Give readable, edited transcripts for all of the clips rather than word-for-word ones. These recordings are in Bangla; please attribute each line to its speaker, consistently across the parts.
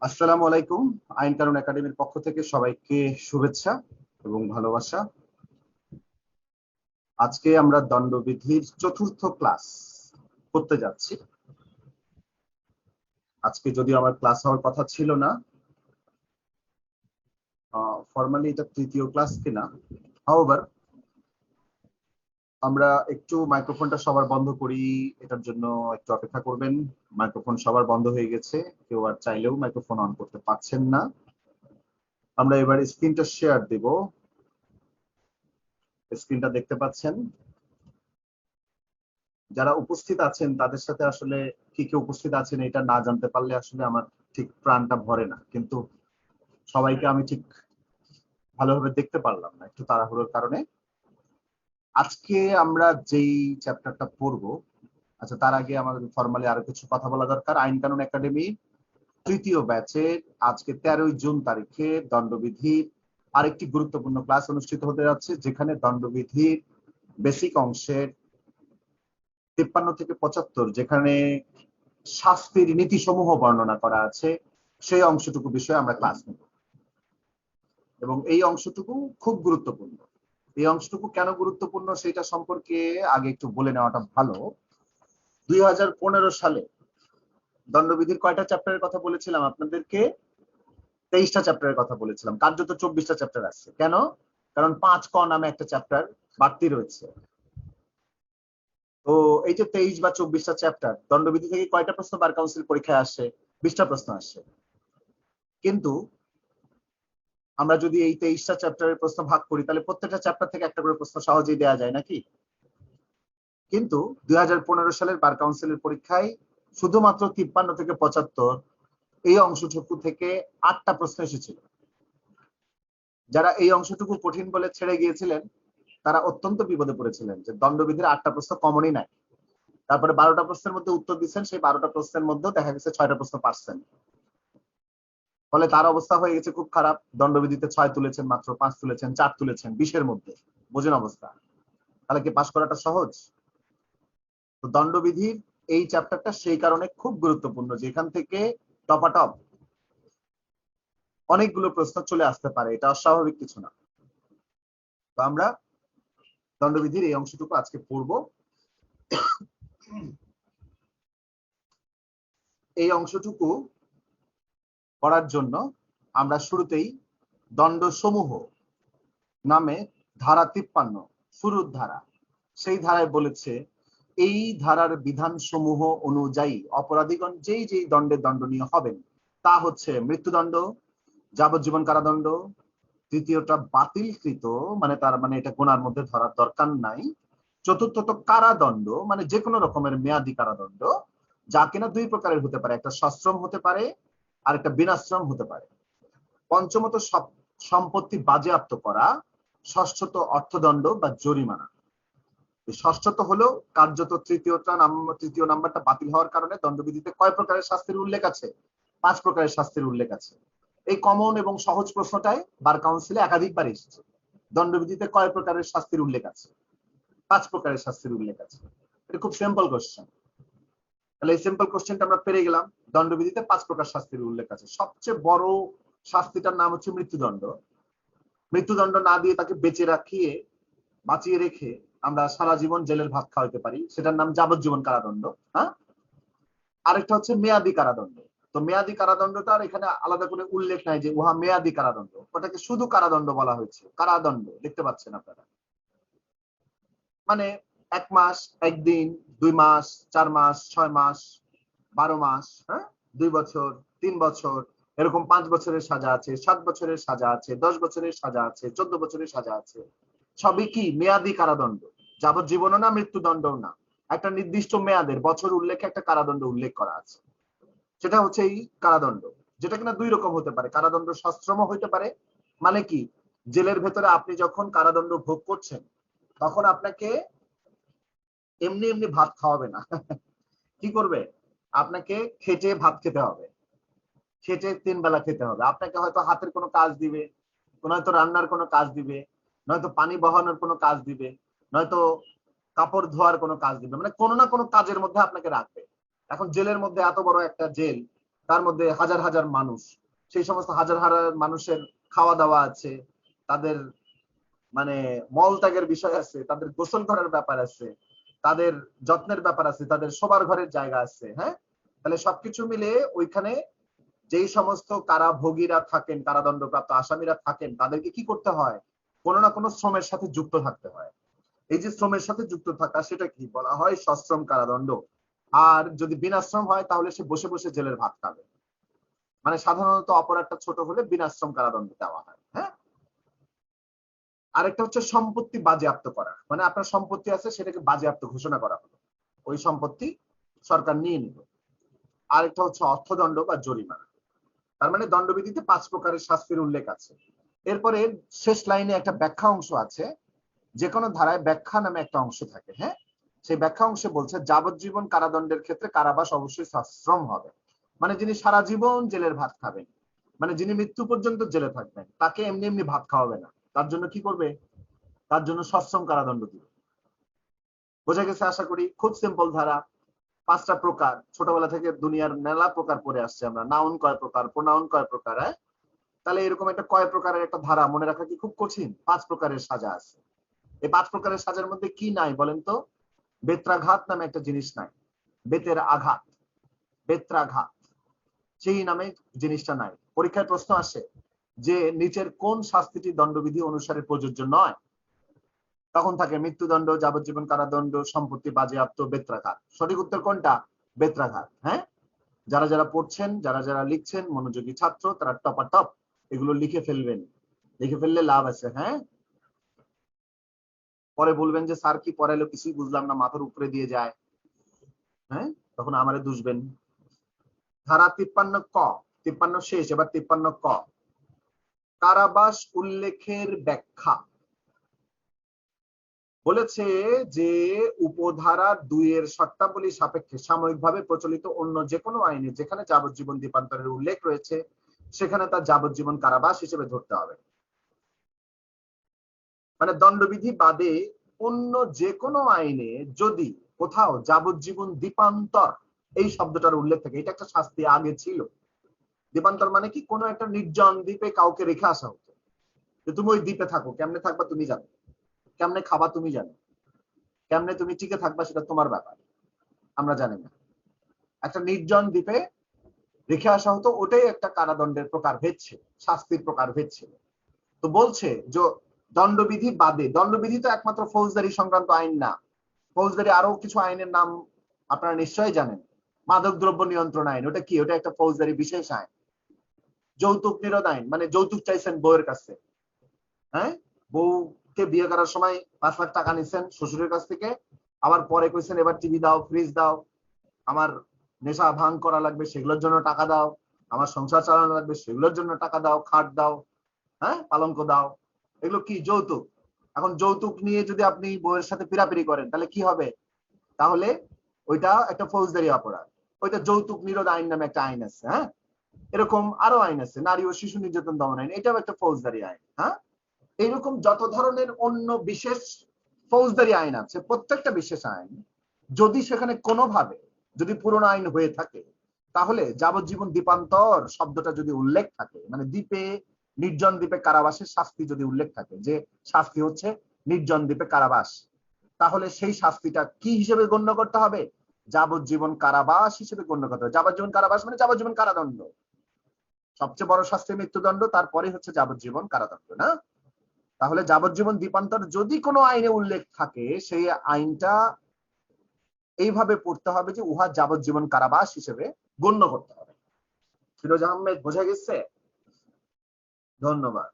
Speaker 1: আসসালামু আলাইকুম। আইন কানুন একাডেমির পক্ষ থেকে সবাইকে শুভেচ্ছা এবং ভালোবাসা। আজকে আমরা দণ্ডবিধির চতুর্থ ক্লাস করতে যাচ্ছি। আজকে যদিও আমার ক্লাস হওয়ার কথা ছিল না, ফর্মালি এটা তৃতীয় ক্লাস কিনা। হাউএভার আমরা একটু মাইক্রোফোনটা সবার বন্ধ করি, এটার জন্য একটু অপেক্ষা করবেন। মাইক্রোফোন সবার বন্ধ হয়ে গেছে, কেউ আর চাইলেও মাইক্রোফোন অন করতে পারছেন না। আমরা এবার স্ক্রিনটা শেয়ার দেব। স্ক্রিনটা দেখতে পাচ্ছেন? যারা উপস্থিত আছেন তাদের সাথে আসলে কি কি উপস্থিত আছেন এটা না জানতে পারলে আসলে আমার ঠিক প্রাণটা ভরে না, কিন্তু সবাইকে আমি ঠিক ভালোভাবে দেখতে পারলাম না একটু তাড়াহুড়োর কারণে। আজকে আমরা যেই চ্যাপ্টারটা পড়বো, আচ্ছা তার আগে আমাদের ফর্মালি আরো কিছু কথা বলা দরকার। আইন কানুন একাডেমি তৃতীয় ব্যাচের আজকে 13 জুন তারিখে দণ্ডবিধির আরেকটি গুরুত্বপূর্ণ ক্লাস অনুষ্ঠিত হতে যাচ্ছে, যেখানে দণ্ডবিধির বেসিক অংশের 53 থেকে 75, যেখানে শাস্তির নীতিসমূহ বর্ণনা করা আছে, সেই অংশটুকু বিষয়ে আমরা ক্লাস নেব। এবং এই অংশটুকু খুব গুরুত্বপূর্ণ। এই অংশটুকু কেন গুরুত্বপূর্ণ সেটা সম্পর্কে আগে একটু বলে নেওয়াটা ভালো। 2015 সালে দণ্ডবিধির কয়টা চ্যাপ্টারের কথা বলেছিলাম আপনাদেরকে? 23টা চ্যাপ্টারের কথা বলেছিলাম। কার্যত 24টা চ্যাপ্টার আছে। কেন? কারণ 5 ক নামে একটা চ্যাপ্টার বাড়তি রয়েছে। তো এই যে 23 বা 24টা চ্যাপ্টার, দণ্ডবিধি থেকে কয়টা প্রশ্ন বার কাউন্সিল পরীক্ষায় আসে? 20টা প্রশ্ন আসে। কিন্তু আমরা যদি এই 23টা চ্যাপ্টারের প্রশ্ন ভাগ করি, তাহলে প্রত্যেকটা চ্যাপ্টার থেকে একটা করে প্রশ্ন সহজেই দেওয়া যায় নাকি? কিন্তু 2015 সালের বার কাউন্সিলের পরীক্ষায় শুধুমাত্র 53 থেকে 75 এই অংশটুকু থেকে 8টা প্রশ্ন এসেছিল। যারা এই অংশটুকু কঠিন বলে ছেড়ে গিয়েছিলেন তারা অত্যন্ত বিপদে পড়েছিলেন, যে দণ্ডবিধির 8টা প্রশ্ন কমনই নাই। তারপরে 12টা প্রশ্নের মধ্যে উত্তর দিচ্ছেন, সেই 12টা প্রশ্নের মধ্যে দেখা গেছে 6টা প্রশ্ন পারছেন। ফলে তার অবস্থা হয়ে গেছে খুব খারাপ। দণ্ডবিধিতে 6 তুলেছেন, মাত্র 5 তুলেছেন, 4 তুলেছেন 20-এর মধ্যে। বোঝেন অবস্থা। তাহলে কি পাশ করাটা সহজ? তো দণ্ডবিধির এই চ্যাপ্টারটা সেই কারণে খুব গুরুত্বপূর্ণ, যেখান থেকে টপাটপ অনেকগুলো প্রশ্ন চলে আসতে পারে, এটা অস্বাভাবিক কিছু না। তো আমরা দণ্ডবিধির এই অংশটুকু আজকে পড়ব। এই অংশটুকু পড়ার জন্য আমরা শুরুতেই দণ্ডসমূহ নামে ধারা 53 শুরুর ধারা, সেই ধারায় বলেছে এই ধারার বিধানসমূহ অনুযায়ী অপরাধীগণ যেই যেই দণ্ডে দণ্ডনীয় হবেন তা হচ্ছে মৃত্যুদণ্ড, যাবজ্জীবন কারাদণ্ড, তৃতীয়টা বাতিলকৃত, মানে তার মানে এটা গোনার মধ্যে ধরার দরকার নাই। চতুর্থত কারাদণ্ড, মানে যে কোনো রকমের মেয়াদি কারাদণ্ড, যা কিনা দুই প্রকারের হতে পারে, একটা সশ্রম হতে পারে আর একটা বিনাশ্রম হতে পারে। পঞ্চমত সম্পত্তি বাজেয়াপ্ত করা। ষষ্ঠত অর্থদণ্ড বা জরিমানা। ষষ্ঠত হলো কার্যত তৃতীয় নাম্বারটা বাতিল হওয়ার কারণে দণ্ডবিধিতে কয় প্রকারের শাস্তির উল্লেখ আছে? 5 প্রকারের শাস্তির উল্লেখ আছে। এই কমন এবং সহজ প্রশ্নটাই বার কাউন্সিলে একাধিকবার এসেছে। দণ্ডবিধিতে কয় প্রকারের শাস্তির উল্লেখ আছে? 5 প্রকারের শাস্তির উল্লেখ আছে। এটা খুব সিম্পল কোশ্চেন। তাহলে এই সিম্পল কোশ্চেনটা আমরা পেরে গেলাম। দণ্ডবিধিতে 5 প্রকার শাস্তির উল্লেখ আছে। সবচেয়ে বড় শাস্তিটার নাম হচ্ছে মৃত্যুদণ্ড। মৃত্যুদণ্ড না দিয়ে তাকে বেঁচে রাখিয়ে বাঁচিয়ে রেখে আমরা সারা জীবন জেলের ভাত খাওয়াতে পারি, সেটার নাম যাবজ্জীবন কারাদণ্ড। হ্যাঁ, আরেকটা হচ্ছে মেয়াদি কারাদণ্ড। তো মেয়াদি কারাদণ্ডটা আর এখানে আলাদা করে উল্লেখ নাই যে উহা মেয়াদি কারাদণ্ড, ওটাকে শুধু কারাদণ্ড বলা হয়েছে। কারাদণ্ড দেখতে পাচ্ছেন আপনারা, মানে 1 মাস, 1 দিন, 2 মাস, 4 মাস, 6 মাস, 12 মাস, হ্যাঁ, 2 বছর, 3 বছর, এরকম 5 বছরের সাজা আছে, 7 বছরের সাজা আছে, 10 বছরের সাজা আছে, 14 বছরের সাজা আছে। সবই কি মেয়াদি কারাদণ্ড, যাবজ্জীবনও না, মৃত্যুদণ্ডও না। একটা নির্দিষ্ট মেয়াদের বছর উল্লেখে একটা কারাদণ্ড উল্লেখ করা আছে, সেটা হচ্ছে এই কারাদণ্ড, যেটা কিনা 2 রকম হতে পারে। কারাদণ্ড সশ্রম হইতে পারে, মানে কি জেলের ভেতরে আপনি যখন কারাদণ্ড ভোগ করছেন তখন আপনাকে এমনি এমনি ভাত খাওয়াবে না। কি করবে? আপনাকে খেটে ভাত খেতে হবে, খেটে 3 বেলা খেতে হবে। আপনাকে হয়তো হাতের কোনো কাজ দিবে, নয়তো রান্নার কোনো কাজ দিবে, নয়তো পানি বহানোর কোনো কাজ দিবে, নয়তো কাপড় ধোয়ার কোনো কাজ দিবে, মানে কোনো না কোনো কাজের মধ্যে আপনাকে রাখবে। এখন জেলের মধ্যে এত বড় একটা জেল, তার মধ্যে হাজার হাজার মানুষ, সেই সমস্ত হাজার হাজার মানুষের খাওয়া দাওয়া আছে, তাদের মানে মল ত্যাগের বিষয় আছে, তাদের গোসল করার ব্যাপার আছে, তাদের যত্নের ব্যাপার আছে, তাদের শোবার ঘরের জায়গা আছে। হ্যাঁ, তাহলে সবকিছু মিলে ওইখানে যেই সমস্ত কারাভোগীরা থাকেন, কারাদণ্ডপ্রাপ্ত আসামিরা থাকেন, তাদেরকে কি করতে হয়? কোনো না কোনো শ্রমের সাথে যুক্ত থাকতে হয়। এই যে শ্রমের সাথে যুক্ত থাকা, সেটা কি বলা হয়? সশ্রম কারাদণ্ড। আর যদি বিনাশ্রম হয় তাহলে সে বসে বসে জেলের ভাত খাবে। মানে সাধারণত অপরাধটা ছোট হলে বিনাশ্রম কারাদণ্ড দেওয়া হয়। হ্যাঁ, আরেকটা হচ্ছে সম্পত্তি বাজেয়াপ্ত করা, মানে আপনার সম্পত্তি আছে সেটাকে বাজেয়াপ্ত ঘোষণা করা হলো, ওই সম্পত্তি সরকার নিয়ে নিল। আরেকটা হচ্ছে অর্থদণ্ড বা জরিমানা। তার মানে দণ্ডবিধিতে 5 প্রকারের শাস্তির উল্লেখ আছে। এরপরে শেষ লাইনে একটা ব্যাখ্যা অংশ আছে। যে কোনো ধারায় ব্যাখ্যা নামে একটা অংশ থাকে। হ্যাঁ, সেই ব্যাখ্যা অংশে বলছে যাবজ্জীবন কারাদণ্ডের ক্ষেত্রে কারাবাস অবশ্যই সশ্রম হবে। মানে যিনি সারা জীবন জেলের ভাত খাবেন, মানে যিনি মৃত্যু পর্যন্ত জেলে থাকবেন, তাকে এমনি এমনি ভাত খাওয়াবে না। তার জন্য কি করবে? তার জন্য সশ্রম কারাদণ্ড দিবে। বোঝা গেছে আশা করি? খুব সিম্পল ধারা। 5টা প্রকার, ছোটবেলা থেকে দুনিয়ার মেলা প্রকার পড়ে আসছে আমরা। নাউন কয় প্রকার, প্রোনাউন কয় প্রকার। তাহলে এরকম একটা কয় প্রকারের একটা ধারা মনে রাখা কি খুব কঠিন? 5 প্রকারের সাজা আছে। এই 5 প্রকারের সাজার মধ্যে কি নাই বলেন তো? বেত্রাঘাত নামে একটা জিনিস নাই। বেতের আঘাত, বেত্রাঘাত, সেই নামে জিনিসটা নাই। পরীক্ষায় প্রশ্ন আসে যে নিচের কোন শাস্তিটি দণ্ডবিধি অনুসারে প্রযোজ্য নয়? তখন থাকে মৃত্যুদণ্ড, যাবজ্জীবন কারাদণ্ড, সম্পত্তি বাজেয়াপ্ত, বেত্রাঘাত। সঠিক উত্তর কোনটা? বেত্রাঘাত। হ্যাঁ, যারা যারা পড়ছেন, যারা যারা লিখছেন, মনোযোগী ছাত্র, তারা টপাটপ এগুলো লিখে ফেলবেন। লিখে ফেললে লাভ আছে। হ্যাঁ, পরে বলবেন যে স্যার কি পড়াইলো কিছুই বুঝলাম না, মাথার উপরে দিয়ে যায়। হ্যাঁ, তখন আমারে দুষবেন। ধারা 53 ক, 53 শেষ, এবার 53 ক, কারাবাস উল্লেখের ব্যাখ্যা। বলেছে যে উপধারা 2 এর শর্তাবলী সাপেক্ষে সাময়িকভাবে প্রচলিত অন্য যে কোনো আইনে যেখানে যাবজ্জীবন দ্বীপান্তরের উল্লেখ রয়েছে সেখানে তার যাবজ্জীবন কারাবাস হিসেবে ধরতে হবে। মানে দণ্ডবিধি বাদে অন্য যে কোনো আইনে যদি কোথাও যাবজ্জীবন দ্বীপান্তর এই শব্দটার উল্লেখ থাকে, এটা একটা শাস্তি আগে ছিল। দ্বীপান্তর মানে কি? কোনো একটা নির্জন দ্বীপে কাউকে রেখে আসা হতো, যে তুমি ওই দ্বীপে থাকো, কেমনে থাকবা তুমি জানো, কেমনে খাবা তুমি জানো, কেমনে তুমি টিকে থাকবা সেটা তোমার ব্যাপার, আমরা জানি না। একটা নির্জন দ্বীপে রেখে আসা হতো, ওটাই একটা কারাদণ্ডের প্রকার ভেদ ছিল, শাস্তির প্রকার ভেদ ছিল। তো বলছে যে দণ্ডবিধি বাদে, দণ্ডবিধি তো একমাত্র ফৌজদারি সংক্রান্ত আইন না, ফৌজদারি আরো কিছু আইনের নাম আপনারা নিশ্চয়ই জানেন। মাদক দ্রব্য নিয়ন্ত্রণ আইন, ওটা কি? ওটা একটা ফৌজদারি বিশেষ আইন। যৌতুক নিরোধ আইন, মানে যৌতুক চাইছেন বউয়ের কাছে। হ্যাঁ, বউকে বিয়ে করার সময় 5 লাখ টাকা নিচ্ছেন শ্বশুরের কাছ থেকে, আবার পরে কইছেন এবার টিভি দাও, ফ্রিজ দাও, আমার নেশা ভাঙ করা লাগবে সেগুলোর জন্য টাকা দাও, আমার সংসার চালানো লাগবে সেগুলোর জন্য টাকা দাও, খাট দাও, হ্যাঁ, পালঙ্ক দাও। এগুলো কি? যৌতুক। এখন যৌতুক নিয়ে যদি আপনি বউয়ের সাথে পিরাপিরি করেন তাহলে কি হবে? তাহলে ওইটা একটা ফৌজদারি অপরাধ। ওইটা যৌতুক নিরোধ আইন নামে একটা আইন আছে। হ্যাঁ, এরকম আরো আইন আছে, নারী ও শিশু নির্যাতন দমন আইন, এটাও একটা ফৌজদারি আইন। হ্যাঁ, এইরকম যত ধরনের অন্য বিশেষ ফৌজদারি আইন আছে, প্রত্যেকটা বিশেষ আইন যদি সেখানে কোনোভাবে যদি পুরনো আইন হয়ে থাকে, তাহলে যাবজ্জীবন দ্বীপান্তর শব্দটা যদি উল্লেখ থাকে, মানে দ্বীপে, নির্জন দ্বীপে কারাবাসের শাস্তি যদি উল্লেখ থাকে, যে শাস্তি হচ্ছে নির্জন দ্বীপে কারাবাস, তাহলে সেই শাস্তিটা কি হিসেবে গণ্য করতে হবে? যাবজ্জীবন কারাবাস হিসেবে গণ্য করতে হবে। যাবজ্জীবন কারাবাস মানে যাবজ্জীবন কারাদণ্ড। সবচেয়ে বড় শাস্তি মৃত্যুদণ্ড, তারপরে হচ্ছে যাবজ্জীবন কারাদণ্ড। না, তাহলে যাবজ্জীবন দ্বীপান্তর যদি কোনো আইনে উল্লেখ থাকে, সেই আইনটা এইভাবে পড়তে হবে যে উহা যাবজ্জীবন কারাবাস হিসেবে গণ্য করতে হবে। ফিরোজ আহমেদ, বোঝা গেছে? ধন্যবাদ।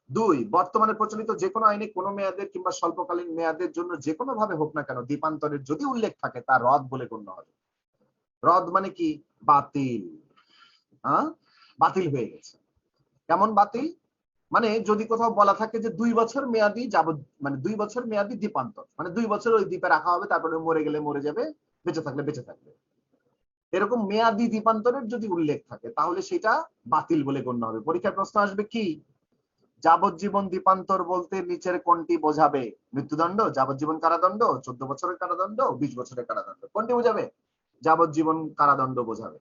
Speaker 1: 2, বর্তমানে প্রচলিত যে কোনো আইনে কোনো মেয়াদের কিংবা স্বল্পকালীন মেয়াদের জন্য যে কোনো ভাবে হোক না কেন দ্বীপান্তরের যদি উল্লেখ থাকে তা রদ বলে গণ্য হবে। রদ মানে কি? বাতিল। বাতিল হয়ে গেছে। কেমন বাতিল? মানে যদি কোথাও বলা থাকে যে 2 বছর মেয়াদি মানে 2 বছর মেয়াদি দ্বীপান্তর, মানে 2 বছর ওই দ্বীপে রাখা হবে, তারপরে মরে গেলে মরে যাবে, বেঁচে থাকলে বেঁচে থাকবে, এরকম মেয়াদি দ্বীপান্তরের যদি উল্লেখ থাকে তাহলে সেটা বাতিল বলে গণ্য হবে। পরীক্ষার প্রশ্ন আসবে কি? যাবজ্জীবন দ্বীপান্তর বলতে নিচের কোনটি বোঝাবে? মৃত্যুদণ্ড, যাবজ্জীবন কারাদণ্ড, 14 বছরের কারাদণ্ড, 20 বছরের কারাদণ্ড, কোনটি বোঝাবে? যাবজ্জীবন কারাদণ্ড বোঝাবে।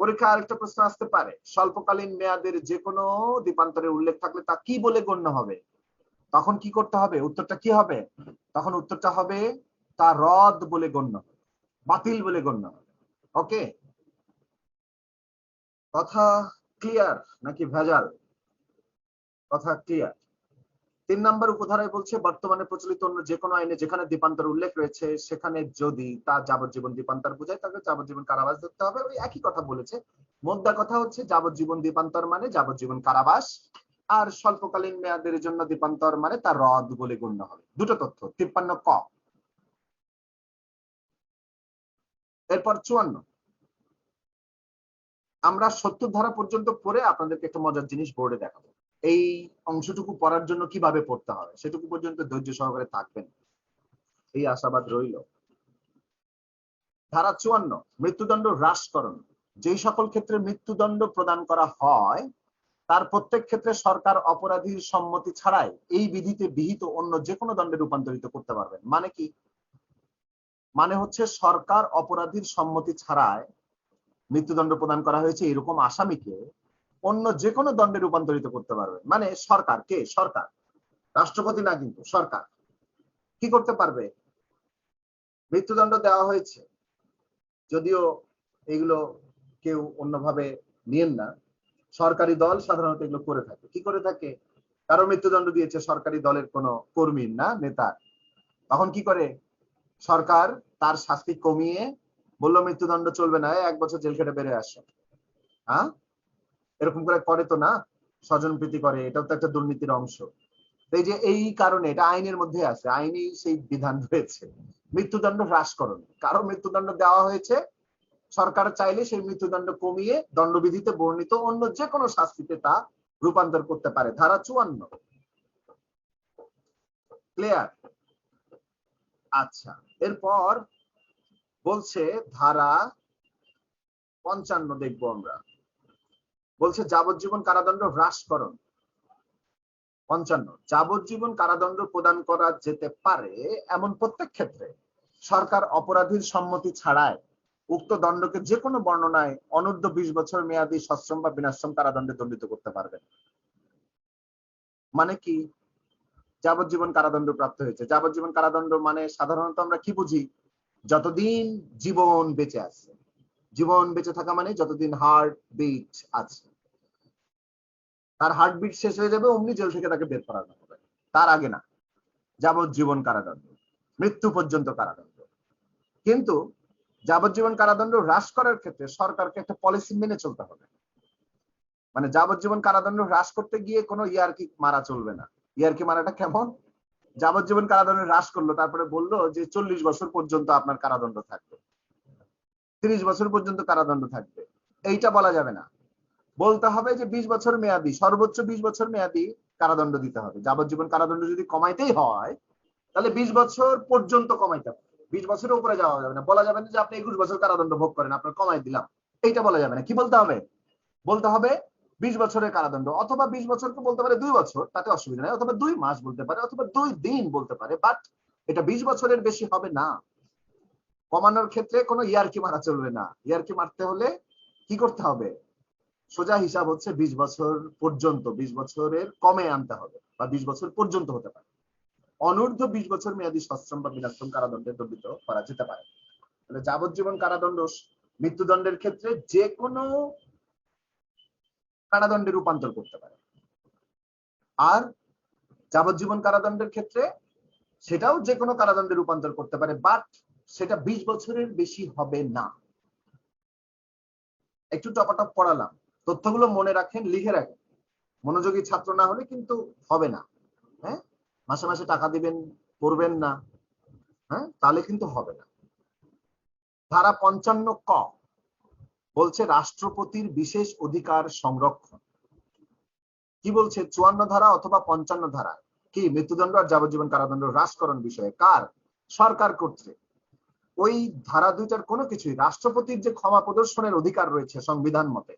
Speaker 1: পরীক্ষায় আরেকটা প্রশ্ন আসতে পারে, স্বল্পকালীন মেয়াদের যে কোনো দ্বীপান্তরের উল্লেখ থাকলে তা কি বলে গণ্য হবে? তখন কি করতে হবে? উত্তরটা কি হবে? তখন উত্তরটা হবে তা রদ বলে গণ্য হবে, বাতিল বলে গণ্য হবে। ওকে, কথা ক্লিয়ার নাকি ভেজাল? কথা ক্লিয়ার। 3 নম্বর উপধারায় বলছে বর্তমানে প্রচলিত অন্য যে কোনো আইনে যেখানে দ্বীপান্তর উল্লেখ রয়েছে সেখানে যদি তা যাবজ্জীবন দ্বীপান্তর বোঝায় তাহলে যাবজ্জীবন কারাবাস ধরতে হবে। ওই একই কথা বলেছে, মোদ্দা কথা হচ্ছে যাবজ্জীবন দ্বীপান্তর মানে যাবজ্জীবন কারাবাস, আর স্বল্পকালীন মেয়াদের জন্য দ্বীপান্তর মানে তা রদ বলে গণ্য হবে। দুটো তথ্য। 53 ক। এরপর 54, আমরা 70 ধারা পর্যন্ত পড়ে আপনাদেরকে একটা মজার জিনিস বোর্ডে দেখাবো। এই অংশটুকু পড়ার জন্য কিভাবে পড়তে হবে সেটুকু পর্যন্ত ধৈর্য সহকারে থাকবেন, এই আশাবাদ রইল। ধারা 54, মৃত্যুদণ্ড হ্রাসকরণ। যেই সকল ক্ষেত্রে মৃত্যুদণ্ড প্রদান করা হয় তার প্রত্যেক ক্ষেত্রে সরকার অপরাধীর সম্মতি ছাড়াই এই বিধিতে বিহিত অন্য যে কোনো দণ্ডে রূপান্তরিত করতে পারবেন। মানে কি? মানে হচ্ছে সরকার অপরাধীর সম্মতি ছাড়াই মৃত্যুদণ্ড প্রদান করা হয়েছে এরকম আসামিকে অন্য যে কোনো দণ্ডে রূপান্তরিত করতে পারবে। মানে সরকার, কে? সরকার, রাষ্ট্রপতি না, কিন্তু সরকার কি করতে পারবে? মৃত্যুদণ্ড দেওয়া হয়েছে, যদিও এগুলো কেউ অন্যভাবে নিয়েন না, সরকারি দল সাধারণত এগুলো করে থাকে। কি করে থাকে? কারো মৃত্যুদণ্ড দিয়েছে সরকারি দলের কোনো কর্মী না নেতা, তখন কি করে সরকার? তার শাস্তি কমিয়ে বললো মৃত্যুদণ্ড চলবে না, 1 বছর জেল খেটে বেরিয়ে আসো। হ্যাঁ, এরকম করে করে তো না, স্বজন প্রীতি করে, এটাও তো একটা দুর্নীতির অংশ। এই যে এই কারণে এটা আইনের মধ্যে আছে, আইনেই সেই বিধান রয়েছে মৃত্যুদণ্ড হ্রাসকরণ। কারো মৃত্যুদণ্ড দেওয়া হয়েছে, সরকার চাইলে সেই মৃত্যুদণ্ড কমিয়ে দণ্ডবিধিতে বর্ণিত অন্য যে কোনো শাস্তিতে তা রূপান্তর করতে পারে। ধারা 54 ক্লিয়ার? আচ্ছা, এরপর বলছে ধারা 55 দেখবো আমরা। বলছে যাবজ্জীবন কারাদণ্ড হ্রাসকরণ। 55, যাবজ্জীবন কারাদণ্ড প্রদান করা যেতে পারে এমন প্রত্যেক ক্ষেত্রে সরকার অপরাধীর সম্মতি ছাড়াই উক্ত দণ্ডকে যে কোনো বর্ণনায় অনূর্ধ্ব 20 বছর মেয়াদী সশ্রম বা বিনাশ্রম কারাদণ্ডে দণ্ডিত করতে পারবে। মানে কি? যাবজ্জীবন কারাদণ্ড প্রাপ্ত হয়েছে, যাবজ্জীবন কারাদণ্ড মানে সাধারণত আমরা কি বুঝি? যতদিন জীবন বেঁচে আছে। জীবন বেঁচে থাকা মানে যতদিন হার্ট বিট আছে, তার হার্টবিট শেষ হয়ে যাবে অমনি জেল থেকে তাকে বের করানো হবে, তার আগে না। যাবজ্জীবন কারাদণ্ড, মৃত্যু পর্যন্ত কারাদণ্ড। কিন্তু যাবজ্জীবন কারাদণ্ড হ্রাস করার ক্ষেত্রে সরকারকে একটা পলিসি মেনে চলতে হবে। মানে যাবজ্জীবন কারাদণ্ড হ্রাস করতে গিয়ে কোনো ইয়ারকি মারা চলবে না। ইয়ারকি মারাটা কেমন? যাবজ্জীবন কারাদণ্ড হ্রাস করলো, তারপরে বললো যে 40 বছর পর্যন্ত আপনার কারাদণ্ড থাকবে, 30 বছর পর্যন্ত কারাদণ্ড থাকবে, এইটা বলা যাবে না। বলতে হবে যে 20 বছর মেয়াদি, সর্বোচ্চ 20 বছর মেয়াদি কারাদণ্ড দিতে হবে। যাবজ্জীবন কারাদণ্ড যদি কমাইতেই হয় তাহলে 20 বছর পর্যন্ত কমাইতে হবে, 20 বছরের উপরে যাওয়া যাবে না। বলা যাবে না যে আপনি 21 বছর কারাদণ্ড ভোগ করেন, আপনার কমাই দিলাম, এইটা বলা যাবে না। কি বলতে হবে? বলতে হবে 20 বছরের কারাদণ্ড, অথবা 20 বছরকে বলতে পারে 2 বছর, তাতে অসুবিধা নেই, অথবা 2 মাস বলতে পারে, অথবা 2 দিন বলতে পারে, বাট এটা 20 বছরের বেশি হবে না। কমানোর ক্ষেত্রে কোনো ইয়ারকি মারা চলবে না। ইয়ারকি মারতে হলে কি করতে হবে? সোজা হিসাব হচ্ছে 20 বছর পর্যন্ত, 20 বছরের কমে আনতে হবে, বা 20 বছর পর্যন্ত হতে পারে। অনূর্ধ্ব 20 বছর মেয়াদী সশ্রম বা বিনাশ্রম কারাদণ্ডে দণ্ডিত করা যেতে পারে। তাহলে যাবজ্জীবন কারাদণ্ড মৃত্যুদণ্ডের ক্ষেত্রে যে কোনো কারাদণ্ডে রূপান্তর করতে পারে, আর যাবজ্জীবন কারাদণ্ডের ক্ষেত্রে সেটাও যে কোনো কারাদণ্ডে রূপান্তর করতে পারে, বাট সেটা 20 বছরের বেশি হবে না। একটু টপাটপ পড়ালাম, তথ্যগুলো মনে রাখেন, লিখে রাখেন। মনোযোগী ছাত্র না হলে কিন্তু হবে না। হ্যাঁ, মাসে মাসে টাকা দিবেন, পড়বেন না, হ্যাঁ, তাহলে কিন্তু হবে না। ধারা 55 ক বলছে রাষ্ট্রপতির বিশেষ অধিকার সংরক্ষণ। কি বলছে? 54 ধারা অথবা 55 ধারা কি মৃত্যুদণ্ড আর যাবজ্জীবন কারাদণ্ড হ্রাসকরণ বিষয়ে কার? সরকার কর্তৃক। ওই ধারা দুইটার কোনো কিছুই রাষ্ট্রপতির যে ক্ষমা প্রদর্শনের অধিকার রয়েছে সংবিধান মতে,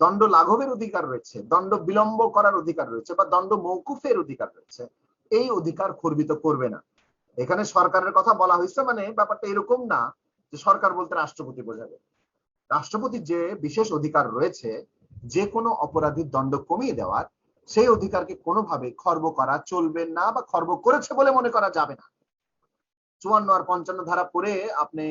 Speaker 1: দণ্ড লাঘবের অধিকার রয়েছে, দণ্ড বিলম্ব করার অধিকার রয়েছে, বা দণ্ড মওকুফের অধিকার রয়েছে, এই অধিকার খর্বিত করবে না। এখানে সরকারের কথা বলা হয়েছে, মানে ব্যাপারটা এরকম না যে সরকার বলতে রাষ্ট্রপতি বোঝাবে। রাষ্ট্রপতির যে বিশেষ অধিকার রয়েছে যে কোনো অপরাধীর দণ্ড কমিয়ে দেওয়ার, সেই অধিকারকে কোনোভাবে খর্ব করা চলবে না বা খর্ব করেছে বলে মনে করা যাবে না। 54 আর 55 ধারা পড়ে আপনি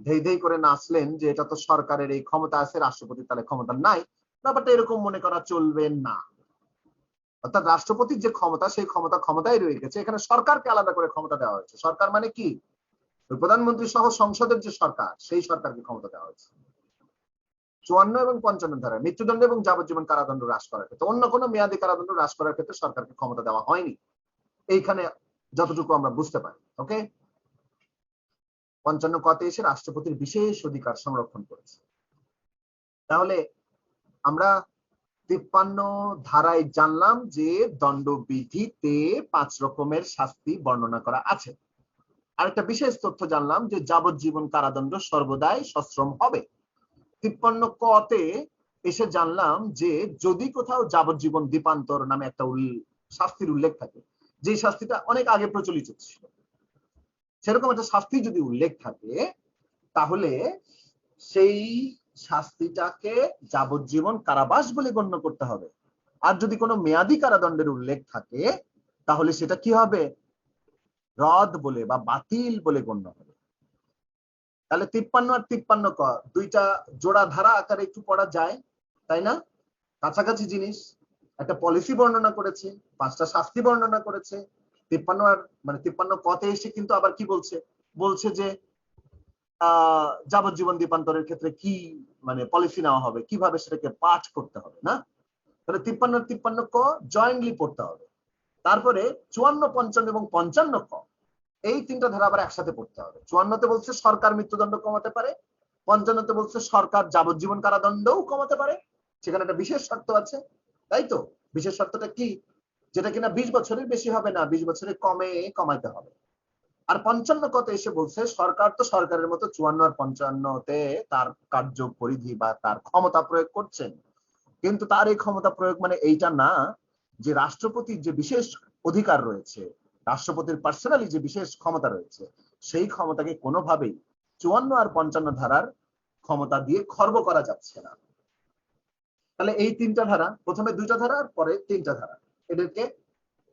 Speaker 1: ধেই ধেই করে নাচলেন যে এটা তো সরকারের এই ক্ষমতা আছে, রাষ্ট্রপতির তাহলে ক্ষমতা নাই, ব্যাপারটা এরকম মনে করা চলবে না। অর্থাৎ রাষ্ট্রপতির যে ক্ষমতা, সেই ক্ষমতাই রয়ে গেছে, এখানে সরকারকে আলাদা করে ক্ষমতা দেওয়া হয়েছে। সরকার মানে কি? প্রধানমন্ত্রী সহ সংসদের যে সরকার, সেই সরকারকে ক্ষমতা দেওয়া হয়েছে। 54 এবং 55 ধারায় মৃত্যুদণ্ড এবং যাবজ্জীবন কারাদণ্ড হ্রাস করার ক্ষেত্রে, অন্য কোনো মেয়াদী কারাদণ্ড হ্রাস করার ক্ষেত্রে সরকারকে ক্ষমতা দেওয়া হয়নি, এইখানে যতটুকু আমরা বুঝতে পারি। ওকে, 55 কতে এসে রাষ্ট্রপতির বিশেষ অধিকার সংরক্ষণ করেছে। তাহলে আমরা 53 ধারায় জানলাম যে দণ্ডবিধিতে 5 রকমের শাস্তি বর্ণনা করা আছে। আরেকটা বিশেষ তথ্য জানলাম যে যাবজ্জীবন কারাদণ্ড সর্বদাই সশ্রম হবে। 53 কতে এসে জানলাম যে যদি কোথাও যাবজ্জীবন দ্বীপান্তর নামে একটা শাস্তির উল্লেখ থাকে, যে শাস্তিটা অনেক আগে প্রচলিত ছিল, সেরকম একটা শাস্তি যদি উল্লেখ থাকে, তাহলে সেই শাস্তিটাকে যাবজ্জীবন কারাবাস বলে গণ্য করতে হবে। আর যদি কোনো মেয়াদী কারাদণ্ডের উল্লেখ থাকে, তাহলে সেটা কি হবে? রদ বলে বা বাতিল বলে গণ্য হবে। তাহলে 53 আর 53 ক দুইটা জোড়া ধারা আকারে একটু পড়া যায়, তাই না? কাছাকাছি জিনিস। একটা পলিসি বর্ণনা করেছে, 5টা শাস্তি বর্ণনা করেছে। 53 আর মানে 53 কতে এসে কিন্তু আবার কি বলছে? বলছে যে যাবজ্জীবন দ্বীপান্তরের ক্ষেত্রে কি মানে পলিসি নেওয়া হবে, কিভাবে সেটাকে পাঠ করতে হবে, না? তাহলে 53 আর 53 ক জয়েন্টলি পড়তে হবে। তারপরে 54, 55 এবং 55 ক, এই তিনটা ধারা আবার একসাথে পড়তে হবে। 54তে বলছে সরকার মৃত্যুদণ্ড কমাতে পারে, 55তে বলছে সরকার যাবজ্জীবন কারাদণ্ডও কমাতে পারে। সেখানে একটা বিশেষ শর্ত আছে, তাই তো? বিশেষ শর্তটা কি? যেটা কিনা 20 বছরের বেশি হবে না, 20 বছরের কমাইতে হবে। আর 55 কতে এসে বলছে সরকার তো সরকারের মতো 54 আর 55তে তার কার্য পরিধি বা তার ক্ষমতা প্রয়োগ করছেন, কিন্তু তার এই ক্ষমতা প্রয়োগ মানে এইটা না যে রাষ্ট্রপতির যে বিশেষ অধিকার রয়েছে, রাষ্ট্রপতির পার্সোনালি যে বিশেষ ক্ষমতা রয়েছে, সেই ক্ষমতাকে কোনোভাবেই 54 আর 55 ধারার ক্ষমতা দিয়ে খর্ব করা যাচ্ছে না। তাহলে এই তিনটা ধারা, প্রথমে দুইটা ধারা আর পরে তিনটা ধারা, এদেরকে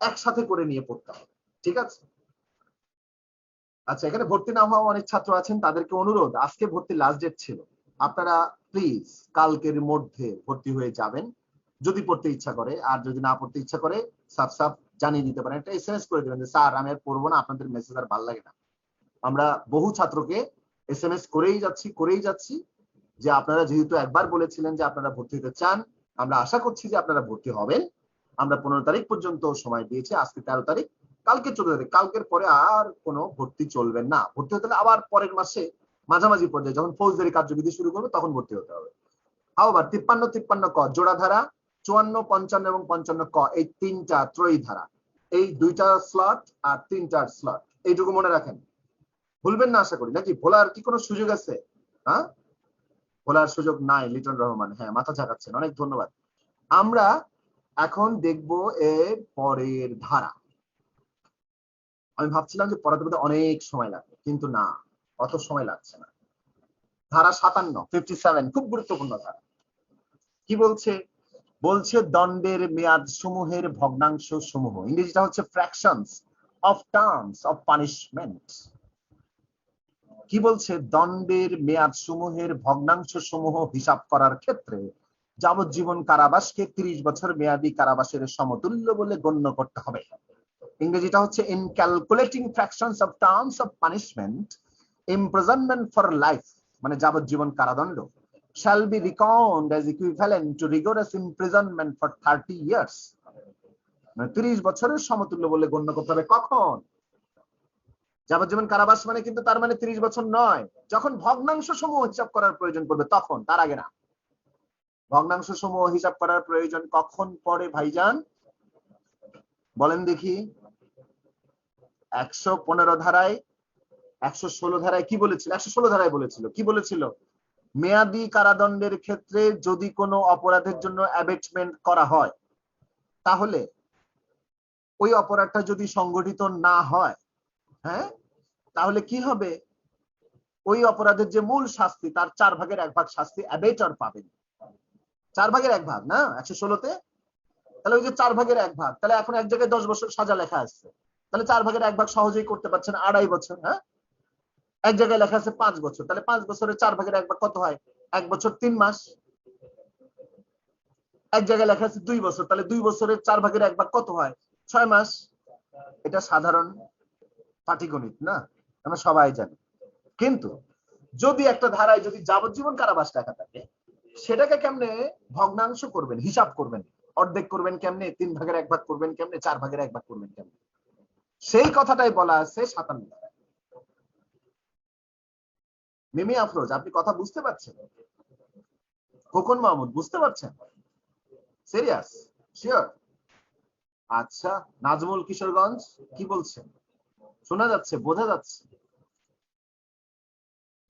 Speaker 1: একসাথে করে নিয়ে পড়তে হবে। ঠিক আছে? আচ্ছা, এখানে ভর্তি না হওয়া অনেক ছাত্র আছেন, তাদেরকে অনুরোধ, আজকে ভর্তি লাস্ট ডেট ছিল, আপনারা প্লিজ কালকের মধ্যে ভর্তি হয়ে যাবেন যদি পড়তে ইচ্ছা করে। আর যদি না পড়তে ইচ্ছা করে সাফ সাফ জানিয়ে দিতে পারেন, একটা এসএমএস করে দেবেন যে স্যার আমি আর পড়বো না, আপনাদের মেসেজ আর ভালো লাগে না। আমরা বহু ছাত্রকে এসএমএস করেই যাচ্ছি যে আপনারা যেহেতু একবার বলেছিলেন যে আপনারা ভর্তি হতে চান, আমরা আশা করছি যে আপনারা ভর্তি হবেন। আমরা 15 তারিখ পর্যন্ত সময় দিয়েছি, আজকে 13 তারিখ, কালকে 14 তারিখ, কালকের পরে আর কোনো ভর্তি চলবে না। ভর্তি হতে হলে আবার পরের মাসে মাঝামাঝি পর্যায়ে যখন ফৌজদারি কার্যবিধি শুরু করবে তখন ভর্তি হতে হবে। আবার 53 ক জোড়া ধারা, 54, 55 এবং 55 ক এই তিনটা ত্রয়ী ধারা, এই দুইটা স্লট আর তিনটার স্লট, এইটুকু মনে রাখেন, ভুলবেন না আশা করি। নাকি ভোলার কি কোনো সুযোগ আছে? হ্যাঁ, ভোলার সুযোগ নাই। লিটন রহমান, হ্যাঁ মাথা ঝাঁকাচ্ছেন, অনেক ধন্যবাদ। আমরা এখন দেখব এর পরের ধারা। আমি ভাবছিলাম যে পড়াতে পড়তে অনেক সময় লাগবে, কিন্তু না, অত সময় লাগছে না। ধারা 57, 57 খুব গুরুত্বপূর্ণ ধারা। কি বলছে? বলছে দণ্ডের মেয়াদ সমূহের ভগ্নাংশ সমূহ, ইংরেজিটা হচ্ছে fractions of terms of punishment. কি বলছে? দণ্ডের মেয়াদ সমূহের ভগ্নাংশ সমূহ হিসাব করার ক্ষেত্রে যাবজ্জীবন কারাবাসকে 30 বছর মেয়াদী কারাবাসের সমতুল্য বলে গণ্য করতে হবে। ইংরেজিটা হচ্ছে in calculating fractions of terms of punishment, imprisonment for life মানে যাবজ্জীবন কারাদণ্ড shall be reckoned as equivalent to rigorous imprisonment for 30 years, মানে 30 বছরের সমতুল্য বলে গণ্য করতে হবে। কখন? যাবজ্জীবন কারাবাস মানে কিন্তু তার মানে 30 বছর নয়, যখন ভগ্নাংশ সমূহ হিসাব করার প্রয়োজন পড়বে তখন, তার আগে না। ভগ্নাংশ সমূহ হিসাব করার প্রয়োজন কখন পড়ে ভাইজান? বলেন দেখি। 115 ধারায়, 116 ধারায় কি বলেছিল? 116 ধারায় বলেছিল, কি বলেছিল? মেয়াদী কারাদণ্ডের ক্ষেত্রে যদি কোনো অপরাধের জন্য অ্যাবেটমেন্ট করা হয়, তাহলে ওই অপরাধটা যদি সংগঠিত না হয়, হ্যাঁ, তাহলে কি হবে? ওই অপরাধের যে মূল শাস্তি তার 4/1 শাস্তি অ্যাবেটর পাবেন। 4/1 না 116-তে, তাহলে ওই যে 4/1, তাহলে এখন এক জায়গায় 10 বছর সাজা লেখা আছে, তাহলে 4/1 সহজেই করতে পারছেন 2.5 বছর। হ্যাঁ, এক জায়গায় লেখা আছে 5 বছর, তাহলে 5 বছরের 4/1 কত হয়? 1 বছর 3 মাস। এক জায়গায় লেখা আছে 2 বছর, তাহলে 2 বছরের 4/1 কত হয়? 6 মাস। এটা সাধারণ পাটিগণিত না, আমরা সবাই জানি। কিন্তু যদি একটা ধারায় যদি যাবজ্জীবন কারাবাস লেখা থাকে, সেটাকে কেমনে ভগ্নাংশ করবেন, হিসাব করবেন, অর্ধেক করবেন কেমনে, 3/1 করবেন কেমনে, 4/1 করবেন কেমনে, সেই কথাটাই বলা আছে 57 ধারায়। মিমি আফরোজ, আপনি কথা বুঝতে পারছেন? খোকন মাহমুদ, বুঝতে পারছেন? সিরিয়াস? শিওর? আচ্ছা, নাজমুল কিশোরগঞ্জ কি বলছেন? শোনা যাচ্ছে, বোঝা যাচ্ছে?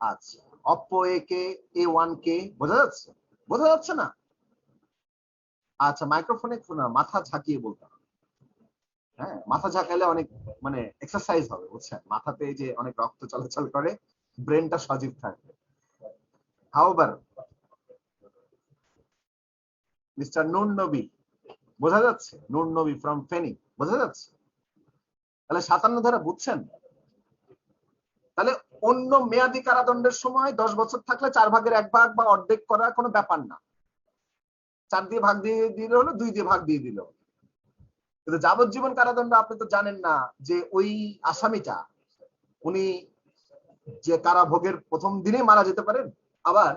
Speaker 1: আচ্ছা, অপ্পো A1K বোঝা যাচ্ছে? বোঝা যাচ্ছে না? আচ্ছা, মাইক্রোফোনে মাথা ঝাঁকিয়ে বলতে হবে। হ্যাঁ, মাথা ঝাঁকাইলে অনেক মানে এক্সারসাইজ হবে, বুঝছেন? মাথাতে যে অনেক রক্ত চলাচল করে, ব্রেনটা সজীব থাকবে। হাউবার মিস্টার নুন নবী, বোঝা যাচ্ছে? নুন নবী ফ্রম ফেনী, বোঝা যাচ্ছে? তাহলে 57 ধারা বুঝছেন? তাহলে অন্য মেয়াদি কারাদণ্ডের সময় 10 বছর থাকলে 4/1 বা অর্ধেক করার কোনো ব্যাপার না, 4 দিয়ে ভাগ দিয়ে দিলে হলো, 2 দিয়ে ভাগ দিয়ে দিল। কিন্তু যাবজ্জীবন কারাদণ্ড আপনি তো জানেন না যে ওই আসামিটা উনি যে কারাভোগের প্রথম দিনে মারা যেতে পারেন, আবার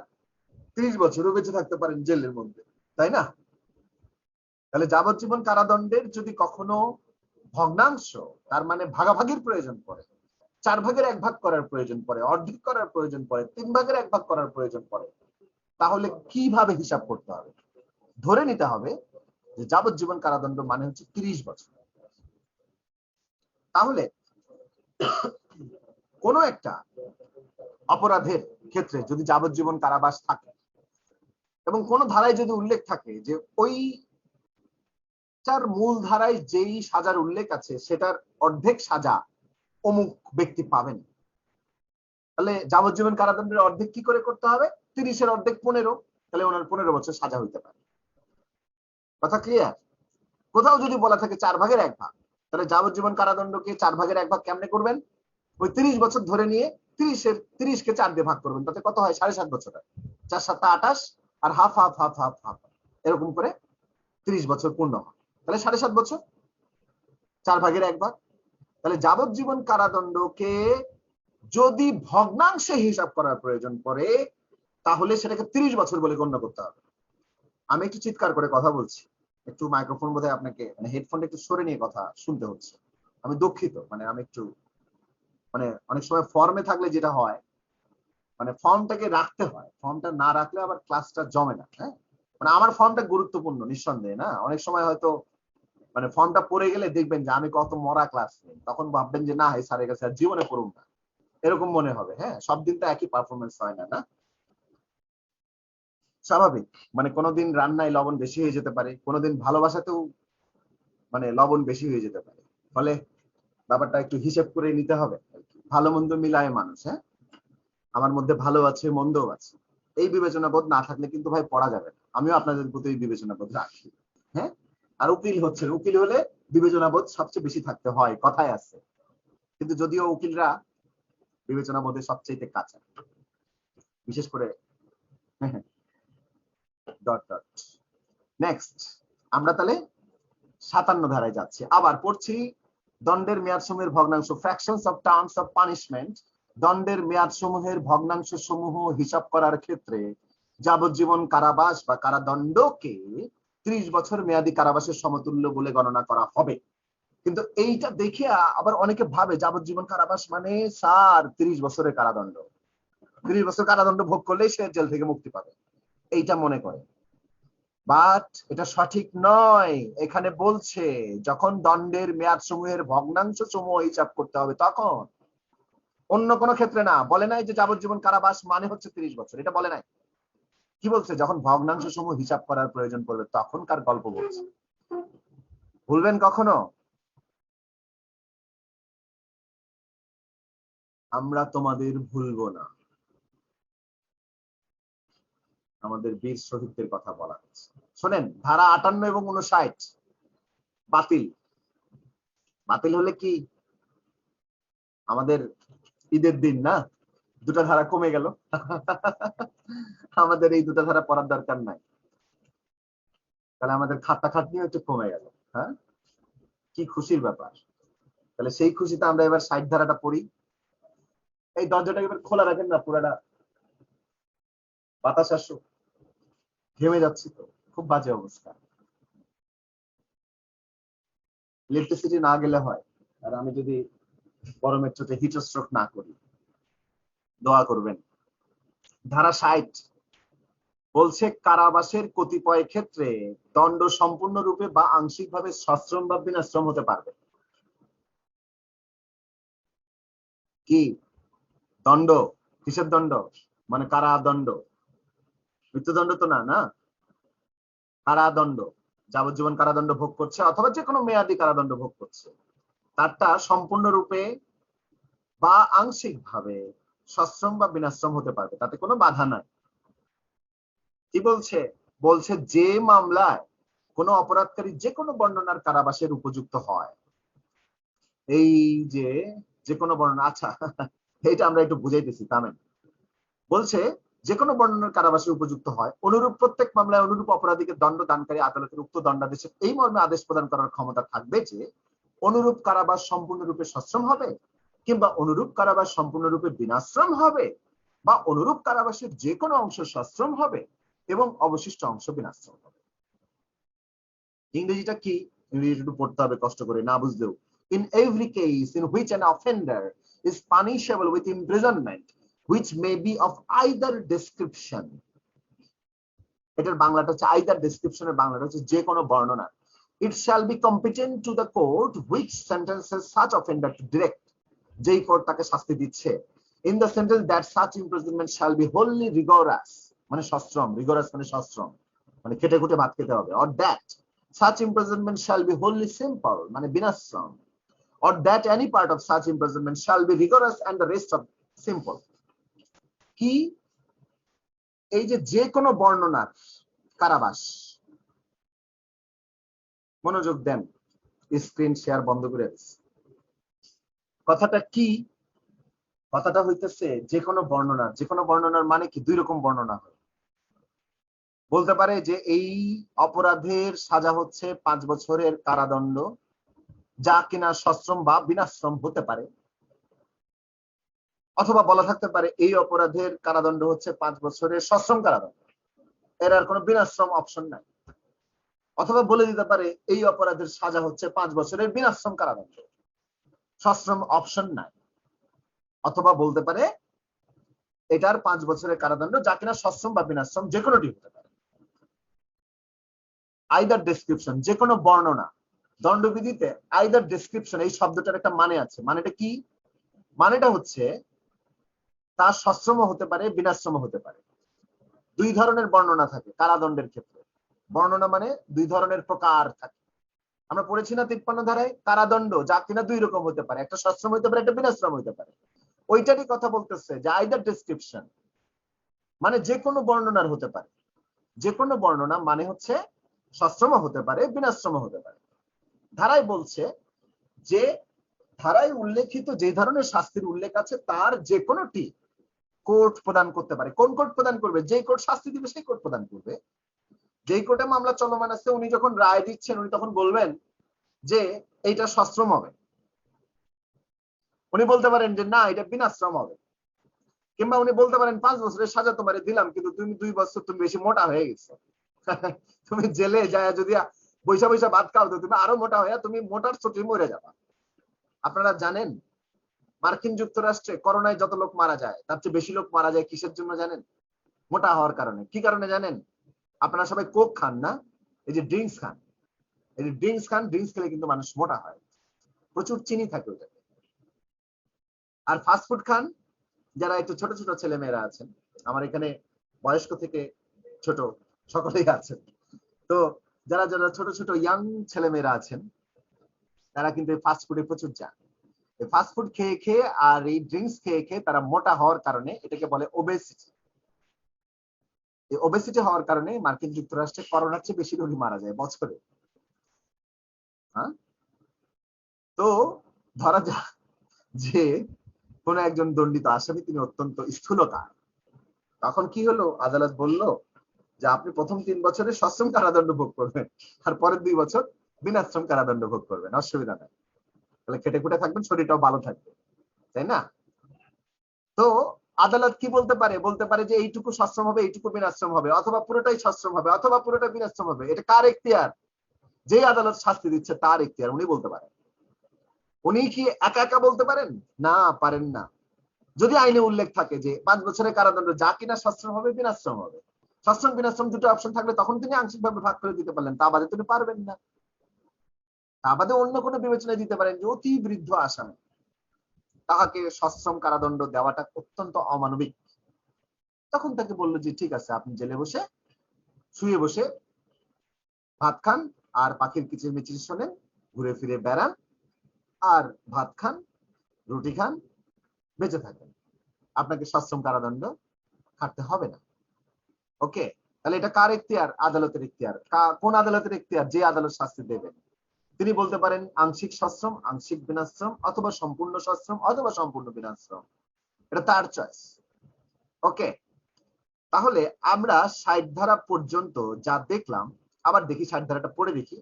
Speaker 1: 30 বছরও বেঁচে থাকতে পারেন জেলের মধ্যে, তাই না? তাহলে যাবজ্জীবন কারাদণ্ডের যদি কখনো ভগ্নাংশ, তার মানে ভাগাভাগির প্রয়োজন পড়ে, 4/1 করার প্রয়োজন পড়ে, অর্ধেক করার প্রয়োজন পড়ে, 3/1 করার প্রয়োজন পড়ে, তাহলে কিভাবে হিসাব করতে হবে? ধরে নিতে হবে যে যাবজ্জীবন কারাদণ্ড মানে হচ্ছে 30 বছর। তাহলে কোন একটা অপরাধের ক্ষেত্রে যদি যাবজ্জীবন কারাবাস থাকে এবং কোন ধারায় যদি উল্লেখ থাকে যে ওই চার মূল ধারায় যেই সাজার উল্লেখ আছে সেটার অর্ধেক সাজা অমুক ব্যক্তি পাবেন, তাহলে যাবজ্জীবন কারাদণ্ডের অর্ধেক কি করে করতে হবে? 30-এর অর্ধেক 15, তাহলে ওনার 15 বছর সাজা হইতে পারে। কথা ক্লিয়ার? কোথাও যদি বলা থাকে 4/1, তাহলে যাবজ্জীবন কারাদণ্ডকে 4/1 কেমনে করবেন? ওই 30 বছর ধরে নিয়ে 30কে 4 দিয়ে ভাগ করবেন, তাতে কত হয়? 7.5 বছর হয়। 4 7 28, আর half half half half half, এরকম করে 30 বছর পূর্ণ হয়, তাহলে 7.5 বছর, 4/1। তাহলে যাবজ্জীবন কারাদণ্ডকে যদি ভগ্নাংশে হিসাব করার প্রয়োজন পড়ে, তাহলে সেটাকে 30 বছর বলে গণ্য করতে হবে। আমি একটু চিৎকার করে কথা বলছি, একটু মাইক্রোফোন বোধহয় আপনাকে মানে হেডফোনটা একটু সরে নিয়ে কথা শুনতে হচ্ছে, আমি দুঃখিত। মানে আমি একটু মানে অনেক সময় ফর্মে থাকলে যেটা হয়, মানে ফর্মটাকে রাখতে হয়, ফর্মটা না রাখলে আবার ক্লাসটা জমে না। হ্যাঁ, মানে আমার ফর্মটা গুরুত্বপূর্ণ নিঃসন্দেহে, না অনেক সময় হয়তো মানে ফর্মটা পড়ে গেলে দেখবেন যে আমি কত মরা ক্লাস নেই, তখন ভাববেন যে না এই স্যারের কাছে আর জীবনে পড়ুন না, এরকম মনে হবে। হ্যাঁ, সব দিন তো একই পারফরমেন্স হয় না, না স্বাভাবিক। মানে কোনোদিন রান্নায় লবণ বেশি হয়ে যেতে পারে, কোনোদিন ভালোবাসাতেও মানে লবণ বেশি হয়ে যেতে পারে, ফলে ব্যাপারটা একটু হিসেব করে নিতে হবে। ভালো মন্দ মিলায় মানুষ। হ্যাঁ, আমার মধ্যে ভালো আছে মন্দও আছে, এই বিবেচনা বোধ না থাকলে কিন্তু ভাই পড়া যাবে না। আমিও আপনাদের প্রতি এই বিবেচনা বোধ রাখি। হ্যাঁ, আর উকিল হচ্ছেন, উকিল হলে বিবেচনা বোধ সবচেয়ে বেশি থাকতে হয়, কথায় আছে। কিন্তু যদিও উকিলরা বিবেচনা বোধে সবচেয়ে কাঁচা, বিশেষ করে ডট ডট। নেক্সট আমরা তাহলে 57 ধারায় যাচ্ছি, আবার পড়ছি দণ্ডের মেয়াদ সমূহের ভগ্নাংশ, fractions of terms of punishment. দণ্ডের মেয়াদ সমূহের ভগ্নাংশ সমূহ হিসাব করার ক্ষেত্রে যাবজ্জীবন কারাবাস বা কারাদণ্ডকে 30 বছর মেয়াদী কারাবাসের সমতুল্য বলে গণনা করা হবে। কিন্তু এইটা দেখে আবার অনেকে ভাবে যাবজ্জীবন কারাবাস মানে স্যার 30 বছরের কারাদণ্ড, 30 বছর কারাদণ্ড ভোগ করলেই সে জেল থেকে মুক্তি পাবে, এইটা মনে করে। বাট এটা সঠিক নয়। এখানে বলছে যখন দণ্ডের মেয়াদ সমূহের ভগ্নাংশ সমূহ হিসাব করতে হবে তখন, অন্য কোনো ক্ষেত্রে না। বলে নাই যে যাবজ্জীবন কারাবাস মানে হচ্ছে 30 বছর, এটা বলে নাই। কি বলছে? যখন ভগ্নাংশ সমূহ হিসাব করার প্রয়োজন পড়বে তখনকার গল্প বলছে। ভুলবেন কখনো? আমরা তোমাদের ভুলবো না। আমাদের বীর শহীদদের কথা বলা হচ্ছে। শোনেন, ধারা 58 এবং 59 বাতিল। বাতিল হলে কি আমাদের ঈদের দিন না, দুটা ধারা কমে গেল। আমাদের এই দুটা ধারা পড়ার দরকার নাই, তাহলে আমাদের খাটনিও একটু কমে গেল। হ্যাঁ, কি খুশির ব্যাপার। তাহলে সেই খুশিতে আমরা এবার 60 ধারাটা পড়ি। এই দরজাটা এবার খোলা রাখেন না, পুরাটা বাতাস আসুক। ঘেমে যাচ্ছি তো, খুব বাজে অবস্থা। ইলেকট্রিসিটি না গেলে হয়, আর আমি যদি গরমের চোটে হিটস্ট্রোক না করি। দোয়া করবেন। ধারা 60 বলছে, কারাবাসের কতিপয় ক্ষেত্রে দণ্ড সম্পূর্ণরূপে বা আংশিকভাবে সশ্রম বা বিনাশ্রম হতে পারবে। কি দণ্ড? কিসের দণ্ড? মানে কারাদণ্ড, মৃত্যুদণ্ড তো না, না, কারাদণ্ড। যাবজ্জীবন কারাদণ্ড ভোগ করছে অথবা যে কোনো মেয়াদী কারাদণ্ড ভোগ করছে, তারটা সম্পূর্ণরূপে বা আংশিকভাবে সশ্রম বা বিনাশ্রম হতে পারবে, তাতে কোনো বাধা নাই। কি বলছে? বলছে যে মামলায় কোনো অপরাধকারী যে কোনো বর্ণনার কারাবাসের উপযুক্ত হয়। এই যে যে কোনো বর্ণনা, আচ্ছা এইটা আমরা একটু বুঝাইতেছি, থামেন। বলছে যে কোনো বর্ণনার কারাবাসের উপযুক্ত হয়, অনুরূপ প্রত্যেক মামলায় অনুরূপ অপরাধীকে দণ্ড দানকারী আদালতের উক্ত দণ্ডাদেশে এই মর্মে আদেশ প্রদান করার ক্ষমতা থাকবে যে অনুরূপ কারাবাস সম্পূর্ণরূপে সশ্রম হবে, কিংবা অনুরূপ কারাবাস সম্পূর্ণরূপে বিনাশ্রম হবে, বা অনুরূপ কারাবাসের যে কোনো অংশ সশ্রম হবে এবং অবশিষ্ট অংশ বিনাশ্রম হবে। ইংরেজিটা কি? ইংরেজিটা একটু পড়তে হবে কষ্ট করে, না বুঝলেও। In every case in which an offender is punishable with imprisonment which may be of either description, এটার বাংলাটা হচ্ছে either description, এর বাংলাটা হচ্ছে যে কোনো বর্ণনা, it shall be competent to the court which sentences such offender to direct, যেই কোর্ট তাকে শাস্তি দিচ্ছে, in the sentence that such imprisonment shall be wholly rigorous, মানে সশ্রম, rigorous মানে সশ্রম, মানে খেটে খুঁটে ভাত খেতে হবে, or that such imprisonment shall be wholly simple, মানে বিনাশ্রম, or that any part of such imprisonment shall be rigorous and the rest of simple। কি? এই যে যে কোনো বর্ণনার কারাবাস, মনোযোগ দেন, স্ক্রিন শেয়ার বন্ধ করে দিচ্ছি। কথাটা কি? কথাটা হইতেছে যে কোনো বর্ণনার, যে কোনো বর্ণনার মানে কি, দুই রকম বর্ণনা হয়। বলতে পারে যে এই অপরাধের সাজা হচ্ছে 5 বছরের কারাদণ্ড, যা কিনা সশ্রম বা বিনাশ্রম হতে পারে, অথবা বলা থাকতে পারে এই অপরাধের কারাদণ্ড হচ্ছে 5 বছরের সশ্রম কারাদণ্ড, এর আর কোনো বিনাশ্রম অপশন নাই। অথবা বলে দিতে পারে এই অপরাধের সাজা হচ্ছে 5 বছরের বিনাশ্রম কারাদণ্ড, সশ্রম অপশন নাই। অথবা বলতে পারে এটার 5 বছরের কারাদণ্ড, যা কিনা সশ্রম বা বিনাশ্রম যে কোনোটি হতে পারে। আইদার ডেসক্রিপশন, যে কোনো বর্ণনা। দণ্ডবিধিতে আইদার ডেসক্রিপশন এই শব্দটার একটা মানে আছে। মানেটা কি? মানেটা হচ্ছে তা সশ্রম হতে পারে, বিনাশ্রম হতে পারে। দুই ধরনের বর্ণনা থাকে কারাদণ্ডের ক্ষেত্রে। বর্ণনা মানে দুই ধরনের প্রকার থাকে। আমরা পড়েছি না 53 ধারায়, কারাদণ্ড যা কিনা দুই রকম হতে পারে, একটা সশ্রম হতে পারে, একটা বিনাশ্রম হতে পারে। ওইটারই কথা বলতেছে যে আইদার ডেসক্রিপশন মানে যে কোনো বর্ণনার হতে পারে। যে কোনো বর্ণনা মানে হচ্ছে সশ্রম হতে পারে, বিনাশ্রম হতে পারে। ধারায় বলছে যে ধারায় উল্লেখিত যে ধরনের শাস্তির উল্লেখ আছে তার যে কোনোটি কোর্ট প্রদান করতে পারে। কোন কোর্ট প্রদান করবে? যে কোর্ট শাস্তি দিবে সেই কোর্ট প্রদান করবে। যেই কোর্টে মামলা চলমান আছে উনি যখন রায় দিচ্ছেন উনি তখন বলবেন যে এইটা সশ্রম হবে, উনি বলতে পারেন যে না এটা বিনাশ্রম হবে, কিংবা উনি বলতে পারেন 5 বছরের সাজা তোমারে দিলাম কিন্তু তুমি 2 বছর তুমি বেশি মোটা হয়ে গেছো। তুমি জেলে যায় যদি বৈশা বৈশা ভাত খাও তো তুমি আরো মোটা হয়ে তুমি মোটার চোটে মরে যাবা। আপনারা জানেন মার্কিন যুক্তরাষ্ট্রে করোনায় যত লোক মারা যায় তার চেয়ে বেশি লোক মারা যায় কিসের জন্য জানেন? মোটা হওয়ার কারণে। কি কারণে জানেন? আপনারা সবাই কোক খান না, এই যে ড্রিঙ্কস খান, এই যে ড্রিঙ্কস খান, ড্রিঙ্কস খেলে কিন্তু মানুষ মোটা হয়, প্রচুর চিনি থাকে ওটাতে। আর ফাস্ট ফুড খান যারা একটু ছোট ছোট ছেলে মেয়েরা আছেন, আমার এখানে বয়স্ক থেকে ছোট সকলেই আছেন, তো যারা যারা ছোট ছোট ইয়াং ছেলে মেয়েরা আছেন তারা কিন্তু ফাস্ট ফুডে প্রচুর যান। ফাস্ট ফুড খেয়ে খেয়ে আর এই ড্রিঙ্কস খেয়ে খেয়ে তারা মোটা হওয়ার কারণে এটাকে বলে ওবেসিটি। এই ওবেসিটি হওয়ার কারণে মার্কিন যুক্তরাষ্ট্রে করোনার চেয়ে বেশি রোগী মারা যায় বছরে। হ্যাঁ, তো ধরা যাক যে কোন একজন দণ্ডিত আসামি, তিনি অত্যন্ত স্থূলকায়। তখন কি হলো, আদালত বলল যে আপনি প্রথম 3 বছরে সশ্রম কারাদণ্ড ভোগ করবেন, আর পরের 2 বছর বিনাশ্রম কারাদণ্ড ভোগ করবেন, অসুবিধা নাই। তাহলে খেটে খুটে থাকবেন, শরীরটাও ভালো থাকবে, তাই না? তো আদালত কি বলতে পারে? বলতে পারে যে এইটুকু সশ্রম হবে, এইটুকু বিনাশ্রম হবে, অথবা পুরোটাই সশ্রম হবে, অথবা পুরোটা বিনাশ্রম হবে। এটা কার এখতিয়ার? যে আদালত শাস্তি দিচ্ছে তার এখতিয়ার, উনি বলতে পারেন। উনি কি একা একা বলতে পারেন? না, পারেন না। যদি আইনে উল্লেখ থাকে যে 5 বছরের কারাদণ্ড যা কিনা সশ্রম হবে, বিনাশ্রম হবে, সশ্রম বিনাশ্রম দুটো অপশন থাকলে তখন তিনি আংশিকভাবে ভাগ করে দিতে পারলেন, তা বাদে তিনি পারবেন না। তা বাদে অন্য কোনো বিবেচনায় দিতে পারেন যে অতি বৃদ্ধ আসামি, তাহাকে সশ্রম কারাদণ্ড দেওয়াটা অত্যন্ত অমানবিক। তখন তাকে বললো যে ঠিক আছে, আপনি জেলে বসে শুয়ে বসে ভাত খান, আর পাখির কিচিরমিচির শোনেন, ঘুরে ফিরে বেড়ান, আর ভাত খান, রুটি খান, বেঁচে থাকেন, আপনাকে সশ্রম কারাদণ্ড খাটতে হবে না। ওকে, তাহলে এটা কার এখতিয়ার? আদালতের এখতিয়ার। কোন আদালতের এখতিয়ার? যে আদালত শাস্তি দেবেন তিনি বলতে পারেন আংশিক সশ্রম, আংশিক বিনাশ্রম, অথবা সম্পূর্ণ সশ্রম, অথবা সম্পূর্ণ বিনাশ্রম। এটা তার চয়েস। ওকে, তাহলে আমরা 60 ধারা পর্যন্ত যা দেখলাম, আবার দেখি 60 ধারাটা পড়ে দেখি।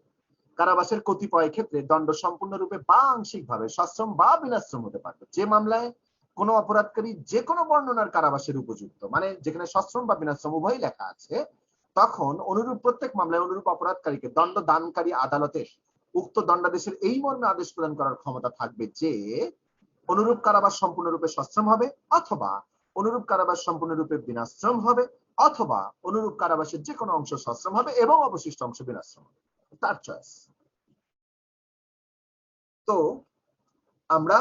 Speaker 1: কারাবাসের কতিপয় ক্ষেত্রে দণ্ড সম্পূর্ণরূপে বা আংশিকভাবে সশ্রম বা বিনাশ্রম হতে পারে। যে মামলায় কোনো অপরাধকারী যে কোনো বর্ণনার কারাবাসের উপযুক্ত, মানে যেখানে সশ্রম বা বিনাশ্রম উভয়ই লেখা আছে, তখন অনুরূপ প্রত্যেক মামলায় অনুরূপ অপরাধকারীকে দণ্ড দানকারী আদালতের উক্ত দণ্ডাদেশের এই মর্মে আদেশ প্রদান করার ক্ষমতা থাকবে যে অনুরূপ কারাবাস সম্পূর্ণরূপে সশ্রম হবে, অথবা অনুরূপ কারাবাস সম্পূর্ণরূপে বিনাশ্রম হবে, অথবা অনুরূপ কারাবাসের যে কোনো অংশ সশ্রম হবে এবং অবশিষ্ট অংশ বিনাশ্রম হবে। তার চয়েস। তো আমরা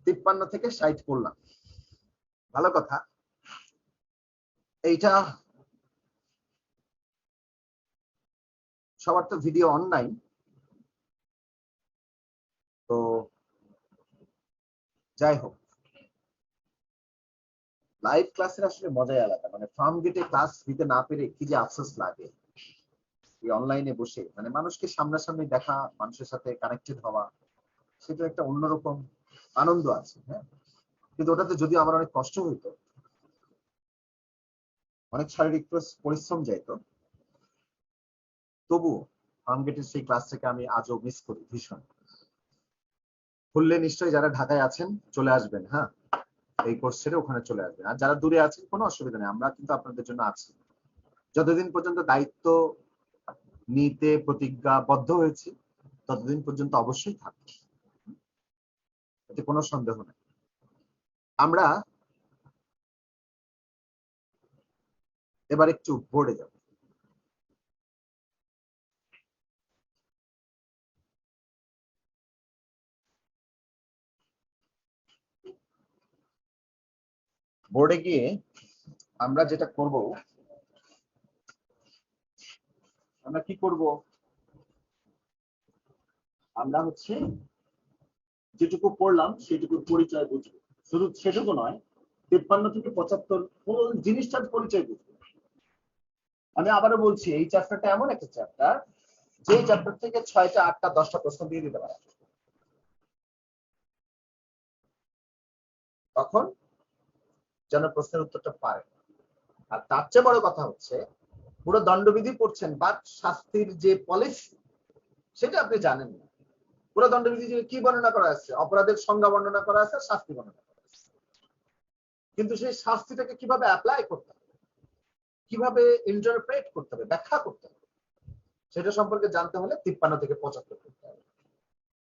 Speaker 1: 53 থেকে 60 পড়লাম, ভালো কথা। এইটা সবার তো ভিডিও অনলাইন, তো যাই হোক, লাইভ ক্লাসের আসলে মজাই আলাদা। মানে ফার্ম গেটে ক্লাস দিতে না পেরে কি যে আফসোস লাগে, এই অনলাইনে বসে মানে মানুষকে সামনাসামনি দেখা, মানুষের সাথে কানেক্টেড হওয়া, সেটা একটা অন্যরকম আনন্দ আছে। হ্যাঁ, কিন্তু ওটাতে যদি আমার অনেক কষ্ট হইতো, অনেক শারীরিক পরিশ্রম যাইতো, তবুও ফার্ম গেটের সেই ক্লাস থেকে আমি আজও মিস করি ভীষণ। খুললে নিশ্চয়ই যারা ঢাকায় আছেন চলে আসবেন। হ্যাঁ, এই কোর্স ছেড়ে ওখানে চলে আসবেন। আর যারা দূরে আছেন কোনো অসুবিধা নেই, আমরা কিন্তু আপনাদের জন্য আছি। যতদিন পর্যন্ত দায়িত্ব নিতে প্রতিজ্ঞাবদ্ধ হয়েছি ততদিন পর্যন্ত অবশ্যই থাকবে, এতে কোনো সন্দেহ নেই। আমরা এবার একটু বোর্ডে যাব। বোর্ডে গিয়ে আমরা যেটা করব, আমরা কি করব, আমরা হচ্ছে যেটুকু পড়লাম সেটুকুর পরিচয় বুঝবো। শুধু সেটুকু নয়, 53 থেকে 75 কোন জিনিসটার পরিচয় বুঝবো। আমি আবারও বলছি, এই চ্যাপ্টারটা এমন একটা চ্যাপ্টার যে চ্যাপ্টার থেকে 6টা 8টা 10টা প্রশ্ন দিয়ে দিতে পারে, তখন যেন প্রশ্নের উত্তরটা পারে। আর তার চেয়ে বড় কথা হচ্ছে, পুরো দণ্ডবিধি পড়ছেন, বাট শাস্তির যে পলিসি সেটা আপনি জানেন না। পুরো দণ্ডবিধি কি বর্ণনা করা আছে? অপরাধের সংজ্ঞা বর্ণনা করা আছে, শাস্তি বর্ণনা করা আছে, কিন্তু সেই শাস্তিটাকে কিভাবে অ্যাপ্লাই করতে হবে, কিভাবে ইন্টারপ্রেট করতে হবে, ব্যাখ্যা করতে হবে, সেটা সম্পর্কে জানতে হলে 53 থেকে 75 করতে হবে।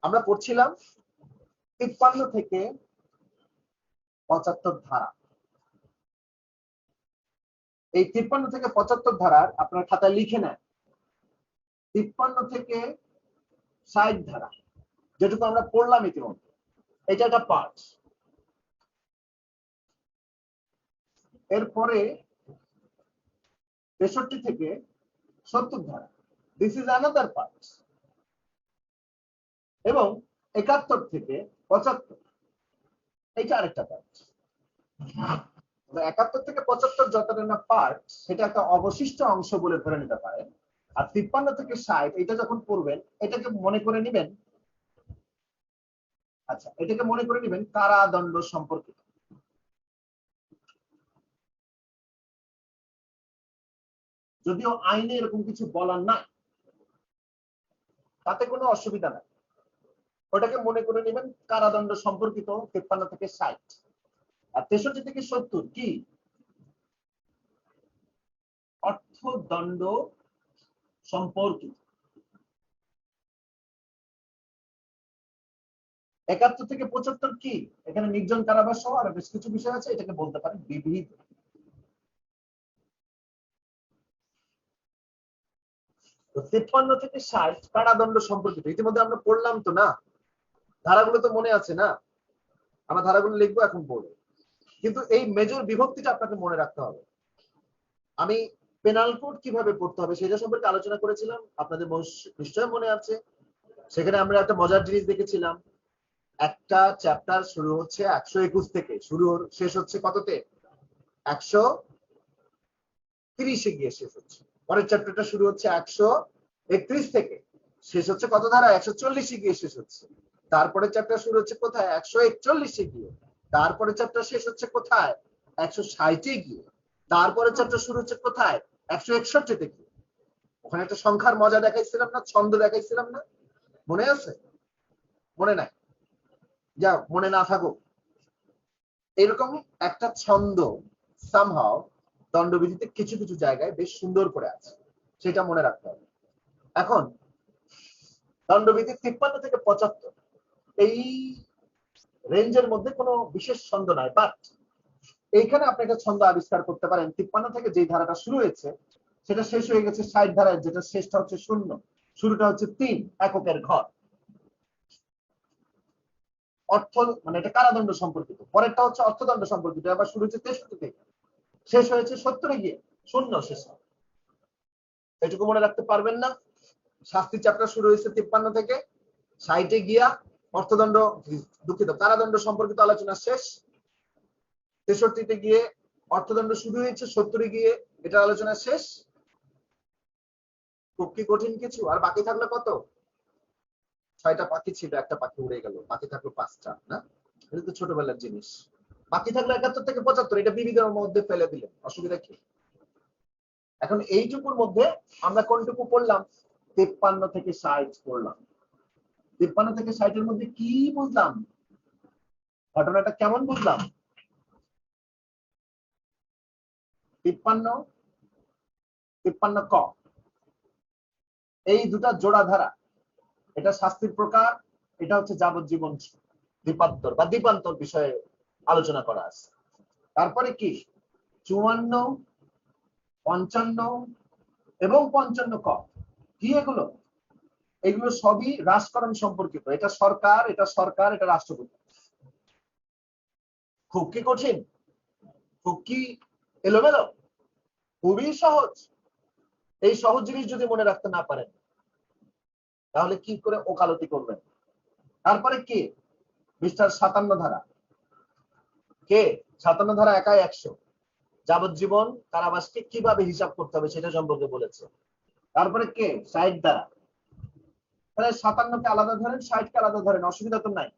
Speaker 1: আমরা পড়ছিলাম 53 থেকে 75 ধারা। এই 53 থেকে 75 ধারার আপনার খাতায় লিখে নেন 53 থেকে 60 ধারা, যেটুকু আমরা পড়লাম ইতিমধ্যে, এটা একটা পার্ট। এরপরে 63 থেকে 70 ধারা, দিস ইজ অ্যানাদার পার্ট। এবং 71 থেকে 75, এইটা আরেকটা পার্ট। 71 থেকে 75 যতটা না পার্ট, সেটা একটা অবশিষ্ট অংশ বলে ধরে নিতে পারেন। আর 53 থেকে 60 এটা যখন পড়বেন, এটাকে মনে করে নেবেন, আচ্ছা এটাকে মনে করে নেবেন কারাদণ্ড সম্পর্কিত। যদিও আইনে এরকম কিছু বলার না, তাতে কোনো অসুবিধা নাই, ওটাকে মনে করে নেবেন কারাদণ্ড সম্পর্কিত 53 থেকে 60। আর 63 থেকে 70 কি? অর্থদণ্ড সম্পর্কিত। 71 থেকে 75 কি? এখানে নির্জন কারাবাস সহ আরো বেশ কিছু বিষয় আছে, এটাকে বলতে পারেন বিবিধ। 53 থেকে 60 কারাদণ্ড সম্পর্কিত। ইতিমধ্যে আমরা পড়লাম তো না, ধারাগুলো তো মনে আছে না? আমরা ধারাগুলো লিখবো এখন পড়বো, কিন্তু এই মেজর বিভক্তিটা আপনাকে মনে রাখতে হবে। আমি পেনাল কোড কিভাবে পড়তে হবে সেটা সম্পর্কে আলোচনা করেছিলাম, আপনাদের নিশ্চয় মনে আছে। সেখানে আমরা একটা মজার জিনিস দেখেছিলাম, একটা চ্যাপ্টার শুরু হচ্ছে 121 থেকে, শেষ হচ্ছে কততে? 130-এ গিয়ে শেষ হচ্ছে। পরের চ্যাপ্টারটা শুরু হচ্ছে 131 থেকে, শেষ হচ্ছে কত ধারা? 140-এ গিয়ে শেষ হচ্ছে। তারপরে চ্যাপ্টার শুরু হচ্ছে কোথায়? 141-এ গিয়ে। তারপরে চ্যাপ্টার শেষ হচ্ছে কোথায়? 160-এ গিয়ে। তারপরে চ্যাপ্টার শুরু হচ্ছে কোথায়? 161-তে গিয়ে। ওখানে একটা সংখ্যার মজা দেখাইছিলাম না, ছন্দ দেখাইছিলাম না, মনে আছে? মনে নাই? যা মনে না থাকুক, এরকম একটা ছন্দ সামহাও দণ্ডবিধিতে কিছু কিছু জায়গায় বেশ সুন্দর করে আছে, সেটা মনে রাখতে হবে। এখন দণ্ডবিধি 53 থেকে 75 এই রেঞ্জের মধ্যে কোনো বিশেষ ছন্দ নাই, বাট এইখানে আপনি একটা ছন্দ আবিষ্কার করতে পারেন। 53 থেকে যে ধারাটা শুরু হয়েছে সেটা শেষ হয়ে গেছে 60 ধারায়, যেটা শেষটা হচ্ছে 0, শুরুটা হচ্ছে 3 এককের ঘর। অর্থ মানে এটা কারাদণ্ড সম্পর্কিত। পরেরটা হচ্ছে অর্থদণ্ড সম্পর্কিত, আবার শুরু হচ্ছে 63 থেকে, শেষ হয়েছে 70-এ গিয়ে, 0 শেষ। এটুকু মনে রাখতে পারবেন না? শাস্তি চ্যাপ্টার শুরু হয়েছে 53 থেকে, 60-এ গিয়া অর্থদণ্ড, দুঃখিত, কারাদণ্ড সম্পর্কিত আলোচনা শেষ। 63-তে গিয়ে অর্থদণ্ড শুরু হয়েছে, 70-এ গিয়ে এটা আলোচনা শেষ। খুব কি কঠিন কিছু? আর বাকি থাকলো কত? 6টা পাখি ছিল, একটা পাখি উড়ে গেল, বাকি থাকলো 5টা, না? এটা তো ছোটবেলার জিনিস। বাকি থাকলো 71 থেকে 75, এটা বিবিধের মধ্যে ফেলে দিলেন, অসুবিধা কি? এখন এইটুকুর মধ্যে আমরা কোনটুকু পড়লাম? 53 থেকে 60 পড়লাম। 53 থেকে 60-এর মধ্যে কি বুঝলাম? ঘটনাটা কেমন বুঝলাম? 53 ক, এই দুটা জোড়া ধারা, এটা শাস্তির প্রকার, এটা হচ্ছে যাবজ্জীবন দ্বীপান্তর বা দ্বীপান্তর বিষয়ে আলোচনা করা আছে। তারপরে কি 54, 55 এবং 55 ক, কি এগুলো? এগুলো সবই রাষ্ট্রকরণ সম্পর্কিত। এটা সরকার, এটা সরকার, এটা রাষ্ট্রপতি। খুব কি কঠিন? খুব কি এলোমেলো? খুবই সহজ। এই সহজ জিনিস যদি মনে রাখতে না পারেন তাহলে কি করে ওকালতি করবেন? তারপরে কি মিস্টার 57 ধারা, কে 57 ধারা একাই 100, যাবজ্জীবন কারাবাসকে কিভাবে হিসাব করতে হবে সেটা সম্পর্কে বলেছে। তারপরে কে 60 ধারা, তাহলে 57-কে আলাদা ধরেন, 60-কে আলাদা ধরেন, অসুবিধা তো নাই।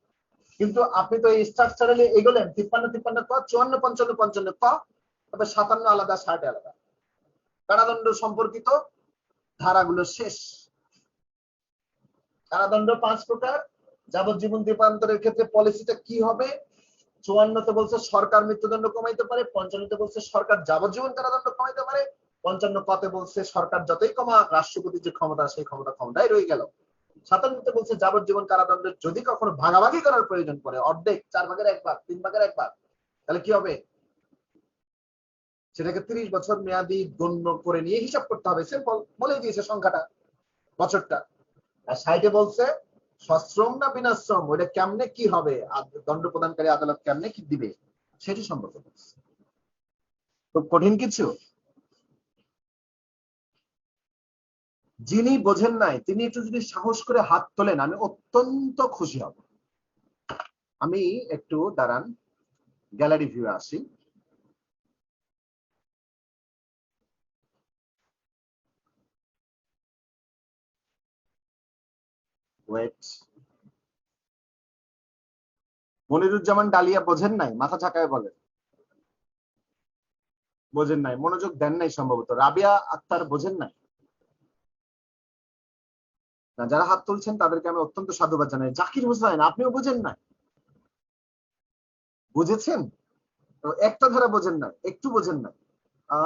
Speaker 1: কিন্তু আপনি তো এই স্ট্রাকচারালি এগোলেন 53 ক, 54, 55, 55 ক, তবে 57 আলাদা, 60 আলাদা। কারাদণ্ড সম্পর্কিত ধারাগুলো শেষ। কারাদণ্ড 5 প্রকার। যাবজ্জীবন দ্বীপান্তরের ক্ষেত্রে পলিসিটা কি হবে? 54-তে বলছে সরকার মৃত্যুদণ্ড কমাইতে পারে, 55-তে বলছে সরকার যাবজ্জীবন কারাদণ্ড কমাইতে পারে, 55 কতে বলছে সরকার যতই কমা রাষ্ট্রপতির যে ক্ষমতা সেই ক্ষমতাই রয়ে গেল। 57-তে বলছে যাবজ্জীবন কারাদণ্ডের যদি কখনো ভাগাভাগি করার প্রয়োজন পড়ে, অর্ধেক, 4 ভাগের 1 ভাগ, 3 ভাগের 1 ভাগ, তাহলে কি হবে? সেটাকে 30 বছর মেয়াদি গণ্য করে নিয়ে হিসাব করতে হবে। সিম্পল, বলে দিয়েছে সংখ্যাটা, বছরটা। আর 60-এ বলছে সশ্রম না বিনাশ্রম, ওইটা কেমনে কি হবে, দণ্ড প্রদানকারী আদালত কেমনে কি দিবে সেটি সম্পর্কে। খুব কঠিন কিছু? যিনি বোঝেন নাই তিনি একটু যদি সাহস করে হাত তোলেন, আমি অত্যন্ত খুশি হব। আমি একটু দাঁড়ান, গ্যালারি ভিউ আসি। ওয়েট, মনিরুজ্জামান ডালিয়া বোঝেন নাই? মাথা ঝাঁকায় বলেন বোঝেন নাই, মনোযোগ দেন নাই সম্ভবত। রাবিয়া আক্তার বোঝেন নাই? না, যারা হাত তুলছেন তাদেরকে আমি অত্যন্ত সাধুবাদ জানাই। জাকির হোসেন, আপনিও বোঝেন নাই? বুঝেছেন তো, একটা ধারা বোঝেন না, একটু বোঝেন না। ও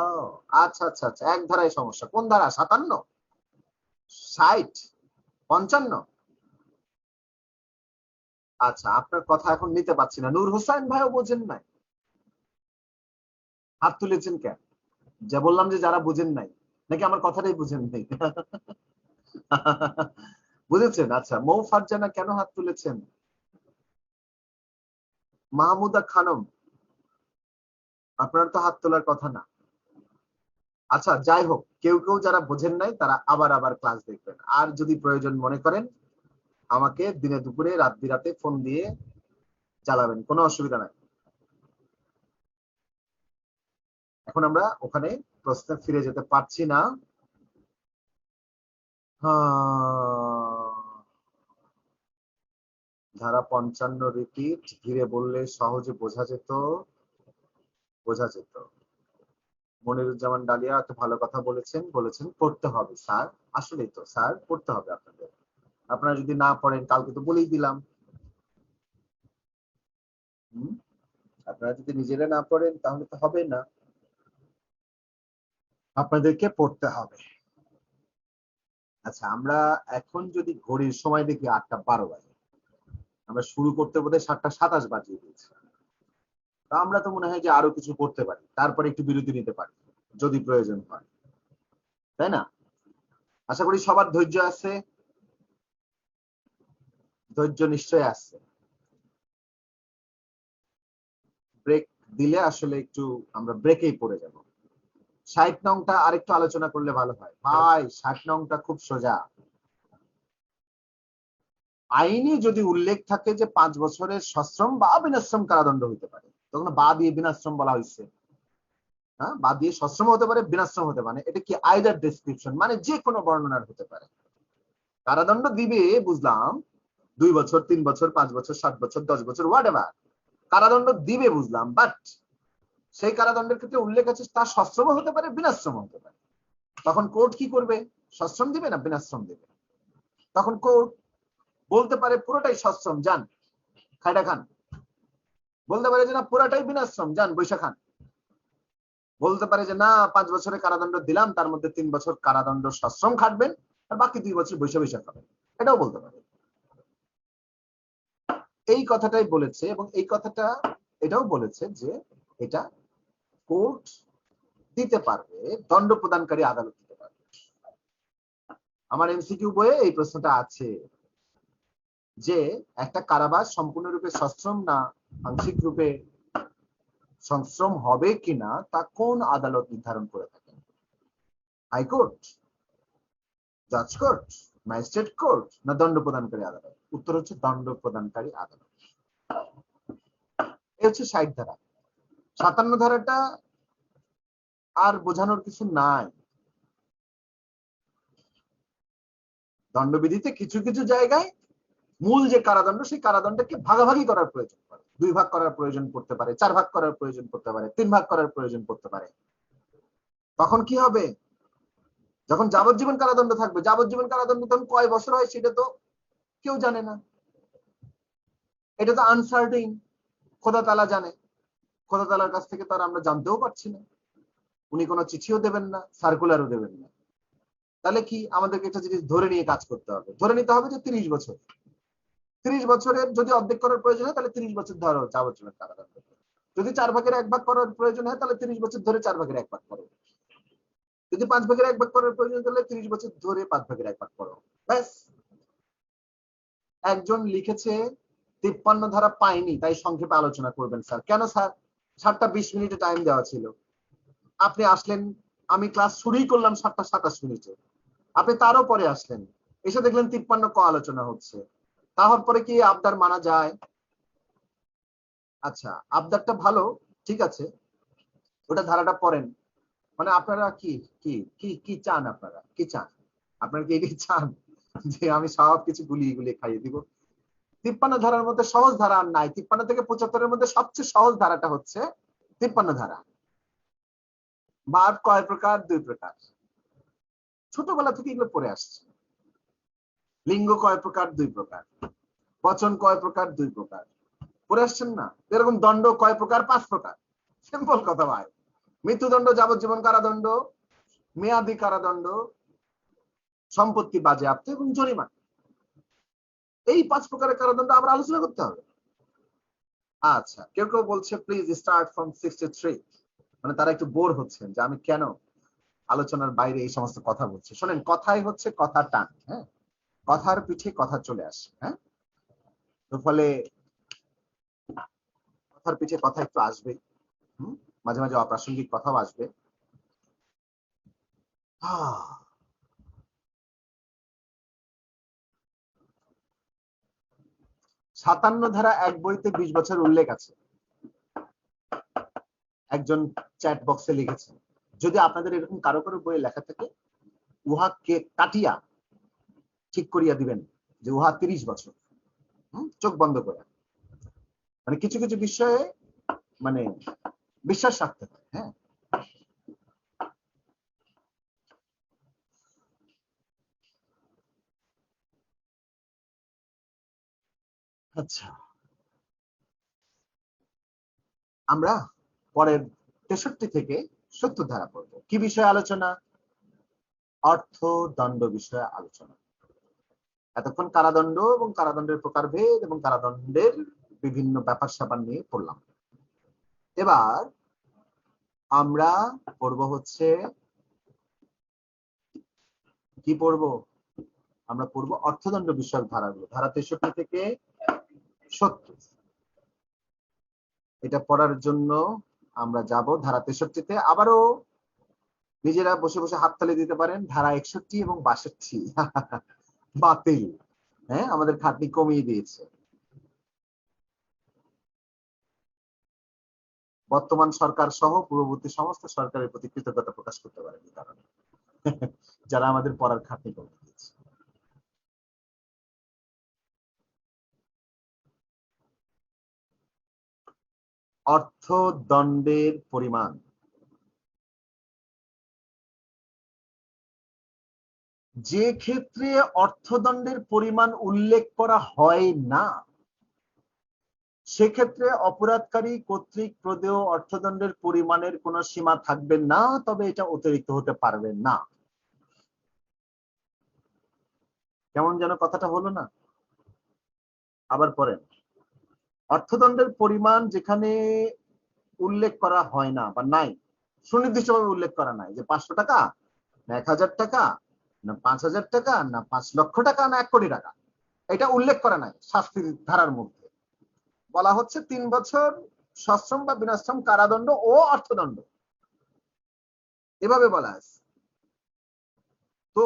Speaker 1: আচ্ছা আচ্ছা আচ্ছা, এক ধারায় সমস্যা। কোন ধারা? 57, 60, 55? আচ্ছা, আপনার কথা এখন নিতে পারছি না। নূর হোসেন ভাইও বোঝেন নাই? হাত তুলেছেন কেন? যা বললাম যে যারা বুঝেন নাই, নাকি আমার কথাটাই বুঝেন নাই? বুঝেছেন? আচ্ছা, মৌ ফারজানা কেন হাত তুলেছেন? মাহমুদা খানম, আপনার তো হাত তোলার কথা না। আচ্ছা, যাই হোক, কেউ কেউ যারা বোঝেন নাই তারা আবার আবার ক্লাস দেখবেন। আর যদি প্রয়োজন মনে করেন আমাকে দিনে দুপুরে রাত বিরাতে ফোন দিয়ে চালাবেন, কোনো অসুবিধা নাই। এখন আমরা ওখানে প্রশ্নে ফিরে যেতে পারছি না। ধারা 55 রিপিট ধীরে বললে সহজে বোঝা যেত। মনিরুজ্জামান ডালিয়া একটা ভালো কথা বলেছেন, বলেছেন পড়তে হবে স্যার। আসলেই তো স্যার, পড়তে হবে আপনাদের। আপনারা যদি না পড়েন, কালকে তো বলেই দিলাম। আপনারা যদি নিজেরা না পড়েন তাহলে তো হবে না, আপনাদেরকে পড়তে হবে। আচ্ছা, আমরা এখন যদি ঘড়ির সময় দেখি 8:12 বাজে, আমরা শুরু করতে বোধহয় 7:27 বাজিয়ে দিয়েছি। তা আমরা তো মনে হয় যে আরো কিছু করতে পারি, তারপরে একটু বিরতি নিতে পারি যদি প্রয়োজন হয়, তাই না? আশা করি সবার ধৈর্য আছে, ধৈর্য নিশ্চয় আছে। ব্রেক দিলে আসলে একটু আমরা ব্রেকেই পড়ে যাব। 60 নংটা আরেকটু আলোচনা করলে ভালো হয় ভাই। 60 নংটা খুব সোজা। আইনে যদি উল্লেখ থাকে যে 5 বছরের সশ্রম বা বিনাশ্রম কারাদণ্ড হতে পারে, তখন বা দিয়ে বিনাশ্রম বলা হয়েছে। হ্যাঁ, বা দিয়ে সশ্রম হতে পারে, বিনাশ্রম হতে পারে। এটা কি আইদার ডেসক্রিপশন, মানে যে কোনো বর্ণনার হতে পারে। কারাদণ্ড দিবে বুঝলাম, 2 বছর, 3 বছর, 5 বছর, 7 বছর, 10 বছর, হোয়াট এভার কারাদণ্ড দিবে বুঝলাম, বাট সেই কারাদণ্ডের ক্ষেত্রে উল্লেখ আছে তার সশ্রম হতে পারে, বিনাশ্রম হতে পারে। তখন কোর্ট কি করবে? সশ্রম দিবে না বিনাশ্রম দিবে? তখন কোর্ট বলতে পারে পুরোটাই সশ্রম, যান খাইটা খান। বলতে পারে যে না, পুরাটাই বিনাশ্রম, যান বৈশা খান। বলতে পারে যে না, 5 বছরের কারাদণ্ড দিলাম, তার মধ্যে 3 বছর কারাদণ্ড সশ্রম খাটবেন, আর বাকি 2 বছর বৈশা বৈশা খাবেন। এটাও বলতে পারে। এই কথাটাই বলেছে, এবং এই কথাটা এটাও বলেছে যে এটা কোর্ট দিতে পারবে, দণ্ড প্রদানকারী আদালত দিতে পারবে। আমার এমসিকিউ বইয়ে এই প্রশ্নটা আছে যে একটা কারাবাস সম্পূর্ণরূপে সশ্রম না আংশিক রূপে সশ্রম হবে কিনা তা কোন আদালত নির্ধারণ করে থাকেন? হাইকোর্ট, জাজ কোর্ট, ম্যাজিস্ট্রেট কোর্ট, না দণ্ড প্রদানকারী আদালত? উত্তর হচ্ছে দণ্ড প্রদানকারী আদালত। এই হচ্ছে 60 ধারা। 57 ধারাটা আর বোঝানোর কিছু নাই। দণ্ডবিধিতে কিছু কিছু জায়গায় মূল যে কারাদণ্ড, সেই কারাদণ্ডকে ভাগাভাগি করার প্রয়োজন পড়ে। 2 ভাগ করার প্রয়োজন পড়তে পারে, 4 ভাগ করার প্রয়োজন পড়তে পারে, 3 ভাগ করার প্রয়োজন পড়তে পারে। তখন কি হবে? যখন যাবজ্জীবন কারাদণ্ড থাকবে, যাবজ্জীবন কারাদণ্ড তখন কয় বছর হয় সেটা তো কেউ জানে না। এটা তো আনসার্টেইন, খোদা তাআলা জানে। খোদা তাআলার কাছ থেকে তো আর আমরা জানতেও পারছি না। উনি কোনো চিঠিও দেবেন না, সার্কুলারও দেবেন না। তাহলে কি আমাদেরকে একটা জিনিস ধরে নিয়ে কাজ করতে হবে? ধরে নিতে হবে যে 30 বছর। 30 বছরের যদি অর্ধেক করার প্রয়োজন হয় তাহলে 30 বছর ধরো যাবজ্জীবন কারাদণ্ড। যদি 4 ভাগের 1 ভাগ করার প্রয়োজন হয় তাহলে 30 বছর ধরে 4 ভাগের 1 ভাগ করো। যদি 5 ভাগের 1 ভাগ করার প্রয়োজন তাহলে 30 বছর ধরে 5 ভাগের 1 ভাগ করো। ব্যাস। একজন লিখেছে 53 ধারা পাইনি, তাই সংক্ষেপে আলোচনা করবেন স্যার। কেন স্যার? 7:20 টাইম দেওয়া ছিল। আপনি আসলেন, আমি ক্লাস শুরুই করলাম 7:27। আপনি তারও পরে আসলেন, এসে দেখলেন 53 ক আলোচনা হচ্ছে। তাহলে পরে কি আবদার মানা যায়? আচ্ছা, আবদারটা ভালো, ঠিক আছে, ওটা ধারাটা পড়েন। মানে আপনারা কি কি কি কি চান? আপনারা কি চান? আপনারা কি এটাই চান যে আমি সবকিছু গুলিয়ে গুলিয়ে খাইয়ে দিব। 53 ধারার মধ্যে সহজ ধারা আর নাই। 53 থেকে 75-এর মধ্যে সবচেয়ে সহজ ধারাটা হচ্ছে 53 ধারা। ভার্ব কয় প্রকার? 2 প্রকার। ছোটবেলা থেকে এগুলো পড়ে আসছে। লিঙ্গ কয় প্রকার? 2 প্রকার। বচন কয় প্রকার? 2 প্রকার। পড়ে আসছেন না? এরকম দণ্ড কয় প্রকার? 5 প্রকার। সিম্পল কথা ভাই। মৃত্যুদণ্ড, যাবজ্জীবন কারাদণ্ড, মেয়াদি কারাদণ্ড, সম্পত্তি বাজেয়াপ্ত এবং জরিমানা। এই 5 প্রকারের কারাদণ্ড আমরা আলোচনা করতে হবে। আচ্ছা, কেউ কেউ বলছে প্লিজ স্টার্ট ফ্রম 63। মানে তারা একটু বোর হচ্ছেন যে আমি কেন আলোচনার বাইরে এই সমস্ত কথা বলছি। শোনেন, কথাই হচ্ছে কথা টান। হ্যাঁ, কথার পিঠে কথা চলে আসে। হ্যাঁ, তো ফলে কথার পিঠে কথা একটু আসবে। মাঝে মাঝে অপ্রাসঙ্গিক কথাও আসবে। 57 ধারা 1 বইতে 20 বছর উল্লেখ আছে। একজন চ্যাট বক্সে লিখেছেন, যদি আপনাদের এরকম কারো কারো বইয়ে লেখা থাকে উহাকে কাটিয়া ঠিক করিয়া দিবেন যে উহা 30 বছর। চোখ বন্ধ করে। মানে কিছু কিছু বিষয়ে মানে বিশ্বাস রাখতে হয়। হ্যাঁ, আচ্ছা, আমরা পরের 63 থেকে 70 ধারা পড়বো। কি বিষয়ে আলোচনা? অর্থ দণ্ড বিষয়ে আলোচনা। এতক্ষণ কারাদণ্ড এবং কারাদণ্ডের প্রকারভেদ এবং কারাদণ্ডের বিভিন্ন ব্যাপার স্যাপার নিয়ে পড়লাম। এবার আমরা পড়বো হচ্ছে কি পড়বো? আমরা পড়বো অর্থদণ্ড বিষয়ক ধারাগুলো, ধারা 63 থেকে 70। এটা পড়ার জন্য আমরা যাব ধারা 63-তে। আবারও নিজেরা বসে বসে হাততালি দিতে পারেন। ধারা 61 এবং 62 বাতিল। হ্যাঁ, আমাদের খাটনি কমিয়ে দিয়েছে। বর্তমান সরকার সহ পূর্ববর্তী সমস্ত সরকারের প্রতি কৃতজ্ঞতা প্রকাশ করতে পারেন এই কারণে, যারা আমাদের পড়ার খাটনি কমিয়ে দিয়েছে। অর্থদণ্ডের পরিমাণ। যে ক্ষেত্রে অর্থদণ্ডের পরিমাণ উল্লেখ করা হয় না, সেক্ষেত্রে অপরাধকারী কর্তৃক প্রদেয় অর্থদণ্ডের পরিমাণের কোনো সীমা থাকবে না, তবে এটা অতিরিক্ত হতে পারবে না। কেমন যেন কথাটা হলো না? আবার পড়েন। অর্থদণ্ডের পরিমাণ যেখানে উল্লেখ করা হয় না বা নাই, সুনির্দিষ্টভাবে উল্লেখ করা নাই যে 500 টাকা না 1000 টাকা না 5000 টাকা না 5 লক্ষ টাকা না 1 কোটি টাকা, এটা উল্লেখ করা নাই শাস্তির ধারার মধ্যে। বলা হচ্ছে 3 বছর সশ্রম বা বিনাশ্রম কারাদণ্ড ও অর্থদণ্ড, এভাবে বলা আছে। তো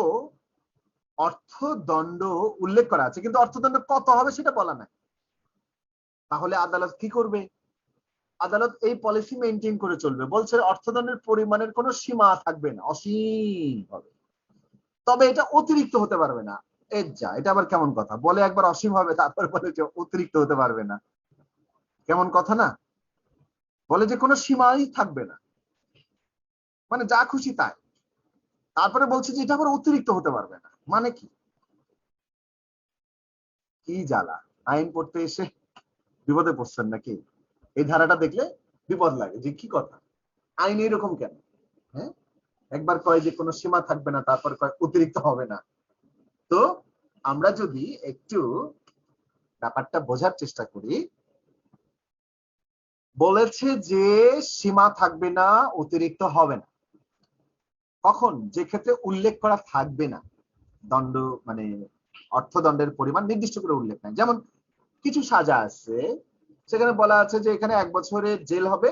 Speaker 1: অর্থদণ্ড উল্লেখ করা আছে, কিন্তু অর্থদণ্ড কত হবে সেটা বলা নাই। তাহলে আদালত কি করবে? আদালত এই পলিসি মেনটেন করে চলবে, বলছে অর্থদণ্ডের পরিমাণের কোনো সীমা থাকবে না, অসীম হবে, তবে এটা অতিরিক্ত হতে পারবে না। এটা আবার কেমন কথা? বলে একবার অসীম হবে, তারপর বলে যে অতিরিক্ত হতে পারবে না। কেমন কথা না? বলে যে কোনো সীমাই থাকবে না, মানে যা খুশি তাই। তারপরে বলছে যে এটা আবার অতিরিক্ত হতে পারবে না, মানে কি? কি জ্বালা! আইন পড়তে এসে বিপদে পড়ছেন নাকি? এই ধারাটা দেখলে বিপদ লাগে যে কি কথা, আইন এরকম কেন? হ্যাঁ, একবার কয় যে কোনো সীমা থাকবে না, তারপর কয় অতিরিক্ত হবে না। তো আমরা যদি একটু ব্যাপারটা বোঝার চেষ্টা করি, বলেছে যে সীমা থাকবে না, অতিরিক্ত হবে না। কখন? যে ক্ষেত্রে উল্লেখ করা থাকবে না দণ্ড, মানে অর্থদণ্ডের পরিমাণ নির্দিষ্ট করে উল্লেখ নাই। যেমন কিছু সাজা আছে, সেখানে বলা আছে যে এখানে 1 বছরের জেল হবে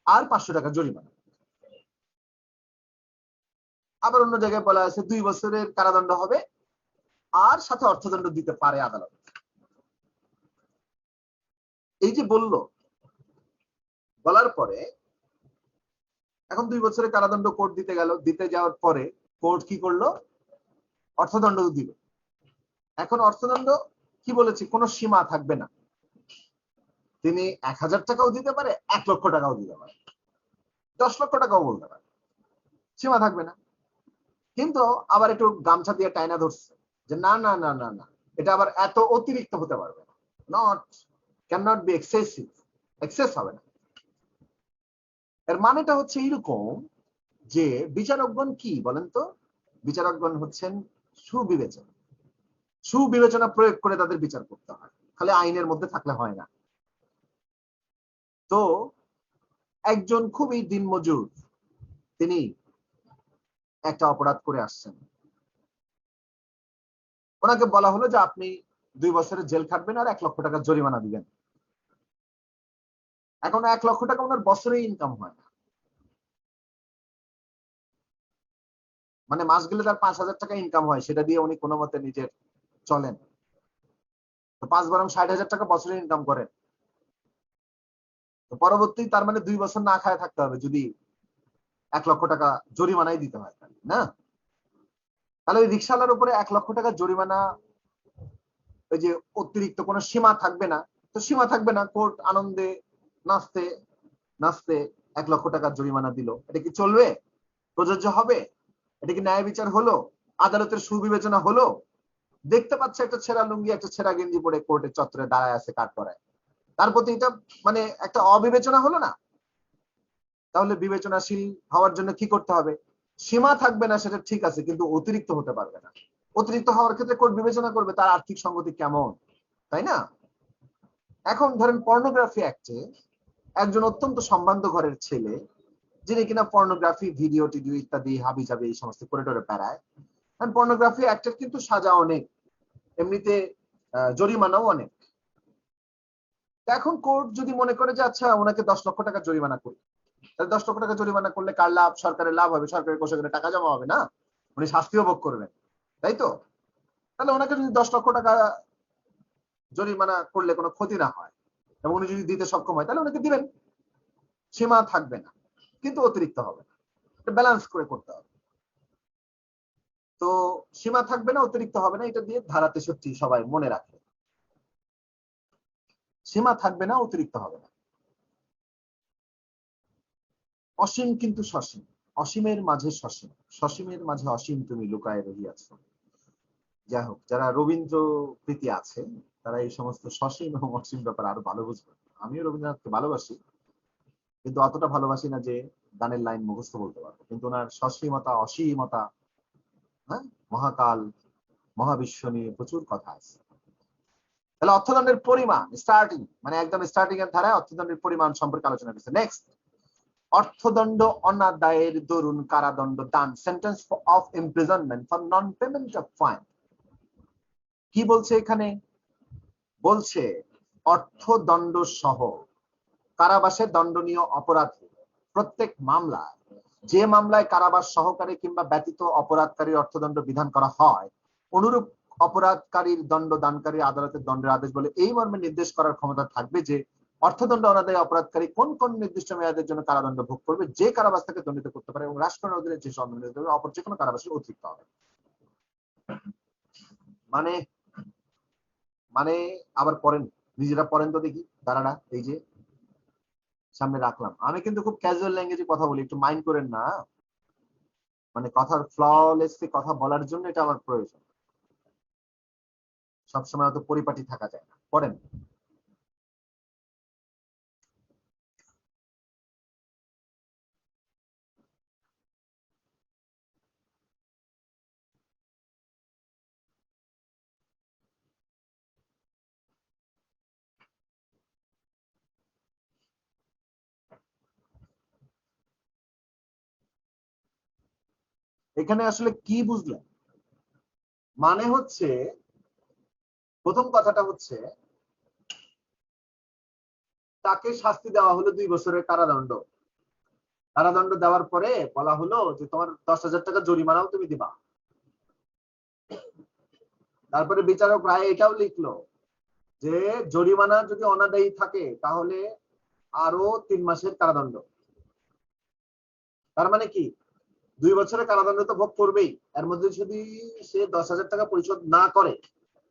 Speaker 1: আর 500 টাকা জরিমানা। আবার অন্য জায়গায় বলা আছে 2 বছরের কারাদণ্ড হবে আর সাথে অর্থদণ্ড দিতে পারে আদালত। এই যে বলার পরে এখন 2 বছরের কারাদণ্ড কোর্ট দিতে গেল, দিতে যাওয়ার পরে কোর্ট কি করলো? অর্থদণ্ড দিল। এখন অর্থদণ্ড কি বলেছি, কোনো সীমা থাকবে না। তিনি 1000 টাকাও দিতে পারে, 1 লক্ষ টাকাও দিতে পারে, 10 লক্ষ টাকাও বলতে পারে, সীমা থাকবে না। কিন্তু আবার একটু গামছা দিয়ে টাইনা ধরছে যে না না না না না, এটা আবার এত অতিরিক্ত হতে পারবে না, not can not be excessive, excess হবে না। এর মানেটা হচ্ছে এরকম যে বিচারকগণ কি বলেন তো, বিচারকগণ হচ্ছেন সুবিবেচনা, সুবিবেচনা প্রয়োগ করে তাদের বিচার করতে হয়, খালি আইনের মধ্যে থাকলে হয় না। তো একজন খুবই দিনমজুর, তিনি একটা অপরাধ করে আসছেন, ওনাকে বলা হলো যে আপনি 2 বছরের জেল খাটবেন আর 1 লক্ষ টাকা জরিমানা দিবেন। এখন 1 লক্ষ টাকা ওনার বছরে ইনকাম হয় না, মানে মাস গেলে তার 5,000 টাকা ইনকাম হয়, সেটা দিয়ে উনি কোনো মতে নিজের চলেন। তো 5 বরং 60,000 টাকা বছরে ইনকাম করেন, তো পরবর্তী তার মানে 2 বছর না খায় থাকতে হবে যদি 1 লক্ষ টাকা জরিমানাই দিতে হয়, না? তাহলে ওই রিক্সাওয়ালার উপরে 1 লক্ষ টাকা জরিমানা, ওই যে অতিরিক্ত কোনো সীমা থাকবে না, তো সীমা থাকবে না, কোর্ট আনন্দে নাচতে নাচতে 1 লক্ষ টাকা জরিমানা দিল, এটা কি চলবে? প্রযোজ্য হবে? এটা কি ন্যায় বিচার হলো? আদালতের সুবিবেচনা হলো? দেখতে পাচ্ছে একটা ছেঁড়া লুঙ্গি একটা ছেঁড়া গেঞ্জি পরে কোর্টের চত্বরে দাঁড়ায় আছে কাঠগড়ায়, তার প্রতি এটা মানে একটা অবিবেচনা হলো না? তাহলে বিবেচনাশীল হওয়ার জন্য কি করতে হবে? সীমা থাকবে না সেটা ঠিক আছে, কিন্তু অতিরিক্ত হতে পারবে না। অতিরিক্ত হওয়ার ক্ষেত্রে কোর্ট বিবেচনা করবে তার আর্থিক সঙ্গতি কেমন, তাই না? এখন ধরেন পর্নোগ্রাফি অ্যাক্টে একজন অত্যন্ত সম্ভ্রান্ত ঘরের ছেলে, যিনি কিনা পর্নোগ্রাফি ভিডিও টিডিও ইত্যাদি হাবি জাবি এই সমস্ত করিডোরে বেড়ায়, পর্নোগ্রাফি অ্যাক্টের কিন্তু সাজা অনেক, এমনিতে জরিমানাও অনেক। এখন কোর্ট যদি মনে করে যে আচ্ছা ওনাকে 10 লক্ষ টাকা জরিমানা করি, তাহলে 10 লক্ষ টাকা জরিমানা করলে কার লাভ? সরকারের লাভ হবে, সরকারের কোষাগারে টাকা জমা হবে, না? উনি শাস্তিও ভোগ করবেন, তাই তো? তাহলে ওনাকে যদি 10 লক্ষ টাকা জরিমানা করলে কোনো ক্ষতি না হয় এবং উনি যদি দিতে সক্ষম হয়, তাহলে ওনাকে দিবেন, সীমা থাকবে না কিন্তু অতিরিক্ত হবে না, ব্যালেন্স করে করতে হবে। তো সীমা থাকবে না অতিরিক্ত হবে না, এটা দিয়ে ধারা 63 সবাই মনে রাখে, সীমা থাকবে না অতিরিক্ত হবে না। অসীম কিন্তু সসীম, অসীমের মাঝে সসীম, সসীমের মাঝে অসীম তুমি লুকায় রহিয়াছ। যাই হোক, যারা রবীন্দ্র প্রীতি আছে তারা এই সমস্ত সসীম এবং অসীম ব্যাপার আরো ভালো বুঝবে। আমিও রবীন্দ্রনাথকে ভালোবাসি, কিন্তু অতটা ভালোবাসি না যে গানের লাইন মুখস্থ বলতে পারবো, কিন্তু ওনার সসীমতা অসীমতা, হ্যাঁ, মহাকাল মহাবিশ্ব নিয়ে প্রচুর কথা আছে। তাহলে অর্থদণ্ডের পরিমাণ স্টার্টিং, মানে একদম স্টার্টিং এর ধারায় অর্থদণ্ডের পরিমাণ সম্পর্কে আলোচনা করছে। নেক্সট, অর্থদণ্ড অনাদায়ের দরুন কারাদণ্ড দান, sentence of imprisonment for non payment of fine. কি বলছে এখানে? বলছে অর্থদণ্ড সহ কারাবাসে দণ্ডনীয় অপরাধ প্রত্যেক মামলায়, যে মামলায় কারাবাস সহকারে কিংবা ব্যতীত অপরাধকারী অর্থদণ্ড বিধান করা হয়, অনুরূপ অপরাধকারীর দণ্ড দানকারী আদালতের দণ্ডের আদেশ বলে এই মর্মে নির্দেশ করার ক্ষমতা থাকবে যে অর্থদণ্ড অনাদায়ী অপরাধকারী কোন কোন নির্দিষ্ট মেয়াদের জন্য কারাদণ্ড ভোগ করবে, যে কারাবাস থেকে দণ্ডিত করতে পারে এবং রাষ্ট্রের অধীনে যে সব অপর যে কোনো কারাবাসের অতিরিক্ত হবে। মানে মানে আবার পড়েন, নিজেরা পড়েন তো দেখি দাঁড়াটা, এই যে সামনে রাখলাম। আমি কিন্তু খুব ক্যাজুয়াল ল্যাঙ্গুয়েজে কথা বলি, একটু মাইন্ড করেন না, মানে কথার ফ্ললেসলি কথা বলার জন্য এটা আমার প্রয়োজন, সবসময় অত পরিপাটি থাকা যায় না। পড়েন। এখানে আসলে কি বুঝলেন? মানে হচ্ছে, প্রথম কথাটা হচ্ছে তাকে শাস্তি দেওয়া হলো 2 বছরের কারাদণ্ড। কারাদণ্ড দেওয়ার পরে বলা হলো যে তোমার 10,000 টাকা জরিমানাও তুমি দিবা। তারপরে বিচারক রায় এটাও লিখলো যে জরিমানা যদি অনাদায়ী থাকে তাহলে আরো 3 মাসের কারাদণ্ড। তার মানে কি 2 বছরের কারাদণ্ড তো ভোগ করবেই, এর মধ্যে যদি সে 10,000 টাকা পরিশোধ না করে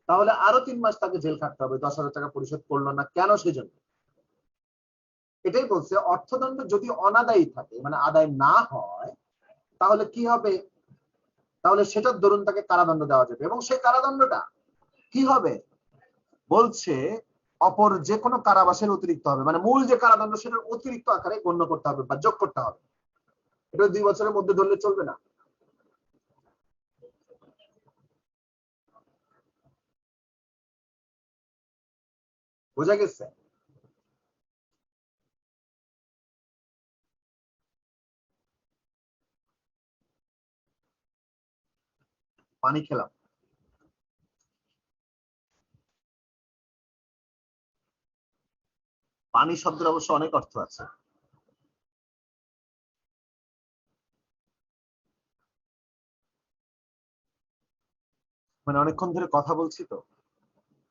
Speaker 1: তাহলে আরো 3 মাস তাকে জেল খাটতে হবে, 10,000 টাকা পরিশোধ করলো না কেন সেজন্য। এটাই বলছে অর্থদণ্ড যদি অনাদায়ী থাকে, মানে আদায় না হয়, তাহলে কি হবে, তাহলে সেটার দরুন তাকে কারাদণ্ড দেওয়া যাবে। এবং সেই কারাদণ্ডটা কি হবে বলছে, অপর যে কোনো কারাবাসের অতিরিক্ত হবে, মানে মূল যে কারাদণ্ড সেটার অতিরিক্ত আকারে গণ্য করতে হবে বা যোগ করতে হবে। এটা 2 বছরের মধ্যে ধরলে চলবে না। বোঝা গেছে? পানি খেলাম। পানি শব্দের অবশ্য অনেক অর্থ আছে। মানে অনেকক্ষণ ধরে কথা বলছি তো,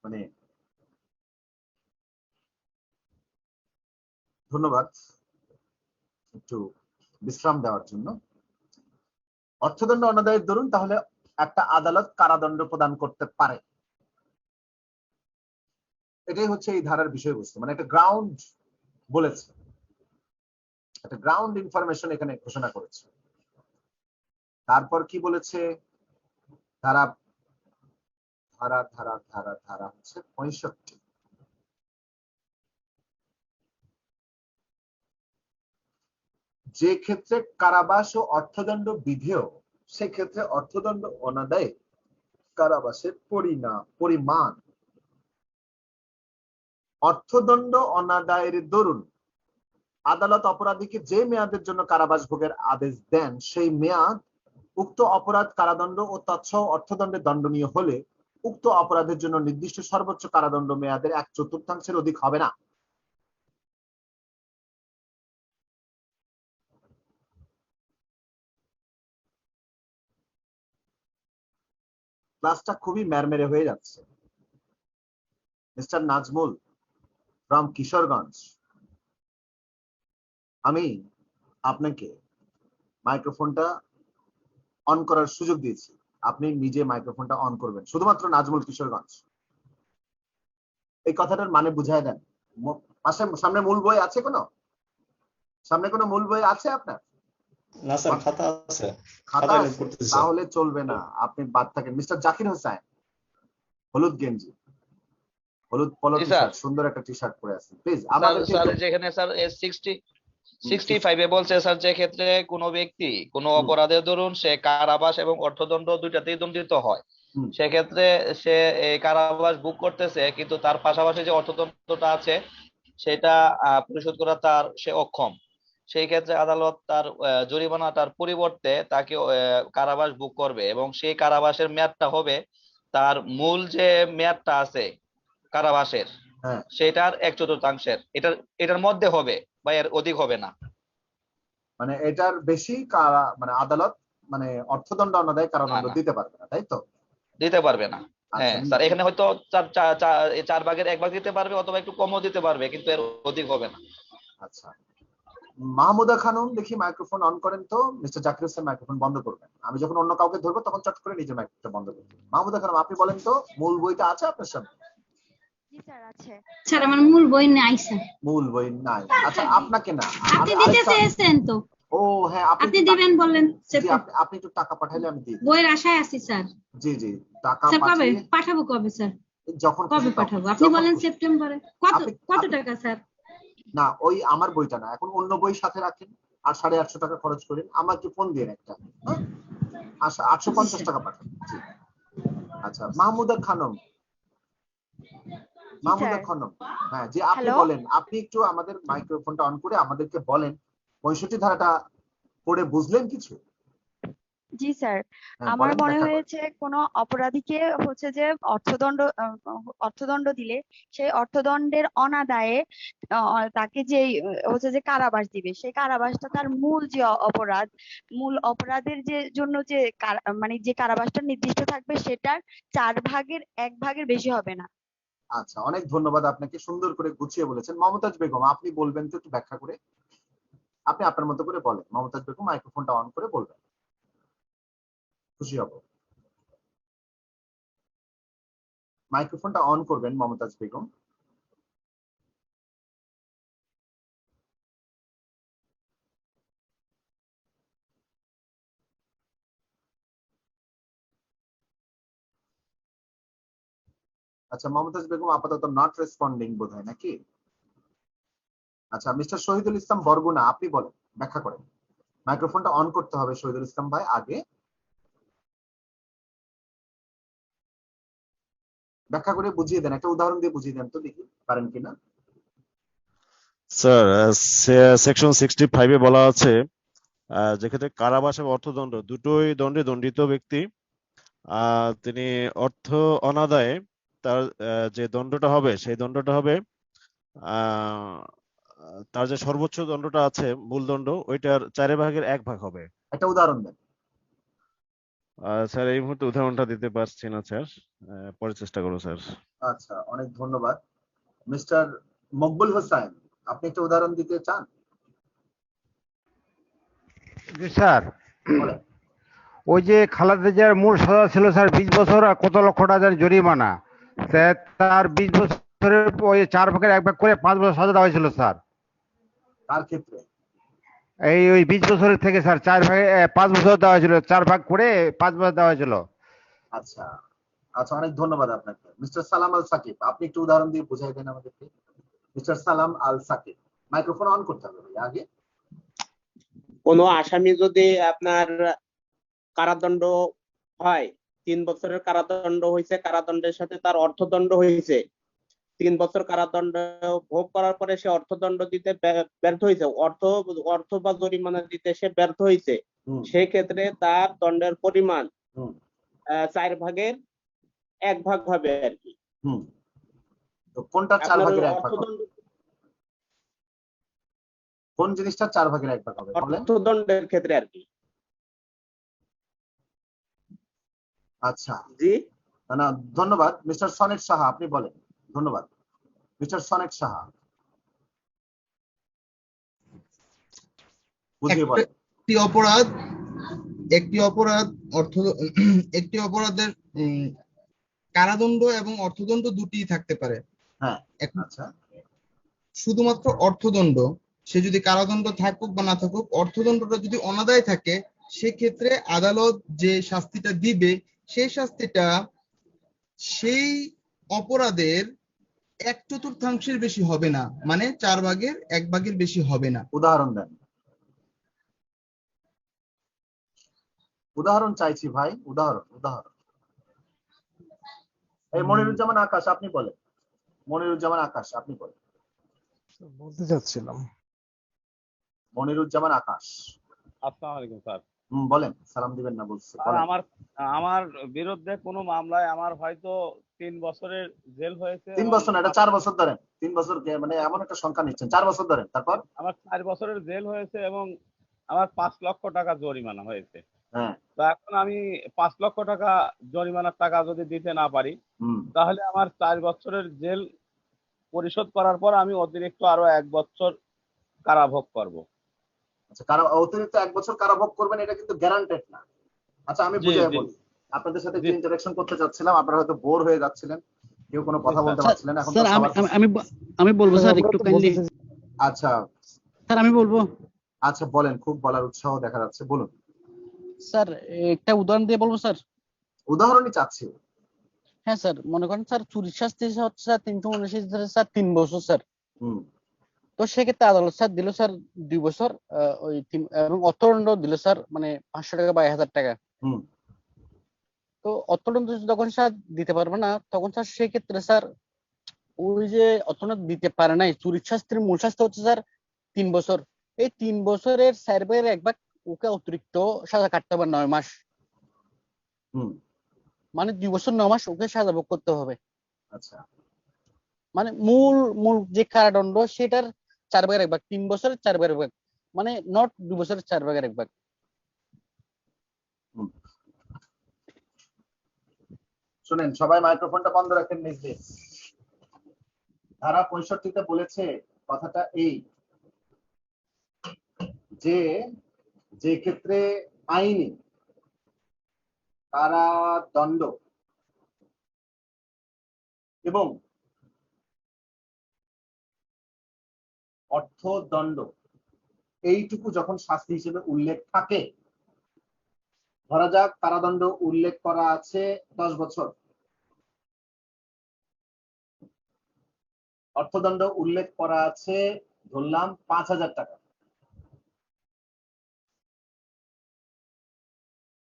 Speaker 1: মানে ধন্যবাদ একটু বিশ্রাম দেওয়ার জন্য। অর্থদণ্ড অনাদায়ের দরুন তাহলে একটা আদালত কারাদণ্ড প্রদান করতে পারে, এটাই হচ্ছে এই ধারার বিষয়বস্তু। মানে একটা গ্রাউন্ড বলেছে, একটা গ্রাউন্ড ইনফরমেশন এখানে ঘোষণা করেছে। তারপর কি বলেছে, ধারা ধারা ধারা ধারা ধারা হচ্ছে 65। যে ক্ষেত্রে কারাবাস ও অর্থদণ্ড বিধেয়, সেক্ষেত্রে অর্থদণ্ড অনাদায়ে কারাবাসের পরিমাণ অর্থদণ্ড অনাদায়ের দরুন আদালত অপরাধীকে যে মেয়াদের জন্য কারাবাস ভোগের আদেশ দেন, সেই মেয়াদ উক্ত অপরাধ কারাদণ্ড ও তৎসহ অর্থদণ্ডে দণ্ডনীয় হলে উক্ত অপরাধের জন্য নির্দিষ্ট সর্বোচ্চ কারাদণ্ড মেয়াদের 1/4 অধিক হবে না। ক্লাসটা খুবই ম্যারমেরে হয়ে যাচ্ছে। মিস্টার নাজমুল ফ্রম কিশোরগঞ্জ, আমি আপনাকে মাইক্রোফোনটা অন করার সুযোগ দিয়েছি, আপনি নিজে মাইক্রোফোনটা অন করবেন, শুধুমাত্র নাজমুল কিশোরগঞ্জ। এই কথাটার মানে বুঝায় দেন। পাশে সামনে মূল বই আছে, সামনে কোনো মূল বই আছে আপনার?
Speaker 2: না স্যার, খাতা আছে।
Speaker 1: খাতা আছে? তাহলে চলবে না, আপনি বাদ থাকেন। মিস্টার জাকির হোসেন, হলুদ গেঞ্জি, হলুদ পলো টি শার্ট, সুন্দর একটা টি শার্ট পরে আছেন, প্লিজ আমাদেরকে
Speaker 3: স্যার যেখানে স্যার 65 বলছে স্যার, যে ক্ষেত্রে কোনো ব্যক্তি কোনো অপরাধের দরুন সে কারাবাস এবং অর্থদণ্ড দুইটাতেই দণ্ডিত হয়, সেক্ষেত্রে সে এই কারাবাস ভোগ করতেছে, কিন্তু তার পাশাপাশি যে অর্থদণ্ডটা আছে সেটা পরিশোধ করা তার সে অক্ষম। সেই ক্ষেত্রে আদালত তার জরিমানাটার পরিবর্তে তাকে কারাবাস ভোগ করবে, এবং সেই কারাবাসের মেয়াদটা হবে তার মূল যে মেয়াদটা আছে কারাবাসের, সেটার 1/4। এটার মধ্যে হবে বা এর অধিক হবে না।
Speaker 1: মানে এটার বেশি মানে আদালত মানে অর্থদণ্ড অনাদায়ে কারাদণ্ড দিতে পারবে না, তাই তো?
Speaker 3: দিতে পারবে না। হ্যাঁ স্যার, এখানে হয়তো 4/1 ভাগ দিতে পারবে, অথবা একটু কমও দিতে পারবে, কিন্তু এর অধিক হবে না।
Speaker 1: আচ্ছা, মাহমুদা খানম দেখি মাইক্রোফোন অন করেন তো। মিস্টার জাকির হোসেন মাইক্রোফোন বন্ধ করবেন, আমি যখন অন্য কাউকে ধরবো তখন চট করে নিজের মাইক্রোফোনটা বন্ধ করবেন। মাহমুদা খানম, আপনি বলেন তো, মূল বইটা আছে আপনার সামনে?
Speaker 4: জি স্যার আছে। স্যার আমার মূল বই নাই স্যার।
Speaker 1: মূল বই নাই? আচ্ছা, আপনাকে না,
Speaker 4: আপনি দিতে চেয়েছেন তো।
Speaker 1: ও হ্যাঁ,
Speaker 4: আপনি দিবেন বললেন।
Speaker 1: আপনি একটু টাকা পাঠাইলে আমি দিই।
Speaker 4: বইয়ের আশায় আছি স্যার।
Speaker 1: জি জি, টাকা
Speaker 4: পাঠাবো কবে স্যার?
Speaker 1: যখন
Speaker 4: কবে পাঠাবো? আপনি বলেন সেপ্টেম্বরে। কত টাকা স্যার?
Speaker 1: না, ওই আমার বইটা না, এখন অন্য বই সাথে রাখেন আর 850 টাকা খরচ করেন, আমাকে ফোন দিয়ে একটা, আচ্ছা 850 টাকা পাঠান। জি আচ্ছা, মাহমুদা খানম, হ্যাঁ জি, আপনি বলেন, আপনি একটু আমাদের মাইক্রোফোনটা অন করে আমাদেরকে বলেন 65 ধারাটা পড়ে বুঝলেন কিছু?
Speaker 5: জি স্যার, আমার মনে হয়েছে কোনো অপরাধীকে হচ্ছে যে অর্থদণ্ড দিলে সেই অর্থদণ্ডের অনাদায়ে তাকে যে হচ্ছে যে কারাবাস দিবে, সেই কারাবাসটা তার মূল যে মূল অপরাধের যে জন্য যে মানে যে কারাবাসটা নির্দিষ্ট থাকবে সেটার 1/4 বেশি হবে না।
Speaker 1: আচ্ছা, অনেক ধন্যবাদ আপনাকে, সুন্দর করে গুছিয়ে বলেছেন। মমতাজ বেগম, আপনি বলবেন তো একটু ব্যাখ্যা করে? আপনি আপনার মতো করে বলেন। মমতাজ বেগম মাইক্রোফোনটা অন করে বলবেন, খুশি হব। মাইক্রোফোনটা অন করবেন মমতাজ বেগম। আচ্ছা, মমতাজ বেগম আপাতত নট রেসপন্ডিং বোধহয়, নাকি? আচ্ছা, মিস্টার শহীদুল ইসলাম বরগুনা, আপনি বলেন, ব্যাখ্যা করেন। মাইক্রোফোনটা অন করতে হবে শহীদুল ইসলাম ভাই, আগে ব্যাখ্যা করে বুঝিয়ে দেন, একটা উদাহরণ দিয়ে বুঝিয়ে দেন তো, দেখি পারেন কিনা।
Speaker 6: স্যার, সেকশন 65-এ বলা আছে যেক্ষেত্রে কারাবাস এবং অর্থদণ্ড দুটোই দণ্ডে দণ্ডিত ব্যক্তি তিনি অর্থ অনাদায়ে তার যে দণ্ডটা হবে সেই দণ্ডটা হবে তার যে সর্বোচ্চ দণ্ডটা আছে মূল দণ্ড ওইটার 4/1 হবে।
Speaker 1: একটা উদাহরণ দেন।
Speaker 6: স্যার এই মুহূর্তে উদাহরণটা দিতে পারছি না স্যার, পরে চেষ্টা করবো স্যার।
Speaker 1: আচ্ছা, অনেক ধন্যবাদ। মিস্টার মকবুল হোসেন, আপনি একটা উদাহরণ দিতে চান?
Speaker 7: জি স্যার,
Speaker 1: বলেন।
Speaker 7: ওই যে খালেদা জিয়ার মূল সাজা ছিল স্যার 20 বছর আর কত লক্ষ টাকার জরিমানা, তার 20 বছরের ওই 4/1 করে 5 বছর সাজা দেওয়া হয়েছিল স্যার।
Speaker 1: তার ক্ষেত্রে
Speaker 7: ওই 20 বছরের থেকে স্যার 5 বছর দেওয়া হয়েছিল, 4 ভাগ করে 5 বছর দেওয়া হয়েছিল।
Speaker 1: আচ্ছা আচ্ছা, অনেক ধন্যবাদ আপনাকে। মিস্টার সালাম আল সাকিব, আপনি একটু উদাহরণ দিয়ে বুঝাই দেন আমাদেরকে। মিস্টার সালাম আল সাকিব, মাইক্রোফোন অন করতে হবে ভাই আগে।
Speaker 8: কোন আসামি যদি আপনার কারাদণ্ড হয়, 3 বছরের কারাদণ্ড হয়েছে, কারাদণ্ডের সাথে তার অর্থদণ্ড হয়েছে, 3 বছর কারাদণ্ড ভোগ করার পরে সে অর্থদণ্ড দিতে ব্যর্থ হয়েছে, অর্থ বা জরিমানা দিতে সে ব্যর্থ হয়েছে, সেই ক্ষেত্রে তার দণ্ডের পরিমাণ 4/1 হবে আর কি।
Speaker 1: তো কোনটা 4/1 হবে? কোন জিনিসটা 4/1 হবে বলেন?
Speaker 8: অর্থদণ্ডের ক্ষেত্রে আর কি।
Speaker 1: আচ্ছা
Speaker 8: জি
Speaker 1: না, ধন্যবাদ। মিস্টার সনেট সাহা, আপনি বলেন। ধন্যবাদ মিস্টার সনেট সাহা, বুঝিয়ে বলেন।
Speaker 9: একটি অপরাধের কারাদণ্ড এবং অর্থদণ্ড দুটি থাকতে পারে।
Speaker 1: হ্যাঁ, আচ্ছা,
Speaker 9: শুধুমাত্র অর্থদণ্ড, সে যদি কারাদণ্ড থাকুক বা না থাকুক, অর্থদণ্ডটা যদি অনাদায় থাকে, সেক্ষেত্রে আদালত যে শাস্তিটা দিবে সেই শাস্তিটা সেই অপরাধের 1/4 বেশি হবে না, মানে 4/1 বেশি হবে না।
Speaker 1: উদাহরণ দেন, উদাহরণ চাইছি ভাই, উদাহরণ। এই মনিরুজ্জামান আকাশ, আপনি বলেন। মনিরুজ্জামান আকাশ, আপনি বলেন।
Speaker 10: বলতে চাচ্ছিলাম।
Speaker 1: মনিরুজ্জামান আকাশ,
Speaker 11: আসসালামু আলাইকুম স্যার।
Speaker 1: বলেন। সালাম দিবেন না বলছে।
Speaker 11: আমার বিরুদ্ধে কোনো মামলায় আমার হয়তো 3 বছরের জেল হয়েছে।
Speaker 1: 3 বছর না, এটা 4 বছর ধরেন। 3 বছর মানে এমন একটা সংখ্যা নিচ্ছেন, 4 বছর ধরেন। তারপর
Speaker 11: আমার 4 বছরের জেল হয়েছে এবং আমার 5 লক্ষ টাকা জরিমানা হয়েছে।
Speaker 1: হ্যাঁ,
Speaker 11: তো এখন আমি 5 লক্ষ টাকা জরিমানার টাকা যদি দিতে না পারি, তাহলে আমার 4 বছরের জেল পরিশোধ করার পর আমি অতিরিক্ত আরো 1 বছর কারাভোগ করব।
Speaker 1: আচ্ছা, অতিরিক্ত 1 বছর কারাভোগ করবেন, এটা কিন্তু গ্যারান্টেড না। আচ্ছা, আমি বুঝাই বলি। আপনাদের সাথে যে ইন্টারঅ্যাকশন করতে চাচ্ছিলাম, আপনারা হয়তো বোর হয়ে যাচ্ছিলেন, কেউ কোনো কথা বলতে পারছিলেন না। এখন
Speaker 12: স্যার আমি বলবো স্যার, একটু কাইন্ডলি।
Speaker 1: আচ্ছা
Speaker 12: স্যার আমি বলবো।
Speaker 1: আচ্ছা বলেন, খুব বলার উৎসাহ দেখা যাচ্ছে, বলুন।
Speaker 12: স্যার একটা উদাহরণ দিয়ে বলবো স্যার।
Speaker 1: উদাহরণই চাচ্ছি।
Speaker 12: হ্যাঁ স্যার, মনে করেন স্যার চুরির শাস্তি হচ্ছে স্যার 379 ধারা স্যার 3 বছর স্যার। তো সেক্ষেত্রে আদালত স্যার দিল স্যার 2 বছর ওই এবং অর্থদণ্ড দিল স্যার মানে 500 টাকা বা 1000 টাকা। তো অর্থদণ্ড যখন স্যার দিতে পারবে না, তখন স্যার সেক্ষেত্রে স্যার ওই যে অর্থদণ্ড দিতে পারে নাই, চুরির শাস্তির মূল শাস্তি হচ্ছে স্যার 3 বছর। এই 3 বছরের 4/1 ওকে অতিরিক্ত সাজা কাটতে হবে 9 মাস। মানে 2 বছর 9 মাস ওকে সাজা ভোগ করতে হবে।
Speaker 1: আচ্ছা,
Speaker 12: মানে মূল যে কারাদণ্ড সেটার 4/1, 3 বছরের 4/1, মানে নট 2 বছরের 4/1।
Speaker 1: শুনেন সবাই, মাইক্রোফোনটা বন্ধ রাখেন নিজ নিজ। ধারা 65-তে বলেছে কথাটা এই, যে ক্ষেত্রে আইনি কারাদণ্ড এবং অর্থদণ্ড এইটুকু যখন শাস্তি হিসেবে উল্লেখ থাকে, ধরা যাক কারাদণ্ড উল্লেখ করা আছে 10 বছর, অর্থদণ্ড উল্লেখ করা আছে ধরলাম 5,000 টাকা,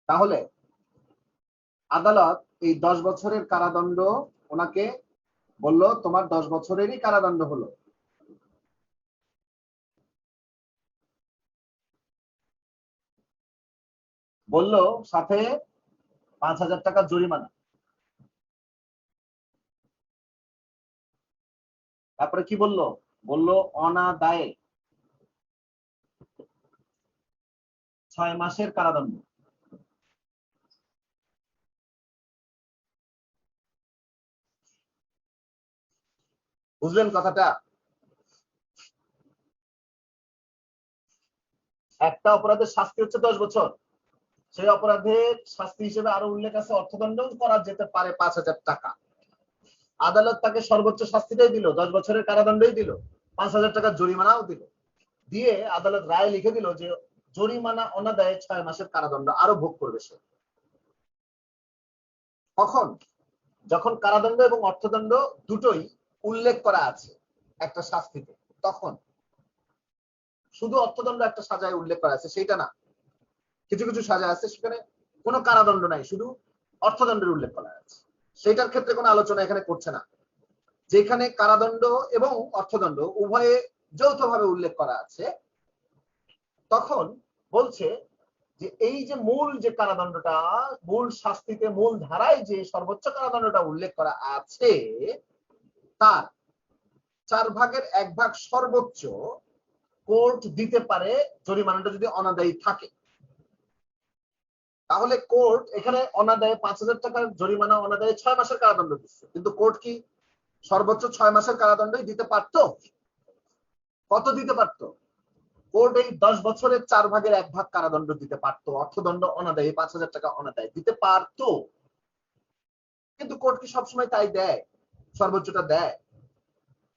Speaker 1: তাহলে আদালত এই 10 বছরের কারাদণ্ড ওনাকে বলল তোমার 10 বছরেরই কারাদণ্ড হলো। বলল সাথে 5,000 টাকা জরিমানা। তারপরে কি বলল? বলল অনাদায়ে 6 মাসের কারাদণ্ড। বুঝলেন কথাটা? একটা অপরাধের শাস্তি হচ্ছে 10 বছর, সেই অপরাধের শাস্তি হিসেবে আরো উল্লেখ আছে অর্থদণ্ড করা যেতে পারে 5,000 টাকা। আদালত তাকে সর্বোচ্চ শাস্তিটাই দিল, 10 বছরের কারাদণ্ডই দিল, 5,000 টাকা জরিমানাও দিল। দিয়ে আদালত রায় লিখে দিল যে জরিমানা অনাদায়ে 6 মাসের কারাদণ্ড আরো ভোগ করবে সে। কখন? যখন কারাদণ্ড এবং অর্থদণ্ড দুটোই উল্লেখ করা আছে একটা শাস্তিতে, তখন। শুধু অর্থদণ্ড একটা সাজায় উল্লেখ করা আছে সেইটা না, কিছু কিছু সাজা আছে সেখানে কোনো কারাদণ্ড নাই, শুধু অর্থদণ্ডের উল্লেখ করা আছে, সেটার ক্ষেত্রে কোনো আলোচনা এখানে করছে না। যেখানে কারাদণ্ড এবং অর্থদণ্ড উভয়ে যৌথভাবে উল্লেখ করা আছে, তখন বলছে যে এই যে মূল যে কারাদণ্ডটা, মূল শাস্তিতে মূল ধারায় যে সর্বোচ্চ কারাদণ্ডটা উল্লেখ করা আছে, তার 4 ভাগের 1 ভাগ সর্বোচ্চ কোর্ট দিতে পারে জরিমানাটা যদি অনাদায়ী থাকে। তাহলে কোর্ট এখানে অনাদায়ে 5,000 টাকার জরিমানা অনাদায়ে 6 মাসের কারাদণ্ড দিচ্ছে, কিন্তু কোর্ট কি সর্বোচ্চ 6 মাসের কারাদণ্ডই দিতে পারতো? কত দিতে পারতো? কোর্ট এই 10 বছরের 4 ভাগের 1 ভাগ কারাদণ্ড দিতে পারতো, অর্থদণ্ড অনাদায়ী 5,000 টাকা অনাদায়ী দিতে পারতো। কিন্তু কোর্ট কি সবসময় তাই দেয়? সর্বোচ্চটা দেয়?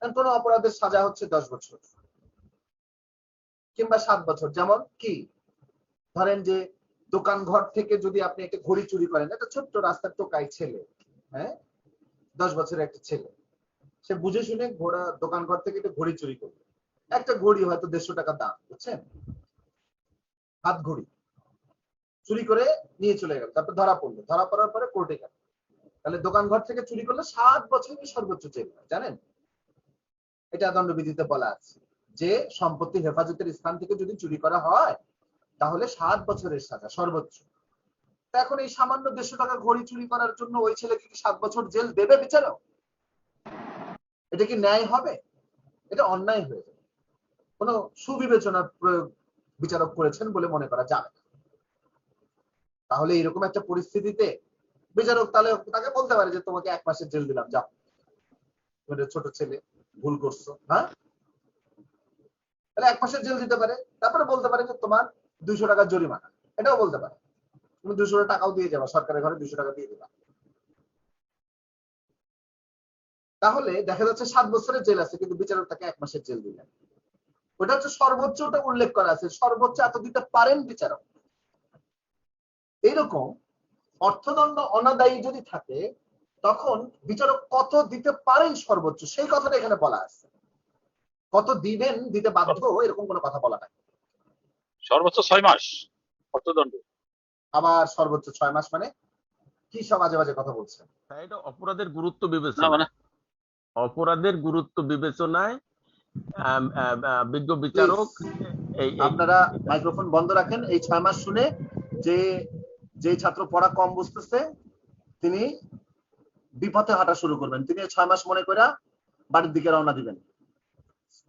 Speaker 1: কোন অপরাধের সাজা হচ্ছে 10 বছর কিংবা 7 বছর। যেমন কি ধরেন যে দোকান ঘর থেকে যদি আপনি একটা ঘড়ি চুরি করেন, একটা ছোট্ট রাস্তার টোকাই ছেলে, হ্যাঁ 10 বছরের একটা ছেলে, সে বুঝে শুনে দোকান ঘর থেকে একটা ঘড়ি চুরি করবে, একটা ঘড়ি হয়তো 150 টাকা দাম, বুঝছেন, হাত ঘড়ি চুরি করে নিয়ে চলে গেল, তারপর ধরা পড়লো, ধরা পড়ার পরে কোর্টে গেল। তাহলে দোকান ঘর থেকে চুরি করলে 7 বছরের সর্বোচ্চ জেল, জানেন? এটা দণ্ডবিধিতে বলা আছে যে সম্পত্তি হেফাজতের স্থান থেকে যদি চুরি করা হয় তাহলে 7 বছরের সাজা সর্বোচ্চ। তা এখন এই সামান্য 150 টাকা ঘড়ি চুরি করার জন্য ওই ছেলেকে কি 7 বছর জেল দেবে বিচারক? এটা কি ন্যায় হবে? এটা অন্যায় হয়ে যাবে, কোনো সুবিবেচনার প্রয়োগ বিচারক করেছেন বলে মনে করা যাবে না। তাহলে এরকম একটা পরিস্থিতিতে বিচারক তাহলে তাকে বলতে পারে যে তোমাকে 1 মাসের জেল দিলাম, যাও, তুমি ছোট ছেলে, ভুল করছো, হ্যাঁ, তাহলে 1 মাসের জেল দিতে পারে। তারপরে বলতে পারে যে তোমার 200 টাকা জরিমানা, এটাও বলতে পারে, তুমি 200 টাকাও দিয়ে যাবা, সরকারের ঘরে 200 টাকা দিয়ে দিবা। তাহলে দেখা যাচ্ছে 7 বছরের জেল আছে, কিন্তু বিচারক তাকে 1 মাসের জেল দিলেন। ওটা হচ্ছে সর্বোচ্চটা উল্লেখ করা আছে, সর্বোচ্চ এত দিতে পারেন বিচারক। এইরকম অর্থদণ্ড অনাদায়ী যদি থাকে তখন বিচারক কত দিতে পারেন সর্বোচ্চ, সেই কথাটা এখানে বলা আছে। কত দিবেন, দিতে বাধ্য, এরকম কোনো কথা বলা নাই।
Speaker 13: সর্বোচ্চ 6 মাস অর্থদণ্ড।
Speaker 1: আবার সর্বোচ্চ 6 মাস মানে কি সব আজে বাজে কথা বলছেন?
Speaker 14: এটা অপরাধের গুরুত্ব বিবেচনা, অপরাধের গুরুত্ব বিবেচনায় বিজ্ঞ বিচারক।
Speaker 1: আপনারা মাইক্রোফোন বন্ধ রাখেন। এই 6 মাস শুনে যে ছাত্র পড়া কম বুঝতেছে তিনি বিপথে হাঁটা শুরু করবেন, তিনি 6 মাস মনে করে বাড়ির দিকে রওনা দিবেন।